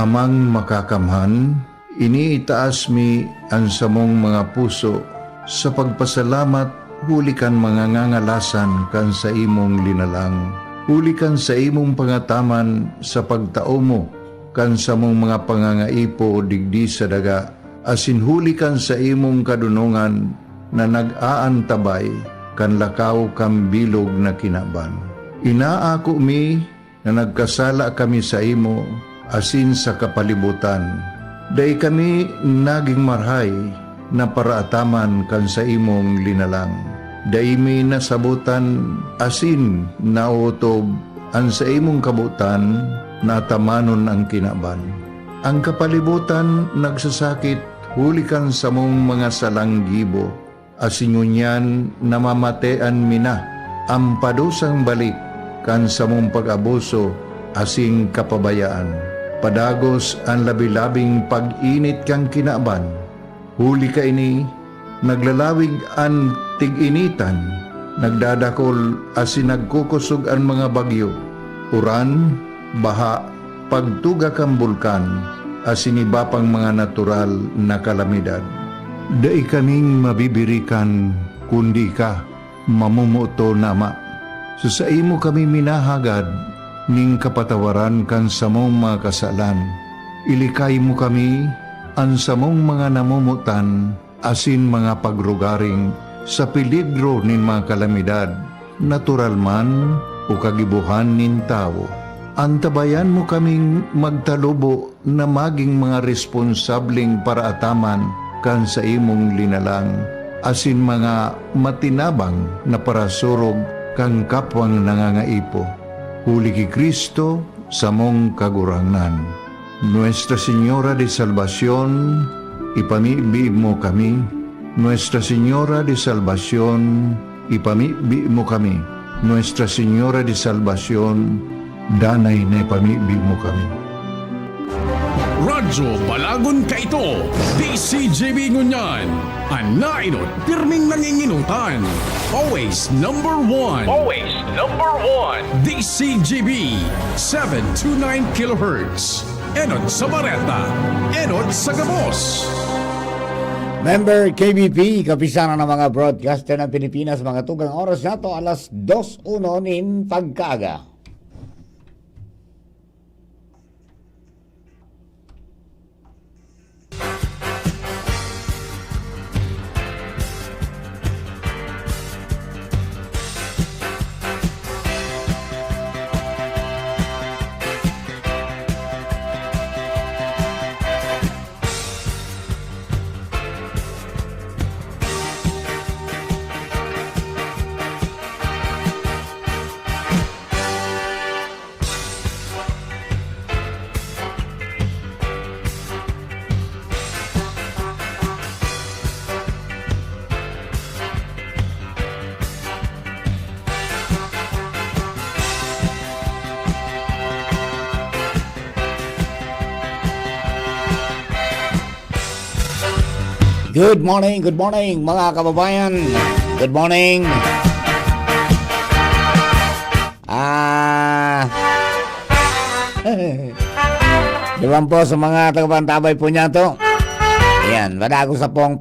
Amang makakamhan, iniitaas mi ang samong mga puso sa pagpasalamat hulikan mga ngangalasan kan sa imong linalang. Hulikan sa imong pangataman sa pagtao mo kan sa mong mga pangangaipo digdi sa daga. Asin hulikan sa imong kadunungan na nag-aantabay kan lakaw kang bilog na kinaban. Inaako mi na nagkasala kami sa imo asin sa kapalibutan. Day kami naging marhay na paraataman kan sa imong linalang. Day mi nasabutan asin nautob ang sa imong kabutan na tamanon ang kinaban. Ang kapalibutan nagsasakit hulikan sa mong mga salanggibo. Asingunyan namamatean mina ang padusang balik kan sa mong pag-abuso asing kapabayaan. Padagos ang labi-labing pag-init kang kinaban. Huli ka ini, naglalawig ang tig-initan, nagdadakol asin nagkukusog ang mga bagyo. Uran, baha, pagtuga kang bulkan, asin iba pang mga natural na kalamidad. Dai kaming mabibirikan, kundi ka, mamumuto nama. So sa imo kami minahagad, ning kapatawaran kan samong mga kasalan. Ilikay mo kami, ang samong mga namumutan, asin mga pagrugaring, sa peligro nin mga kalamidad, natural man o kagibuhan nin tao. Antabayan mo kaming magtalubo na maging mga responsabling paraataman kan sa imong linalang, asin mga matinabang na parasurog kang kapwang nangangaipo. Huli ki Kristo sa mong kagurangan. Nuestra Señora de Salvación, ipamibi mo kami. Nuestra Señora de Salvación, ipamibi mo kami. Nuestra Señora de Salvación, danay na ipamibi mo kami. Radyo Balagon Kaito, DCGB Ngunyan, Anainot, pirming nanginginutan. Always number one. Always number one. DCGB, 729 kHz. Enot sa Bareta, Enot sa Gabos. Member KBP, kapisanan ng mga broadcaster ng Pilipinas, mga tugang oras na to, alas 2:01 nin pagkaaga. Good morning mga kababayan. Good morning. Diban po sa mga tagapantabay po niya to. Ayan, madago sa pong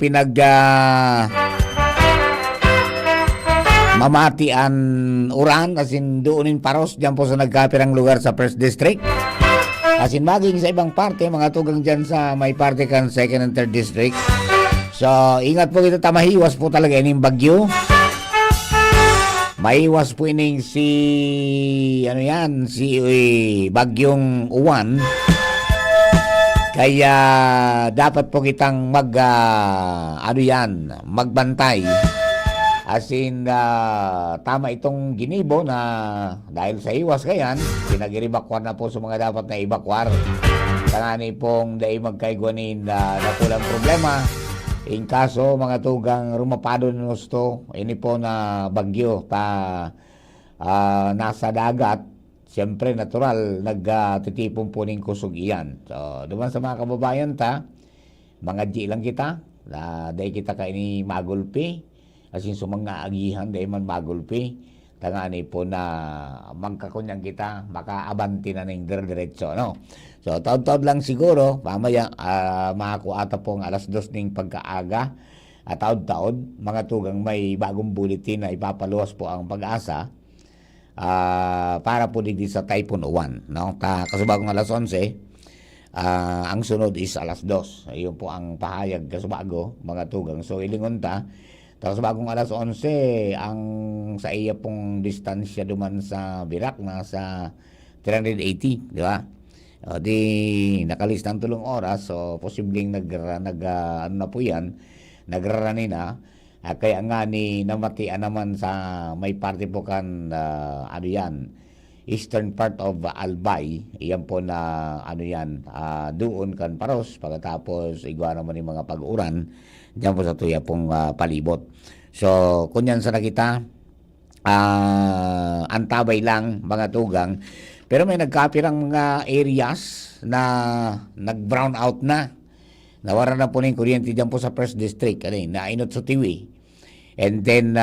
mamatian uran, asin doonin paros dyan po sa nagkapirang lugar sa First District. Asin maging sa ibang parte, mga tugang dyan sa may parte kan 2nd and 3rd District. So, ingat po kita, tamahiwas po talaga ining bagyo. Maiwas po ining si bagyong uwan. Kaya dapat po kitang magbantay. As in, tama itong ginibo na dahil sa iwas kayan, pinag-ibakwar na po sa mga dapat na ibakwar. Tangani pong dahil magkaiguanin na pulang problema. In kaso, mga tugang rumapado na gusto, ini po na bagyo nasa dagat, siyempre natural, nagtitipon po ng kusog iyan. So, duman sa mga kababayan mga G lang kita, dahil kita kaini magulpi, asin sumanga agihan, dahil man magulpi, tangani po na magkakunyang kita, makaabanti na ng diretso, no? So, taod-taod lang siguro, mamaya, makakuata pong alas 2 ng pagkaaga, at taod-taod, mga tugang may bagong bulletin na ipapaluwas po ang Pag-asa, para po dito sa Typhoon Uwan, no? Kasubagong alas 11, ang sunod is alas 2. Ayun po ang pahayag kasubago, mga tugang. So, ilingon tapos bagong alas 11, ang sa iya pong distansya duman sa Birak, nasa 380, di ba? O di nakalista ang 3 oras, so posibleng na po yan, nagrarani na. Kaya nga ni namatian naman sa may parte po kan eastern part of Albay, iyan po na doon kan Paros, pagkatapos igwa naman yung mga pag-uran diyan po sa tuya pong palibot. So kunyan sa nakita, antabay lang mga tugang. Pero may nagkapirang mga areas na nag-brown out na. Nawara na po ng kuryente dyan po sa First District. Nainot sa Tiwi. And then,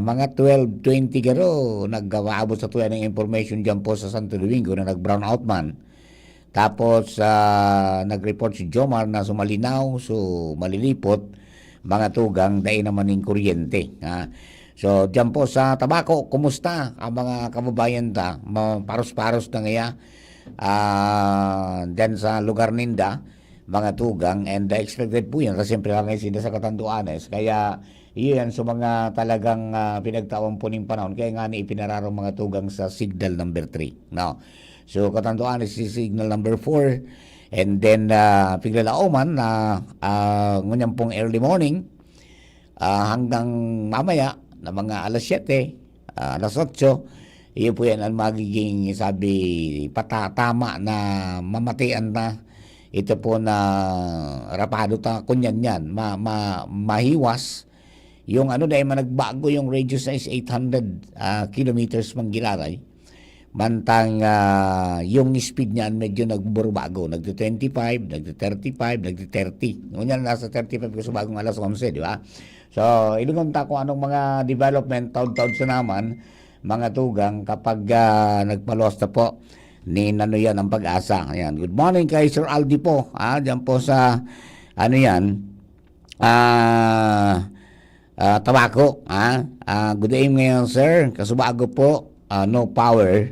mga 12:20 garo, nag-aabot sa tuya ng information dyan po sa Santo Domingo na nag-brown out man. Tapos nag-report si Jomar na sumalinaw, so malilipot mga tugang dahil naman ng kuryente. So diyan po sa Tabaco, kumusta ang mga kababayan ta? Paros-paros na ngaya dyan sa lugar ninda, mga tugang, and expected po yan kasi siyempre lang ngayon sila sa Catanduanes, kaya iyan sa mga talagang pinagtawang po ng panahon, kaya nga ni ipinararong mga tugang sa signal number 3. No? So Catanduanes is signal number 4, and then Piglalauman na ngunyan pong early morning hanggang mamaya na mga alas 7, alas 8, iyon po yan ang magiging sabi patatama na mamatian na ito po na rapado ta kunyan yan mahiwas yung ano dahil managbago yung radius na is 800 kilometers manggilaray, mantang yung speed niyan medyo nagburbago, nagti-25, nagti-35, nagti-30. Ngunyan nasa 35 ko sa bagong alas 11, di ba? So ilungon ta kung anong mga development taon-taon sa naman mga tugang kapag nagpalos na po ni yan ang Pag-asa. Ayan. Good morning kay Sir Aldi po. Diyan po sa ano yan, Tabaco. Good evening ngayon, sir. Kasubago po, no power.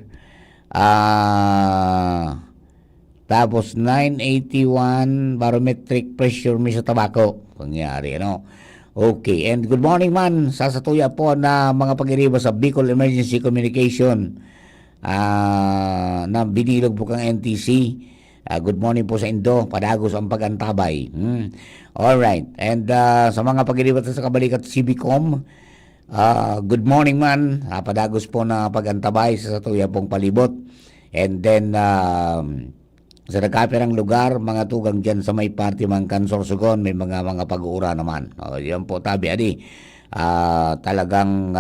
Tapos 981 barometric pressure mi sa Tabaco. Pangyari, ano? Okay. And good morning man sa satuya po na mga pag-iriba sa Bicol Emergency Communication. Na binilog po kang NTC. Good morning po sa Indo, padagos ang pagantabay. Alright, and sa mga pag-ilibat sa kabalikat CBCom, good morning man, padagos po na pagantabay sa satuya pong palibot. And then sa nagkapirang lugar, mga tugang dyan sa may party mang Kansorsogon, may mga pag-uura naman. Yan po tabi adi, talagang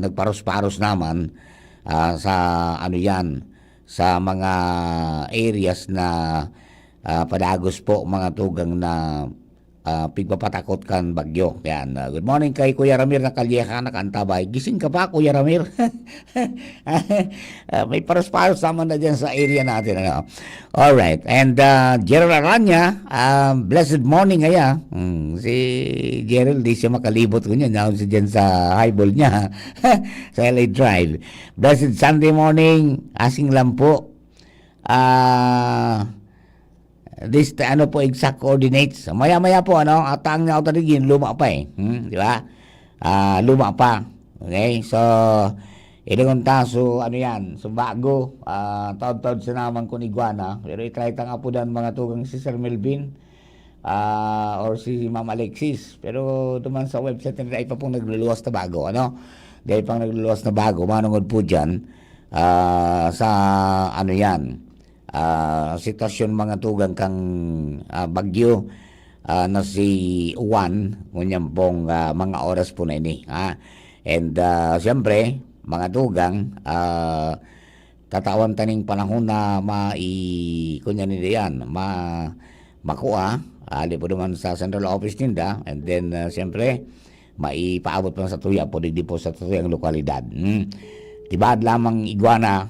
nagparos-paros naman sa ano yan, sa mga areas na padagos po mga tugang na pigpapatakot kan bagyo. Yan. Good morning kay Kuya Ramir na Kalyeha na Kantabay. Gising ka pa, Kuya Ramir? May paros-paros naman na dyan sa area natin. Ano? Alright. And Gerald Aranya, blessed morning ngaya. Si Gerald, di siya makalibot ko niya. Naon siya dyan sa highball niya. Sa LA Drive. Blessed Sunday morning. Asing lang po. This ano po exact coordinates. Maya-maya po ano, atang niya ako taligin, luma pa di ba? Luma pa. Okay? So ilungon ta, so ano yan, so bago, taod-taod sa naman kung iguana, pero itry ta nga po dan mga tugang si Sir Melvin, or si Ma'am Alexis, pero duman sa website nila ay pa pong nagluluwas na bago, ano? Dahil pang nagluluwas na bago, manungod po dyan, sa ano yan, sitwasyon mga tugang kang bagyo na si Juan, ngunyan pong mga oras po na ini. And siyempre, mga tugang, tatawan taning panahon na kunyan nila yan, makuha, ali po naman sa central office ninda, and then siyempre, maipaabot pa sa tuya po, di po sa tuyang lokalidad. Tibad lamang iguana,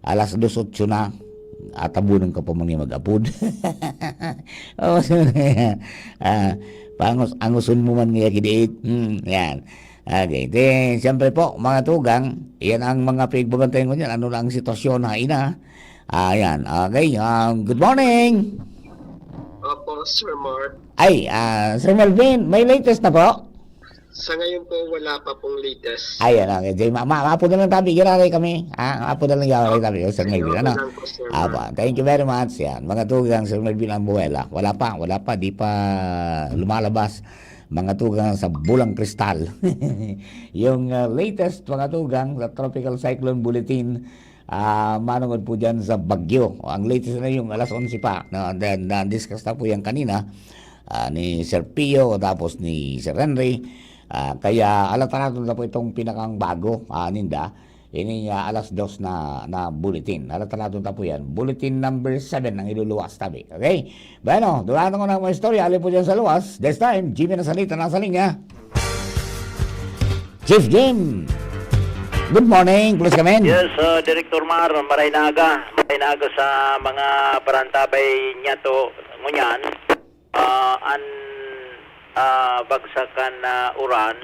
alas 2:08 na, atabunan ka pa mga mag-apod. Angusun mo man nga kidiit. Yan. Okay. Then, siyempre po, mga tugang, yan ang mga pigbabantayan ko niyan. Ano lang ang sitwasyon na ina. Yan. Okay. Good morning. Opo, Sir Mark. Ay, Sir Melvin, may latest na po? Sa ngayon po, wala pa pong latest. Ayan, okay. Maapo na lang tabi, gilalay kami. Maapo na lang gilalay tabi, Sir Melvin. Ano? Thank you very much. Yan. Mga tugang, Sir Melvin ang buwela. Wala pa. Di pa lumalabas. Mga tugang sa Bulang Kristal. Yung latest, mga tugang, sa Tropical Cyclone Bulletin, manungod po dyan sa Bagyo. Ang latest na yung alas 11 pa. No? And then, discuss na po yan kanina ni Sir Pio, tapos ni Sir Henry. Kaya alata natin na po itong pinakang bago ninda, ini alas 2 na bulletin. Alata natin na po yan, bulletin number 7 ang iluluwas tabi. Okay? Bueno, dulaan ko na mga istorya, alin po dyan sa luwas. This time, Jimmy na salita, nasa linya. Chief Jim, good morning, please come in. Yes, Director Mar, Maraynaga. inago sa mga parantabay niya to ngunyan an bagsakan na uran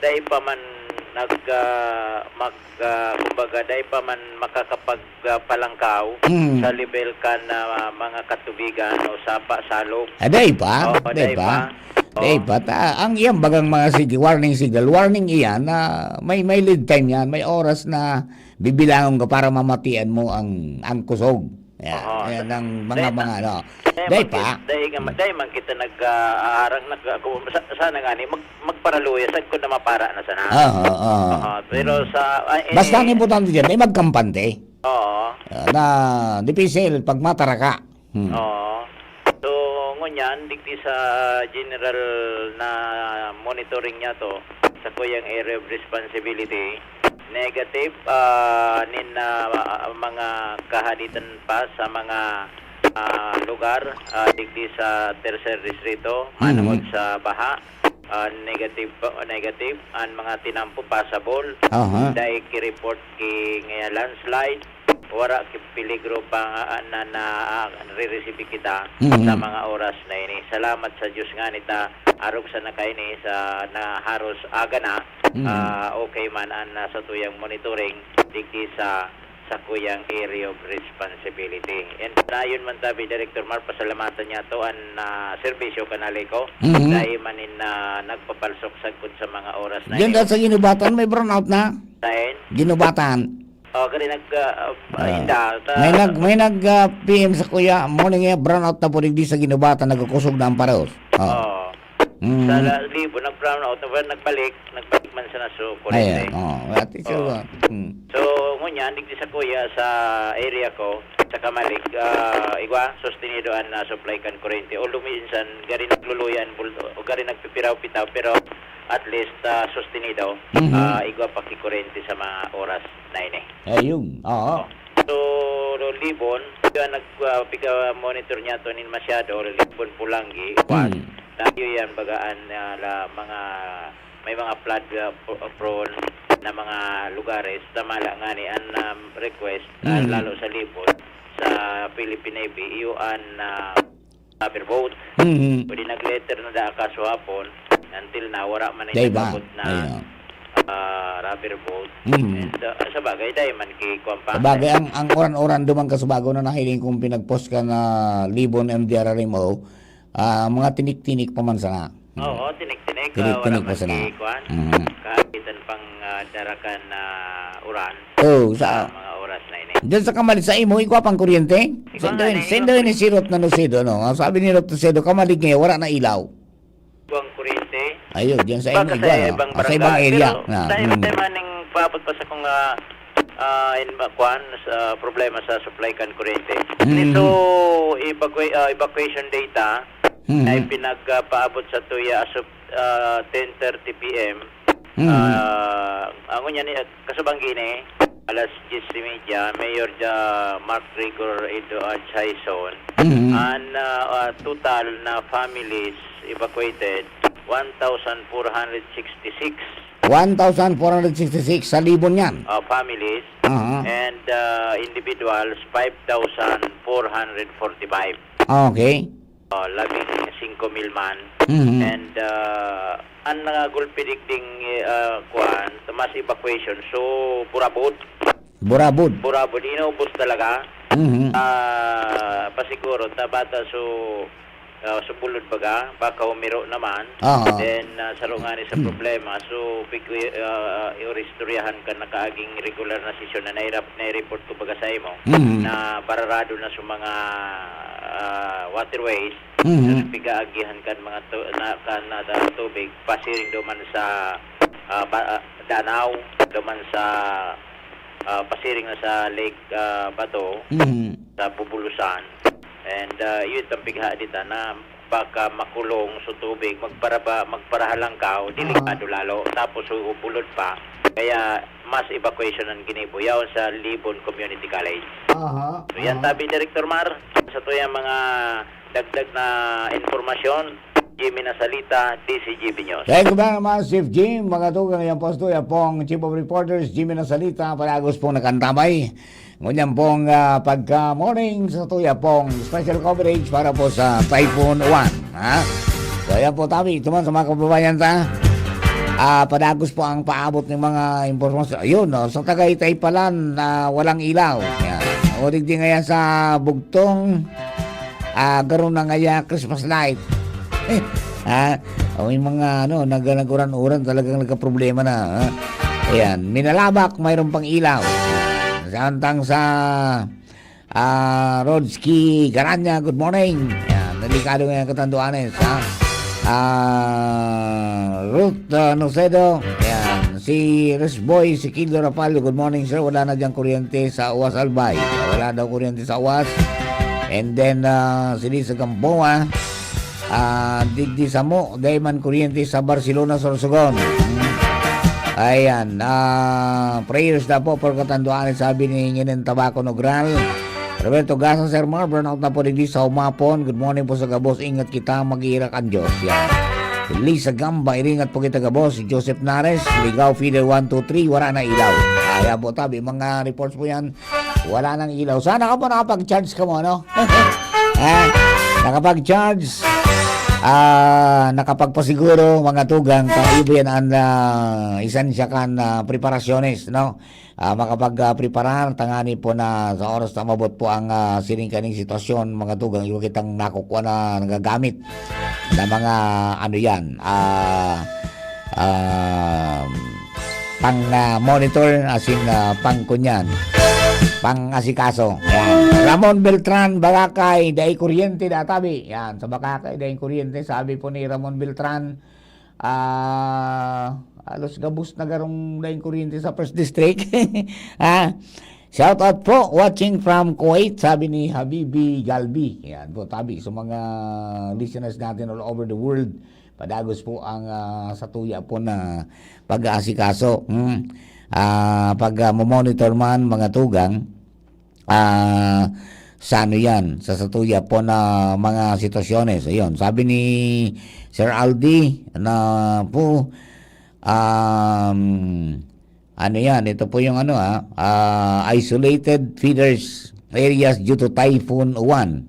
dahil pa man kumbaga dahil pa man makakapagpalangkaw sa level kan na mga katubigan o sapa salog. Dahil pa? Dahil pa? Ang iyang bagang mga signal, warning iyan na may lead time yan, may oras na bibilangon ka para mamatian mo ang kusog. Yan ang mga ano. Dahil pa? Dahil man kita nag-aarang, sana nga ni, magparaluya, saan ko na mapara na sana. Pero sa... Basta ang importante dyan, ay magkampante. Oo. Na dipisil pag matara ka. Oo. So, ngunyan, digdi sa general na monitoring niya to, sa kuyang area of responsibility, negative mga kahaditan pa sa mga lugar digdi sa tercer distrito manamod sa baha negative ang mga tinampo passable dahil ki-report ki landslide wala ki peligro pa na re-receive kita sa mga oras na ini. Salamat sa Diyos nga nita arog sa nakaini sa naharos aga na okay man an sa tuyang monitoring digdi sa kuyang area of responsibility. And dayon man tabi Director Mar, pasalamatan niya to ang serbisyo kanali ko dahil manin nagpapalsok sagkod sa mga oras na diyan sa ginubatan may brownout na? Dahil? Ginubatan. Kani may nag PM sa kuya morning brownout na po digdi sa ginubatan nagkukusog na ang pareos. Sa libo nag-brownout nagbalik man sa naso kurente. So ngunyan digdi sa kuya sa area ko sa Kamalik igwa sostenido an supply kan kurente o luminsan gari nagluluyan o gari nagpipiraw-pitaw pero at least sostenido igwa pakikurente sa mga oras na ini. Ayun. So libon nagpiga-monitor niya to nin masyado libon Pulangi tayo yan bagaan mga may mga flood prone na mga lugares tamala nga ni an request lalo sa libon sa Philippine Navy iuan rubber boat pwede nag-letter na da kaso hapon until na wala man ay nagabot na rubber boat and sa bagay dahil man kikwampa sa bagay ang oran-oran duman ka sa bago na nahiling kung pinag-post ka na libon MDRRMO mga tinik-tinik pa man sana. Oo, tinik-tinik. Tinik-tinik pa sana. Kapitan pang darakan na uran. Sa mga oras na ini. Diyan sa Kamalig sa imo, ikaw pang kuryente? Sendo ni Sirot na Nusedo, no? Sabi ni Rot Nusedo, Kamalig ngayon, wala na ilaw. Ibang kuryente? Ayun, diyan sa imo, ikaw. Sa ibang area. Pero tayo maning paabot pa sa kung sa problema sa supply kan kuryente. So, evacuation data ay pinagpaabot sa tuya as of 10:30 p.m. Ang niya ni kasubang gini alas 10:30 Mayor Mark Rigor Edo Jason and total na families evacuated 1,466 1,466 sa libon yan. Families and individuals 5,445. Okay. Labing 5,000 man. And ang nagagulpi digding mass evacuation. So, burabod. Inaubos talaga. Pasiguro, tabata subulod baga, baka umiro naman. Then, salungani sa problema. So, iuristoryahan ka na kaaging regular na session na naireport ko baga sa imo na bararado na sa mga waterways. Pigaagihan kan mga tubig pasiring duman sa Danau, duman sa pasiring na sa Lake Bato, sa Bubulusan. And yun tampigha dita na baka makulong sa tubig magparahalang ka o delikado lalo tapos upulod pa kaya mass evacuation ang ginibuyaw sa Libon Community College. So yan tabi Director Mar sa tuyang mga dagdag na informasyon Jimmy Nasalita, DCGB News. Thank you very much, Chief Jim. Mga tugang yung posto, yung pong Chief of Reporters, Jimmy Nasalita, palagos pong nakantamay. Ngunyan pong pagka-morning sa tuya pong special coverage para po sa Typhoon Uwan. Ha? So yan po tabi, ito man sa mga kababayan ta. Padagos po ang paabot ng mga impormasyon. Ayun, no, sa Tagaytay palan walang ilaw. Yan. O digdi ngayon sa Bugtong, garon na ngaya Christmas light. May mga nag-uran-uran talagang nagka-problema na. Ha? Ayan, Minalabak, mayroon pang ilaw. Santang sa Rodski Garanya, good morning. Yan, delikado ngayon katanduanes. Ruth Nocedo, yan, si Resboy, si Kildo Rapalio, good morning sir. Wala na diyang kuryente sa Uwas Albay. Wala daw kuryente sa Uwas. And then si Lisa Gamboa, Digdi Samo, Dayman kuryente sa Barcelona, Sorsogon. Ayan, prayers na po for katanduan, sabi ni Nginin Tabaco Nogral. Roberto Gasa, Sir Mar, burnout na po digdi sa umapon. Good morning po sa Gabos, ingat kita, mag-iirak ang Diyos. Yan. Si Lisa Gamba, iringat po kita Gabos. Si Joseph Nares, Ligaw Feeder 123, wala na ilaw. Ayan po tabi, mga reports po yan, wala nang ilaw. Sana ka po nakapag-charge ka mo, ano? Nakapag-charge. Nakapagpasiguro mga tugang kaibigan ang isan siya kan preparasyones, no? Makapag-preparar tangani po na sa oras na mabot po ang siningkaning sitwasyon mga tugang yung kitang nakukuha na nagagamit na mga pang monitor asin pang kunyan, pang asikaso. Yan. Ramon Beltran, Bakakay, dahil kuryente databi. Yan, sa Bakakay, dahil kuryente, sabi po ni Ramon Beltran, alos gabus na garong dahil kuryente sa First District. Shout out po, watching from Kuwait, sabi ni Habibi Galbi. Yan po, tabi, sa mga listeners natin all over the world, padagos po ang sa tuya po na pag-aasikaso. Pag monitor man mga tugang, sa yan, sa satuya po na mga sitwasyones. Ayun, sabi ni Sir Aldi na po, yan, ito po yung isolated feeders areas due to Typhoon Uwan.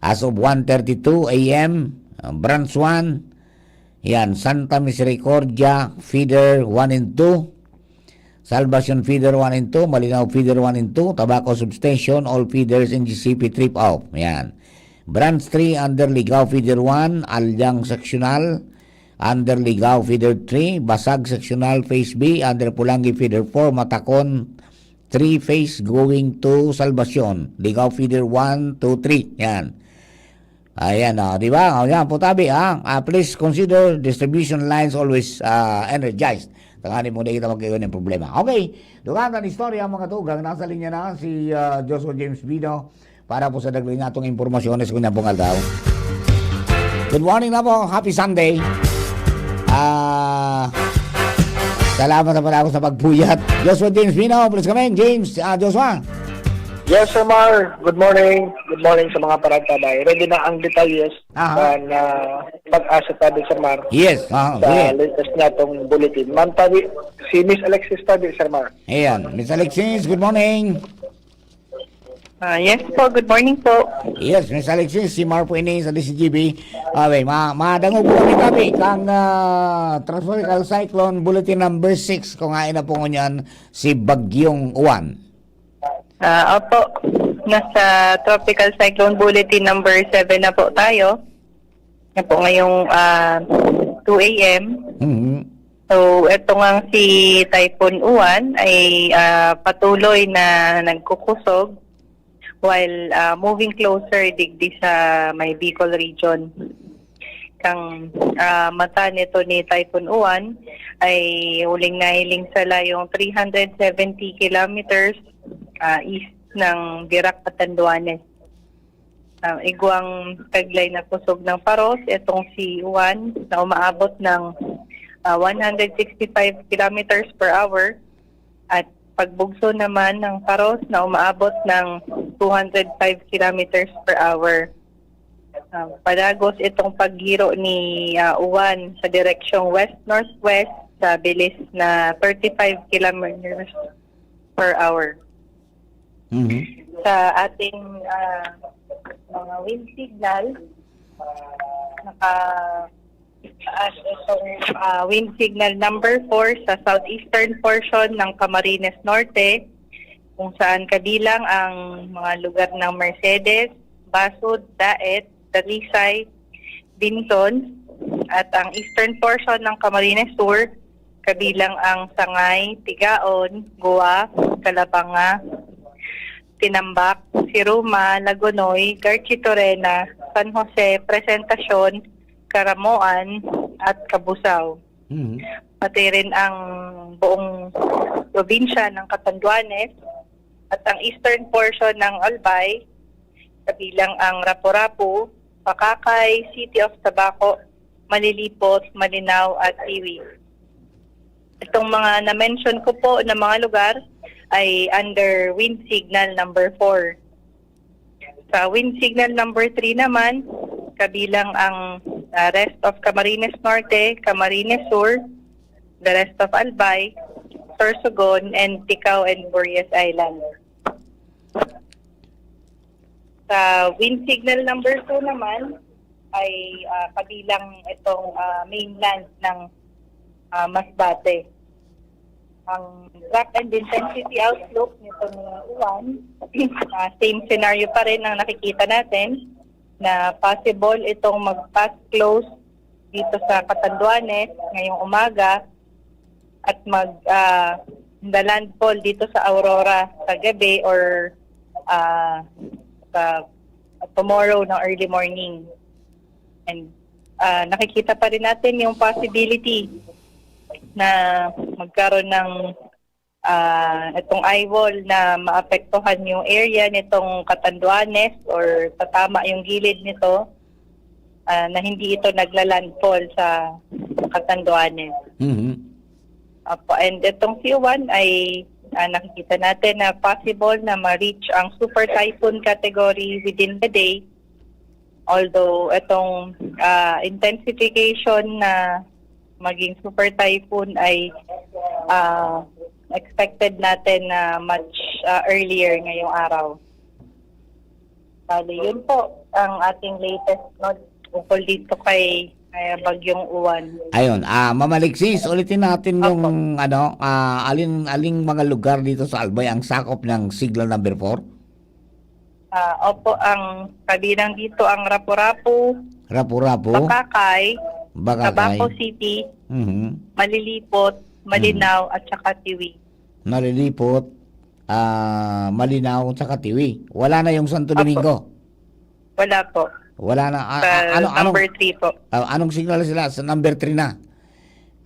As of 1:32 a.m., Branch 1, yan, Santa Misericordia, Feeder 1 and 2, Salvation Feeder 1 and 2, Malinaw Feeder 1 and 2, Tabaco Substation, all feeders in GCP trip off. Yan. Branch 3 under Ligaw Feeder 1, Alyang Sectional, under Ligaw Feeder 3, Basag Sectional Phase B, under Pulangi Feeder 4, Matakon 3 phase going to Salvation, Ligaw Feeder 1, 2, 3. Yan. Ayan, di ba? Ayan po tabi, please consider distribution lines always energized. Tanganin mo na kita magkaroon ng problema. Okay, dugaan ang istorya mga tugang. Nasa linya na si Joshua James Bino para po sa dagli natong impormasyones kung na pong aldaw. Good morning na po. Happy Sunday. Salamat na pala ako sa pagpuyat. Joshua James Bino, please come in. James, Joshua. Yes, Sir Mar. Good morning. Good morning sa mga parantabay. Ready na ang detalles na pag-asa tabi, Sir Mar. Yes. Sa latest natong bulletin. Ma'am tabi, si Miss Alexis tabi, Sir Mar. Ayan. Miss Alexis, good morning. Yes po, good morning po. Yes, Miss Alexis, si Mar po ini sa DCGB. Okay, madangog po kami tabi kang Tropical Cyclone Bulletin number 6 kung nga ina po ngunyan si Bagyong Uwan. Opo, nasa Tropical Cyclone Bulletin number 7 na po tayo. Yan po ngayong 2 a.m. So, ito nga si Typhoon Uwan ay patuloy na nagkukusog while moving closer digdi sa may Bicol region. Kang mata nito ni Typhoon Uwan ay huling nahiling sa layong 370 kilometers east ng Virac, Catanduanes. Iguang taglay na kusog ng Paros, itong si Uwan na umaabot ng 165 kilometers per hour at pagbugso naman ng Paros na umaabot ng 205 kilometers per hour. Padagos itong paghiro ni Uwan sa direksyong west-northwest sa bilis na 35 kilometers per hour. Sa ating mga wind signal, itong wind signal number 4 sa southeastern portion ng Camarines Norte, kung saan kabilang ang mga lugar ng Mercedes, Basud, Daet, Dalisay, Binton, at ang eastern portion ng Camarines Sur, kabilang ang Sangay, Tigaon, Goa, Calabanga, Tinambak, Siruma, Lagonoy, Garchitorena, San Jose, Presentacion, Caramoan, at Cabusao. Pati rin ang buong probinsya ng Catanduanes at ang eastern portion ng Albay, kabilang ang Rapu-Rapu, Pakakay, City of Tabaco, Malilipot, Malinaw, at Tiwi. Itong mga na-mention ko po na mga lugar ay under wind signal number 4. Sa wind signal number 3 naman, kabilang ang rest of Camarines Norte, Camarines Sur, the rest of Albay, Sorsogon, and Ticao and Burias Island. Sa wind signal number 2 naman ay kabilang itong mainland ng Masbate. Ang track and intensity outlook nitong uwan, same scenario pa rin ang nakikita natin na possible itong mag-pass close dito sa Catanduanes ngayong umaga at landfall dito sa Aurora sa gabi or tomorrow ng early morning. And nakikita pa rin natin yung possibility na magkaroon ng itong eye wall na maapektuhan yung area nitong Catanduanes or tatama yung gilid nito na hindi ito nagla-landfall sa Catanduanes. And itong C1 ay nakikita natin na possible na ma-reach ang super typhoon category within the day. Although itong intensification na maging super typhoon ay expected natin na much earlier ngayong araw. Bali, yun po ang ating latest note tungkol dito kay Bagyong Uwan. Ayun, Mamaliksis, ulitin natin yung aling mga lugar dito sa Albay ang sakop ng signal number 4? Opo, ang kabilang dito ang Rapu-Rapu, Bakakay, Tabaco City, Malilipot, Malinaw, at saka Tiwi. Malilipot, Malinaw, at saka Tiwi. Wala na yung Santo Domingo? Wala po. Wala na. Number 3 po. Anong signal sila? Sa number 3 na?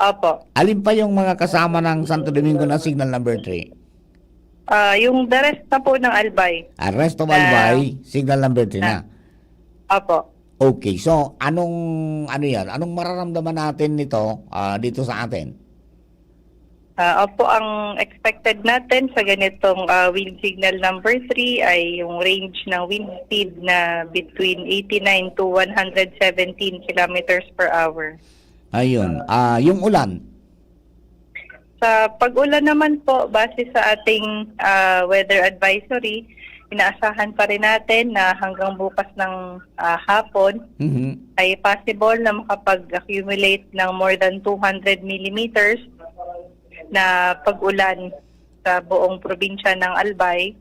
Opo. Alin pa yung mga kasama ng Santo Domingo na signal number 3? Yung the rest na po ng Albay. Rest of Albay, signal number 3 na? Opo. Okay, so anong mararamdaman natin nito dito sa atin? Opo, ang expected natin sa ganitong wind signal number 3 ay yung range ng wind speed na between 89 to 117 kilometers per hour. Ayun. Yung ulan? Sa pag-ulan naman po, base sa ating weather advisory, inaasahan pa rin natin na hanggang bukas ng hapon ay possible na makapag-accumulate ng more than 200 millimeters na pag-ulan sa buong probinsya ng Albay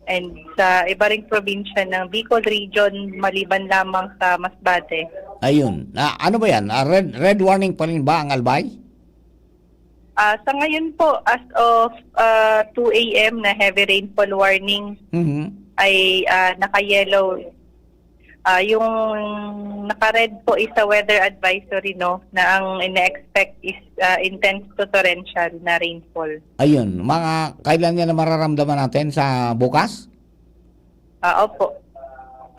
and sa iba ring probinsya ng Bicol Region maliban lamang sa Masbate. Ayun. Ano ba yan? Red warning pa rin ba ang Albay? Sa ngayon po, as of 2 a.m. na heavy rainfall warning ay naka-yellow. Yung naka-red po is a weather advisory, no, na ang ina-expect is intense to torrential na rainfall. Ayun. Kailan yan na mararamdaman natin sa bukas? Opo.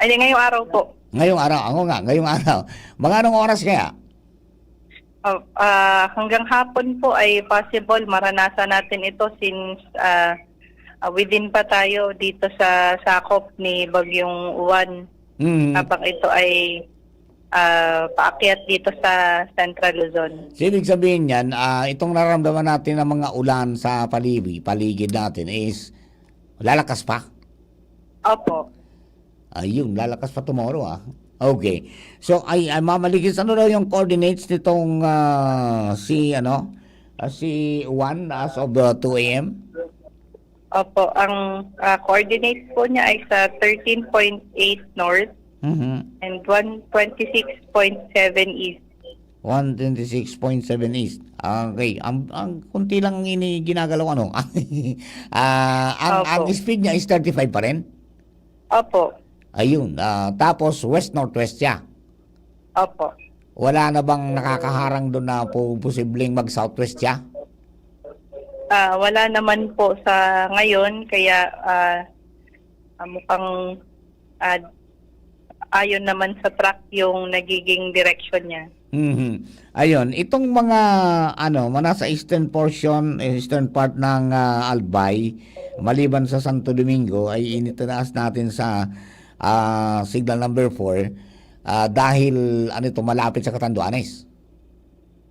Ay, ngayong araw po. Ngayong araw? Ako nga, ngayong araw. Mga anong oras kaya? Hanggang hapon po ay possible maranasan natin ito since within pa tayo dito sa sakop ni Bagyong Uwan habang ito ay paakyat dito sa Central Luzon. So, ibig sabihin yan, itong nararamdaman natin ng mga ulan sa paligid natin is Lalakas pa? Opo. Ayun, lalakas pa tomorrow Okay. So ay mamaligis ano daw yung coordinates nitong si Juan as of 2 AM? Opo, ang coordinates po niya ay sa 13.8 north and 126.7 east. 126.7 east. Okay. Ang kunti lang ginagalaw ang speed niya is 35 pa rin? Opo. Ayun. Tapos west-northwest siya. Opo. Wala na bang nakakaharang doon na posibleng mag-southwest siya? Wala naman po sa ngayon, kaya mukhang ayon naman sa track yung nagiging direction niya. Ayun, itong mga nasa eastern part ng Albay, maliban sa Santo Domingo, ay initinaas natin sa signal number 4 dahil malapit sa Catanduanes.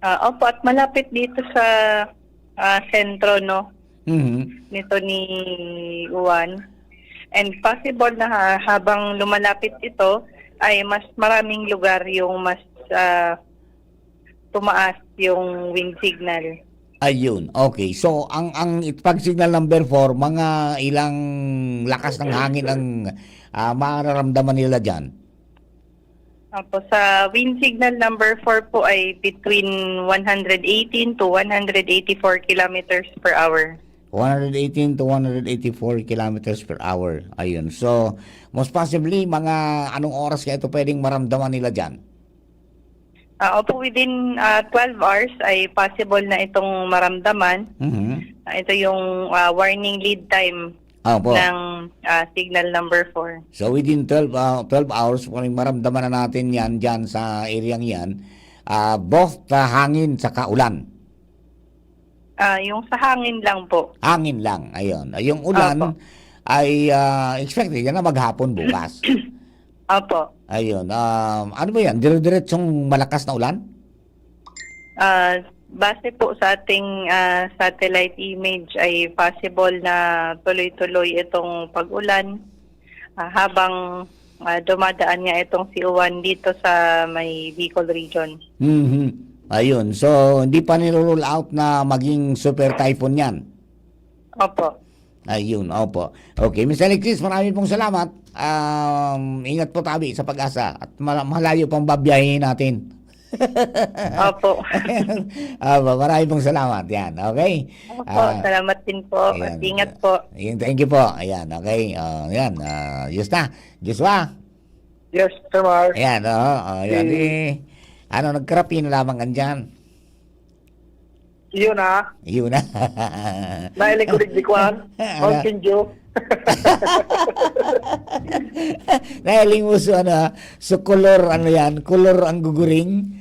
Opo, at malapit dito sa sentro nito ni Juan. And possible na habang lumalapit ito ay mas maraming lugar yung mas tumaas yung wind signal. Ayun, okay. So ang pag signal number 4, mga ilang lakas ng hangin ang mararamdaman nila diyan? Opo, sa wind signal number 4 po ay between 118 to 184 kilometers per hour. 118 to 184 kilometers per hour. Ayun. So, most possibly, mga anong oras kaya ito pwedeng maramdaman nila dyan? Opo, within 12 hours ay possible na itong maramdaman. Ito yung warning lead time ng signal number 4. So, within 12 hours, kung maramdaman na natin yan dyan sa areang yan, both hangin sa ulan. Yung sa hangin lang po. Hangin lang, ayun. Yung ulan ay expected yan na maghapon bukas. Opo. Ayun. Ano ba yan? Dire-diretsong malakas na ulan? Base po sa ating satellite image ay possible na tuloy-tuloy itong pag-ulan habang dumadaan nga itong si Juan dito sa may Bicol region. Ayun. So, hindi pa nirule out na maging super typhoon yan? Opo. Ayun, opo. Okay, Ms. Alexis, maraming pong salamat. Ingat po tabi sa Pag-asa at malayo pang babiyahin natin. Opo. Maraming pong salamat. Yan, okay? Opo, salamat din po. Ayan, at ingat po. Thank you po. Ayan, okay. Ayan, Joshua. Yes, Sir Mar. Ayan, ayan. Nagkarapi na lamang andyan. Yun na. Nailing ko digdikwan. Mountain Dew. Nailing mo so color color ang guguring.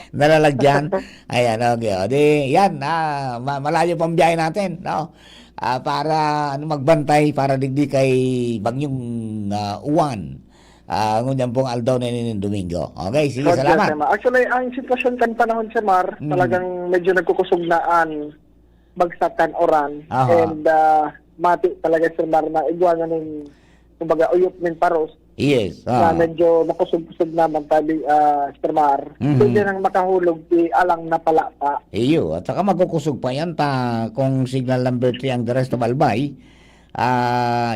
Nalalagyan. Ayan, okay. Yan, malayo pang biyahe natin, no? Para magbantay para digdi kay Bagyong Juan. Ngunyan pong aldaw na ninin Domingo. Okay, sige, salamat. Actually, ang sitwasyon kan panahon, Sir Mar, talagang medyo nagkukusugnaan, bagsakan oran. And mati talaga, Sir Mar, na iguana ng, kumbaga, uyop ng paros. Yes. Na medyo nakusog-kusog naman tabi, Sir Mar. Hindi nang makahulog, alang na pala pa. Iyo, at saka magkukusog pa yan kung signal number 3 ang the rest of Albay.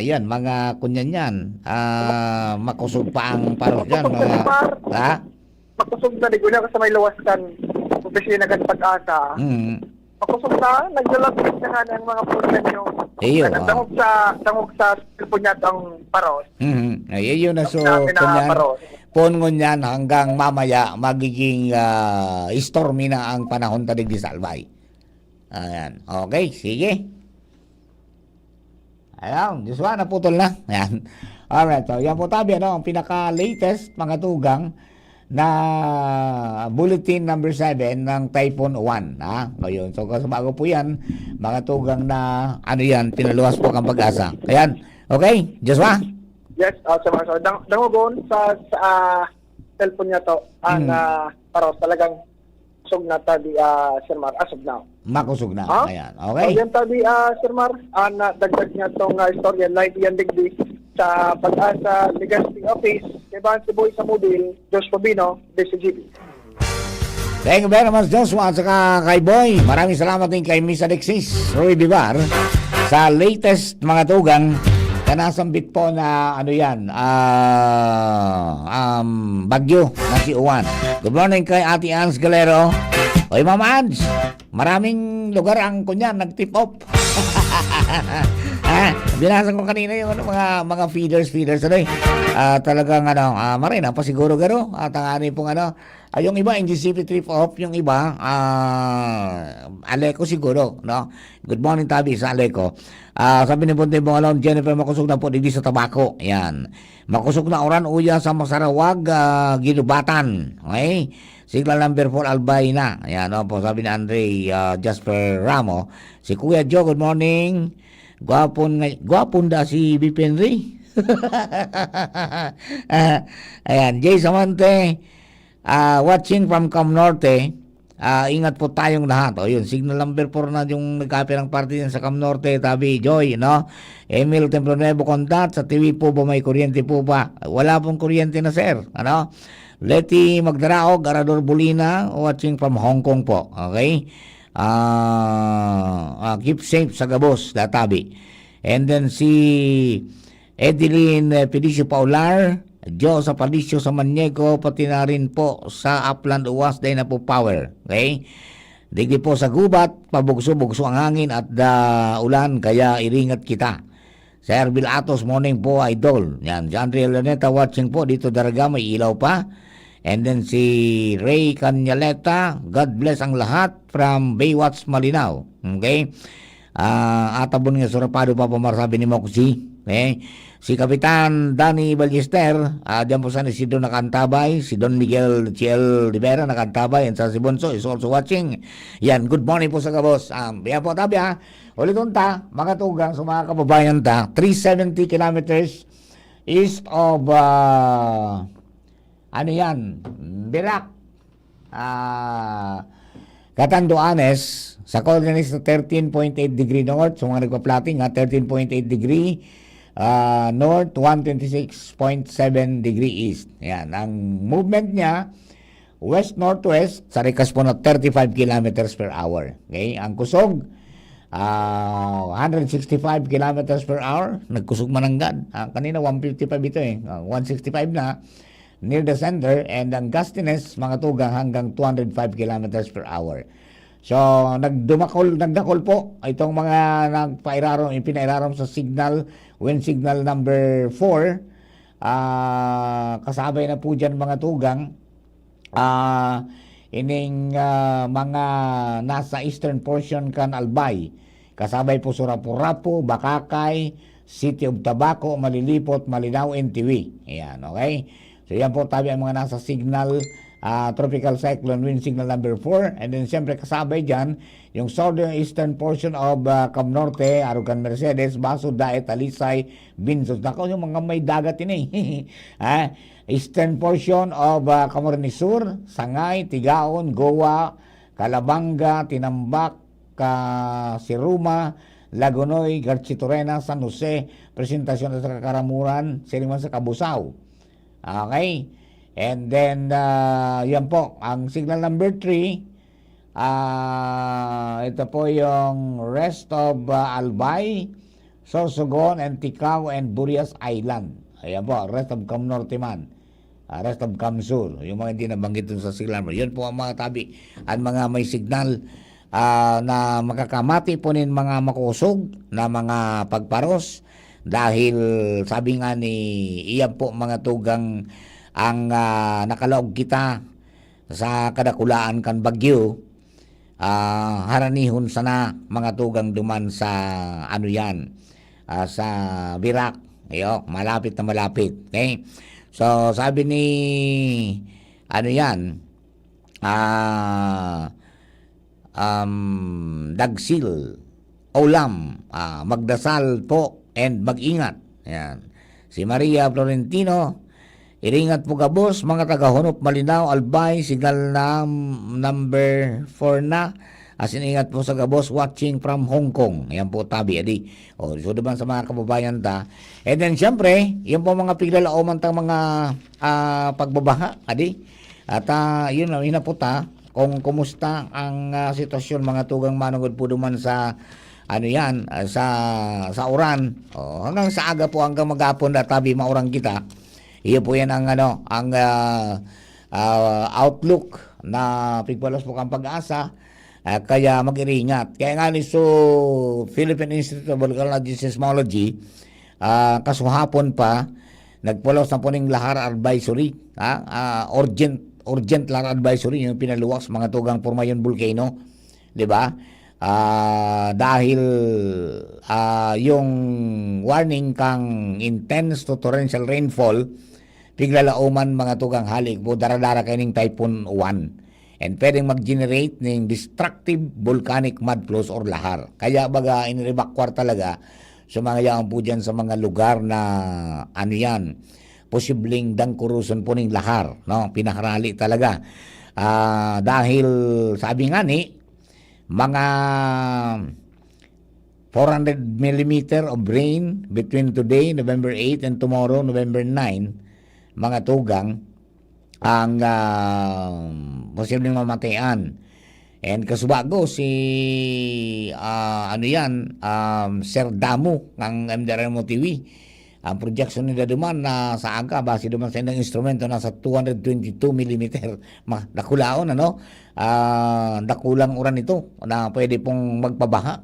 Yan, mga kunyan yan. Makusog pa ang paros dyan. Makusog na, di ko na kasi may luwas kan, opisina kan Pag-asa. Makusog na, naglalapit na nga ng mga punan yung dangog sa cellphone niya ang paros. Ayun na, so, kunyan, pungon yan hanggang mamaya magiging stormy na ang panahon tadig di sa Albay. Ayan, okay, sige. Ayan, Joshua, naputol na. Ayan. Alright, so yan po tabi, ang pinaka-latest mga tugang na bulletin number 7 ng Typhoon 1. Ngayon, so kasamago po yan, mga tugang na, pinaluwas po ang Pag-asa. Ayan, okay, Joshua? Yes, so dangogon sa cellphone niya to, ang paros talagang sug na tabi, Sir Mar, as of now. Makusog na. Ha? Ayan. Okay? So, yan tabi, Sir Mar, na dagdag niya itong istorya, 90 degree sa pag-asa Legazpi Office, kay Bahan Siboy sa Mobile, Josh Fabino, DCGB. Thank you very much, Joshua, at saka kay Boy. Maraming salamat din kay Miss Alexis Roy Vivar sa latest mga tugang kanasambit po na ano yan, bagyo na si Uwan. Good morning kay Ate Ans Galero. Oy, Mama Ans, maraming lugar ang kunyan nag-tip off. Binasa ko kanina yung mga feeders ano eh. Talagang marina pa siguro garo at ang ani pong yung iba NGCP trip off, yung iba Aleco siguro, no. Good morning tabi sa Aleco. Sabi ni Bunte Bongalon, Jennifer, makusog na po digdi sa tabako. Yan. Makusog na oran uya sa Masarawag, Ginubatan. Okay? Signal number 4 Albay na. Ayan, po, sabi ni Andre Jasper Ramo. Si Kuya Joe, good morning. Gwapon da si BP Henry. Ayan, Jay Samante, watching from Cam Norte. Ingat po tayong lahat. O yun, signal number 4 na yung nagkape ng party sa Cam Norte, tabi Joy, no? Emil Templonuevo Contat, sa TV po ba may kuryente po ba? Wala pong kuryente na, sir. Ano? Letty Magdaraog, Arador Bulina, watching from Hong Kong po. Okay? Keep safe sa Gabos, Databi. And then si Edeline Pedicio Paular, Joe sa Palicio sa Maniego, pati na rin po sa Upland Uwas, day na po power. Okay? Digdi po sa gubat, pabugso-bugso ang hangin at ulan, kaya iringat kita. Sir Bill Atos, morning po, idol. Yan, John Ray Laneta watching po, dito Daraga, may ilaw pa. And then si Ray Canyaleta, God bless ang lahat from Baywatch, Malinaw. Okay? Atabon nga surapado pa pumarsabi ni Moxie. Okay? Si Kapitan Danny Ballester, diyan po sana si Don Nakantabay, si Don Miguel Chiel Rivera Nakantabay, and sa si Bonso is also watching. Yan, good morning po sa kabos. Yan po tabi ulit ta, mga tugang sa mga kababayan ta, 370 kilometers east of Birak, Catanduanes, sa coordinates na 13.8 degree north, so mga nagpa-plotting 13.8 degree north, 126.7 degree east. Yan, ang movement niya west-northwest, sa rekas po na 35 kilometers per hour. Okay, ang kusog 165 kilometers per hour, nagkusog mananggad. Kanina 155 ito 165 na near the center, and ang gustiness mga tugang hanggang 205 kilometers per hour. So nagdakol po itong mga pinairarom sa signal, wind signal number 4. Kasabay na po dyan mga tugang mga nasa eastern portion kan Albay. Kasabay po Surapo-Rapo, Bakakay, City of Tabaco, Malilipot, Malinaw, NTV. Ayan, okay? So yan po tabi ang mga nasa signal, tropical cyclone wind signal number 4. And then siyempre kasabay dyan yung southern eastern portion of Cam Norte, Arugan, Mercedes, Baso, Daet, Talisay, Binsos. Nako, yung mga may dagat ini. Eastern portion of Camarines Sur, Sangay, Tigaon, Goa, Calabanga, Tinambak, Siruma, Lagonoy, Garchitorena, San Jose, Presentasyon sa Karamuran, Siliman sa Cabusao. Okay? And then, yan po, ang signal number 3, ito po yung rest of Albay, Sorsogon, and Ticao, and Burias Island. Ayan po, rest of Cam Norte man. Rest of Cam Sur. Yung mga hindi nabanggit dun sa signal. Yun po ang mga tabi at mga may signal na makakamati po nin mga makusog na mga pagparos. Dahil sabi nga ni iyan po mga tugang ang nakalaog kita sa kadakulaan kan bagyo, haranihon sana mga tugang duman sa sa Birak. Ayo, malapit na malapit. Okay? So sabi ni Dagsil Olam, magdasal po and mag-ingat. Ayan. Si Maria Florentino, iringat po kabos, mga taga-Hunop, Malinaw, Albay, signal na number 4 na, Asin ingat po sa gabos watching from Hong Kong. Ayan po tabi adi. O so diba sa mga kababayan ta. And then syempre, yung po mga piglalauman tang mga pagbabaha adi. At yun na po ta kung kumusta ang sitwasyon mga tugang manungod po duman sa sa Oran. Hanggang sa aga po hanggang maghapon na tabi maurang kita. Iyo po yan ang outlook na pigpalos po kang pag-asa. Kaya mag-iringat. Kaya nga ni Philippine Institute of Volcanology and Seismology, kasuhapon pa, nagpulos na po ng lahar advisory, urgent lahar advisory, yung pinaluwas mga tugang Pormayon Volcano, di ba? Dahil yung warning kang intense to torrential rainfall, piglalauman mga tugang halik po, daradara kayong Typhoon 1. And pwedeng mag-generate ng destructive volcanic mud flows or lahar. Kaya baga inirebakwar talaga sa mga yaong po dyan sa mga lugar na posibleng dangkuruson po ng lahar. No? Pinakarali talaga. Dahil sabi nga ni, mga 400 millimeter of rain between today, November 8, and tomorrow, November 9, mga tugang, ang posibleng mamatayan. And kasubago si Sir Damu ng MDRMO TV, ang projection nila duman na sa aga base duman sa ilang instrumento nasa 222 mm nakulaon dakulang uran ito na pwede pong magpabaha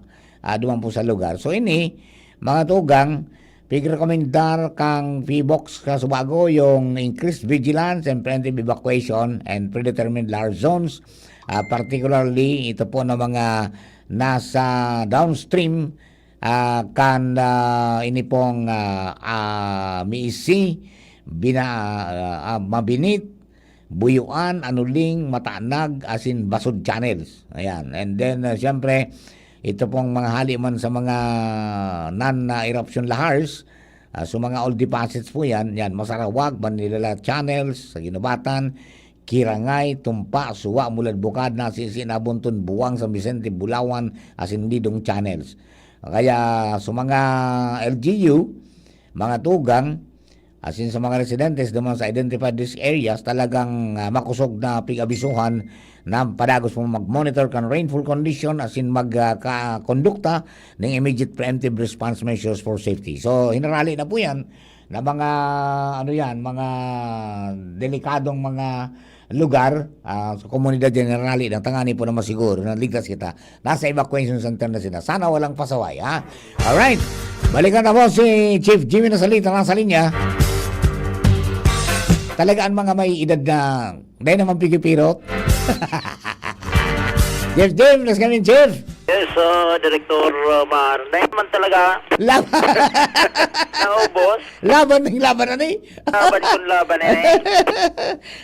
duman po sa lugar. So ini mga tugang pig-recommendar kang PBOX kasubago yung increased vigilance and preventive evacuation and predetermined lahar zones. Particularly ito po na mga nasa downstream ini pong Miisi, Mabinit, Buyuan, Anuling, Mataanag, asin Basod channels. Ayan. And then siyempre ito pong mga haliman sa mga non-eruption lahars, so mga old deposits po yan, Masarawag, Manilala Channels, sa Ginubatan, Kirangay, Tumpa, Suwa, Mulad Bukad, Nasisi, Nabuntun, Buwang, San Vicente, Bulawan, asin Lidong Channels. Kaya sa mga LGU, mga tugang, asin sa mga residentes naman sa identified risk areas, talagang makusog na pig-abisuhan na padagos mo mag-monitor kan rainfall condition asin magkondukta ng immediate preemptive response measures for safety. So hinarali na po yan na mga mga delikadong mga lugar sa komunidad generali ng tangani po na masiguro na ligtas kita. Nasa evacuation center na sila. Sana walang pasaway, ha? Alright. Balikan na po si Chief Jimmy Nasalita nasa linya. Talagaan mga may edad na dahil naman pigipirot. Jeff, let's come in, Chief. Yes, Director Mar. Dahil naman talaga. Laban. Naubos. Laban na ni. Laban na ni.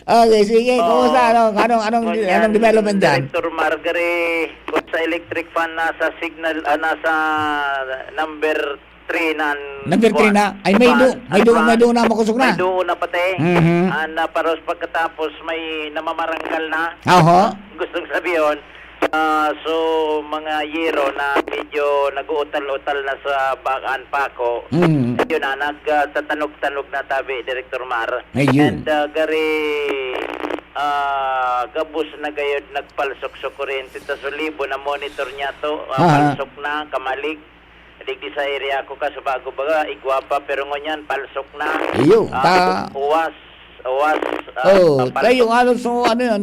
Okay, sige. Kumusta? Anong development dyan? Director Margary, kung sa electric fan nasa signal, nasa number 3 na. Number 3 na? Ay, may doon na makusok na. May doon na pati. Paros pagkatapos may namamaranggal na. Gustong sabihin, so mga yero na medyo nag-uutal-utal na sa Bagaan Paco. Yun na, nagtatanog-tanog na tabi, Director Mar. And gari gabus na gayod nagpalsok-sok kuryente. Tapos libo na monitor niya to. Palsok na, kamalig. Digdi sa area ko ka sa bago baga igwapa pero ngonyan palsok na. Uwas kayo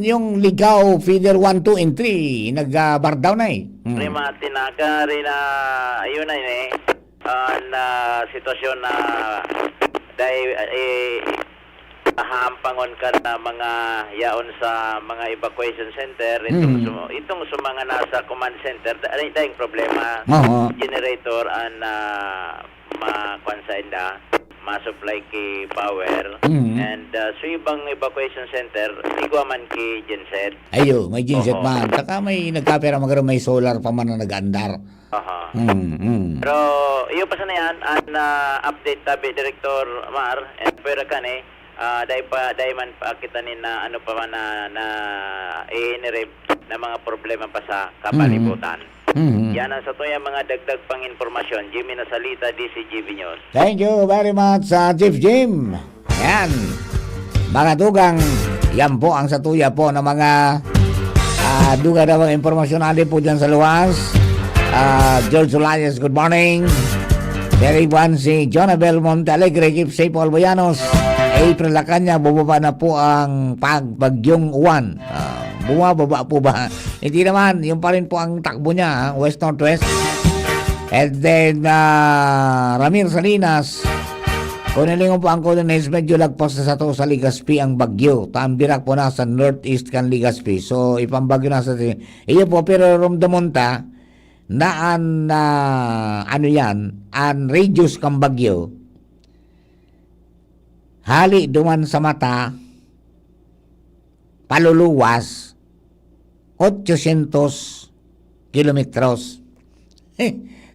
yung Ligaw Feeder 1, 2, and 3 nagbardaw na Prima tinaga rin na ayun na na sitwasyon na dahil hahampangon ka na mga yaon sa mga evacuation center itong sa mga nasa command center dahil problema generator and makwansain ma-supply ki power and so ibang evacuation center igwaman ki genset may genset man saka may nagkapera magkaroon may solar pa man na nag-andar. Pero iyo pa sana yan an update tabi Director Mar and pero kani dahil man pa kita na ano pa man na inirib na mga problema pa sa kapalibutan. Yan ang sa tuya mga dagdag pang informasyon. Jimmy Nasalita, DCGB News. Thank you very much, Chief Jim. Yan. Mga dugang, yan po ang satuya po ng mga duga na mga informasyon natin po dyan sa luwas. George Olanes, good morning. Terry Bansi, Jonabel Montalegre, keep safe all Bayanos. April Lacanya, bumaba na po ang Bagyong Uwan. Bumababa po ba? Hindi naman, yung pa rin po ang takbo niya, west-northwest. And then, Ramir Salinas, kunilingon po ang coordinates, medyo lagpas na sa to sa Legazpi ang bagyo. Tambirak po na sa northeast kan Legazpi. So, ipambagyo na sa iyo po, pero rumdamonta, naan ano yan, an radius kang bagyo, hali duman sa mata, paluluwas, 800 kilometros.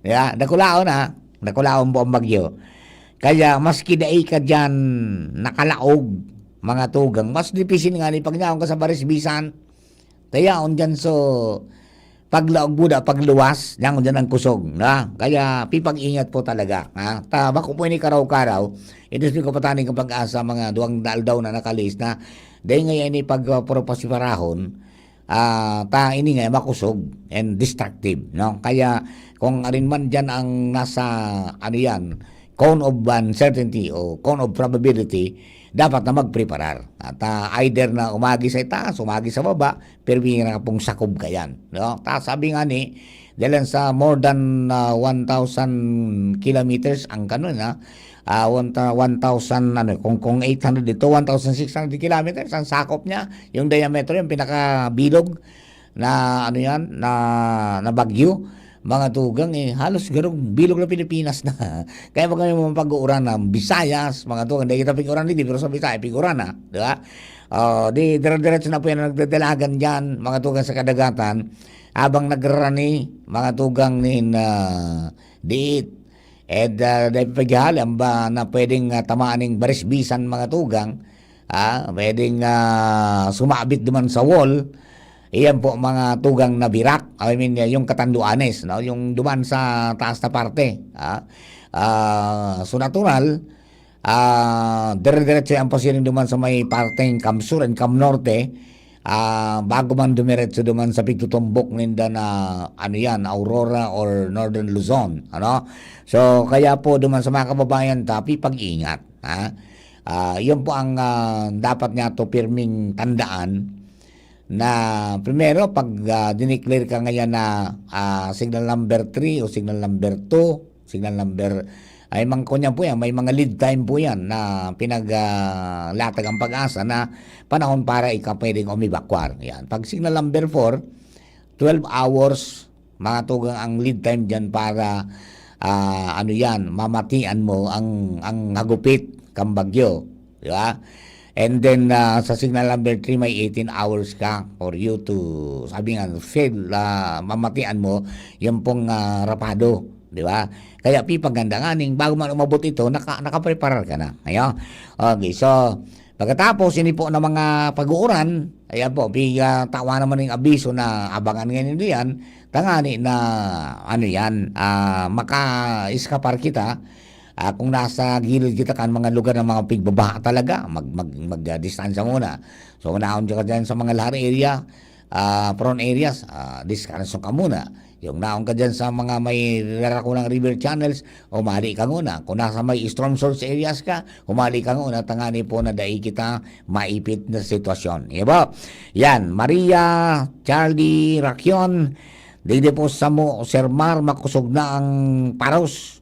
Yeah, nakulaon po ang bagyo. Kaya maski daay ka dyan nakalaog mga tugang, mas dipisin nga ni pagnaon ka sa Barisbisan, tayaon dyan so paglaog buda, pagluwas, nang dyan ang kusog. Na? Kaya pipag-ingat po talaga. Ha? Bako po ini karaw-karaw, itis ko pataning kang pag-asa mga duwang daal-daw na nakalis na dahil ngayon ini pagpropasiparahon, ini nga makusog and destructive. No? Kaya kung arin man dyan ang nasa ano yan, cone of uncertainty o cone of probability, dapat na magpreparar. At either na umagi sa itaas, umagi sa baba, pero bihira pong sakob ka yan. No? Sabi nga ni, dahil sa more than 1,000 kilometers ang kanon, 1,000, ano, kung 800 dito, 1,600 kilometers ang sakop niya, yung diameter, yung pinakabilog na, ano yan, na bagyo, mga tugang halos garong bilog na Pilipinas na. Kaya pag kami mga pag-uuran ng Visayas, mga tugang, hindi kita pag-uuran dito, pero sa Visayas, pag-uuran na. Diba? Di dire-diretso na po yan nagdadalagan dyan, mga tugang sa kadagatan, habang nagrani, mga tugang diit. Dahil paghahalam ba na pwedeng tamaaning Barisbisan, mga tugang, pwedeng sumabit duman sa wall. Iyan po mga tugang na birak, I mean yung Katanduanes, no? Yung duman sa taas na parte. So natural, dire-diretso ang posiling duman sa may parteng Kamsur and Kamnorte, bago man dumiretso duman sa pigtutumbok ninda na ano yan, Aurora or Northern Luzon. Ano? So kaya po duman sa mga kababayan tapi pag-ingat. Yun po ang dapat nga to pirming tandaan, na primero pag dineclare ka ngayon na signal number 3 o signal number 2, signal number ay kunya po yan, may mga lead time po yan na pinaglatag ang pag-asa na panahon para ikaw pwedeng umibakwar. Yan. Pag signal number 4, 12 hours mga tugang ang lead time dyan para ano yan, mamatian mo ang hagupit kang bagyo. Di ba? And then sa signal number 3 may 18 hours ka for you to, sabi nga, fail, mamatian mo yung pong rapado, di ba? Kaya pipaganda nga ning bago man umabot ito, nakapreparar ka na. Ayan. Okay, so pagkatapos ini po ng mga pag-uuran, ayan po, tawa naman ng abiso na abangan ngayon yan, tangani na ano yan, maka-iskapar kita. Kung nasa gilid kita kan mga lugar ng mga pigbabaha talaga, mag-distansya muna. So unaon ka dyan sa mga lahar area, prone areas, distansya ka muna. Yung naon ka dyan sa mga may larakunang river channels, umali ka muna. Kung nasa may storm source areas ka, umali ka muna. Tangani po na dahil kita maipit na sitwasyon. Iba? Yan, Maria, Charlie, Rakion, dito po sa mo, Sir Mar, makusog na ang Paros.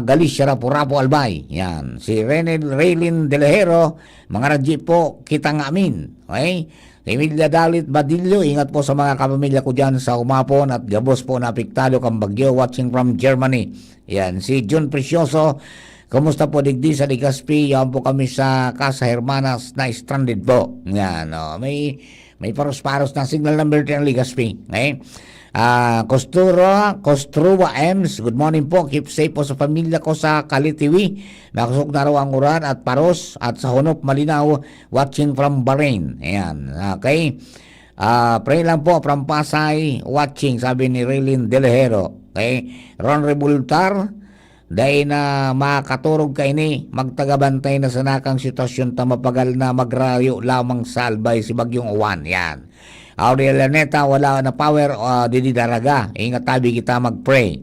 Galicia, Rapo, Albay. Yan. Si Raylin Delejero, mga radyo po, kita nga amin. Okay? Emilia Dalit Badillo, ingat po sa mga kapamilya ko dyan sa Umapon at gabos po na apektado kang bagyo, watching from Germany. Yan. Si John Precioso, Kumusta po digdi sa Legazpi? Yan po kami sa Casa Hermanas na stranded po. Yan, may paros-paros na signal number 10 ang Legazpi. Okay? Kostrua Ems, good morning po. Keep safe po sa pamilya ko sa Kalitiwi. Nakusok na raw ang uran at paros at sa Honop Malinaw, watching from Bahrain. Ayan, okay. Pray lang po from Pasay, watching, sabi ni Relin Delejero. Okay. Ron Rebultar, dahil na makaturog ka ini, magtagabantay na sa nakang sitwasyon ta mapagal na magrayo lamang sa albay si Bagyong Uwan. Yan. Aurel Laneta, wala na power, dididaraga. Ingat tabi kita mag-pray.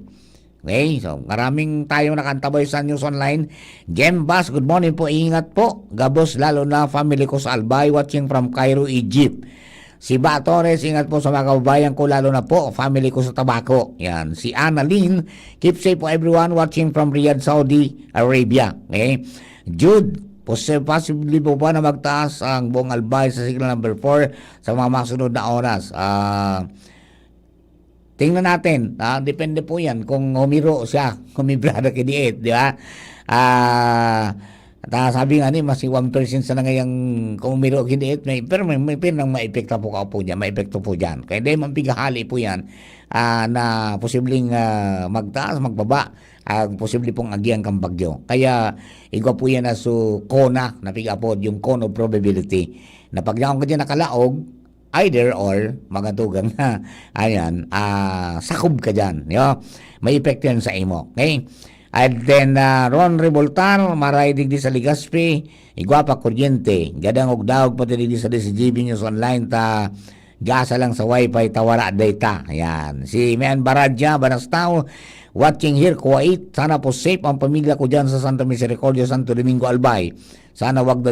Okay, so maraming tayong nakantabay sa News Online. Jem Bass, good morning po, ingat po. Gabos, lalo na family ko sa Albay, watching from Cairo, Egypt. Si Ba Torres, ingat po sa mga kababayan ko, lalo na po, family ko sa Tabaco. Yan. Si Anna Lynn, keep safe po everyone, watching from Riyadh, Saudi Arabia. Okay. Jude, possibly po ba na magtaas ang buong Albay sa signal number 4 sa mga masunod na oras? Tingnan natin. Depende po yan kung humiro siya, humibrada kidiit, di ba? Sabi nga ni, mas 1% sa na ngayang kung humiro kidiit, pero may pinang maepekto po ka po dyan, maepekto po dyan. Kaya di mampigahali po yan na posibleng magtaas, magbaba, posible pong agyang kang bagyo. Kaya igwa po yan na su kona, napiga po yung cone of probability, na pag naong ka dyan nakalaog, either or, magatugang na, ayan, sakob ka dyan. May epekto yan sa imo. Okay? And then, Ron Revoltar, maray digdi sa Legazpi, igwa pa kuryente, gadang ugdaog pati digdi sa DCGB News Online, gasa lang sa wifi, tawara data. Ayan. Si Mian Baradja, Banastao, watching here, Kuwait. Sana po safe ang pamilya ko dyan sa Santa Misericordia, Santo Domingo, Albay. Sana wag na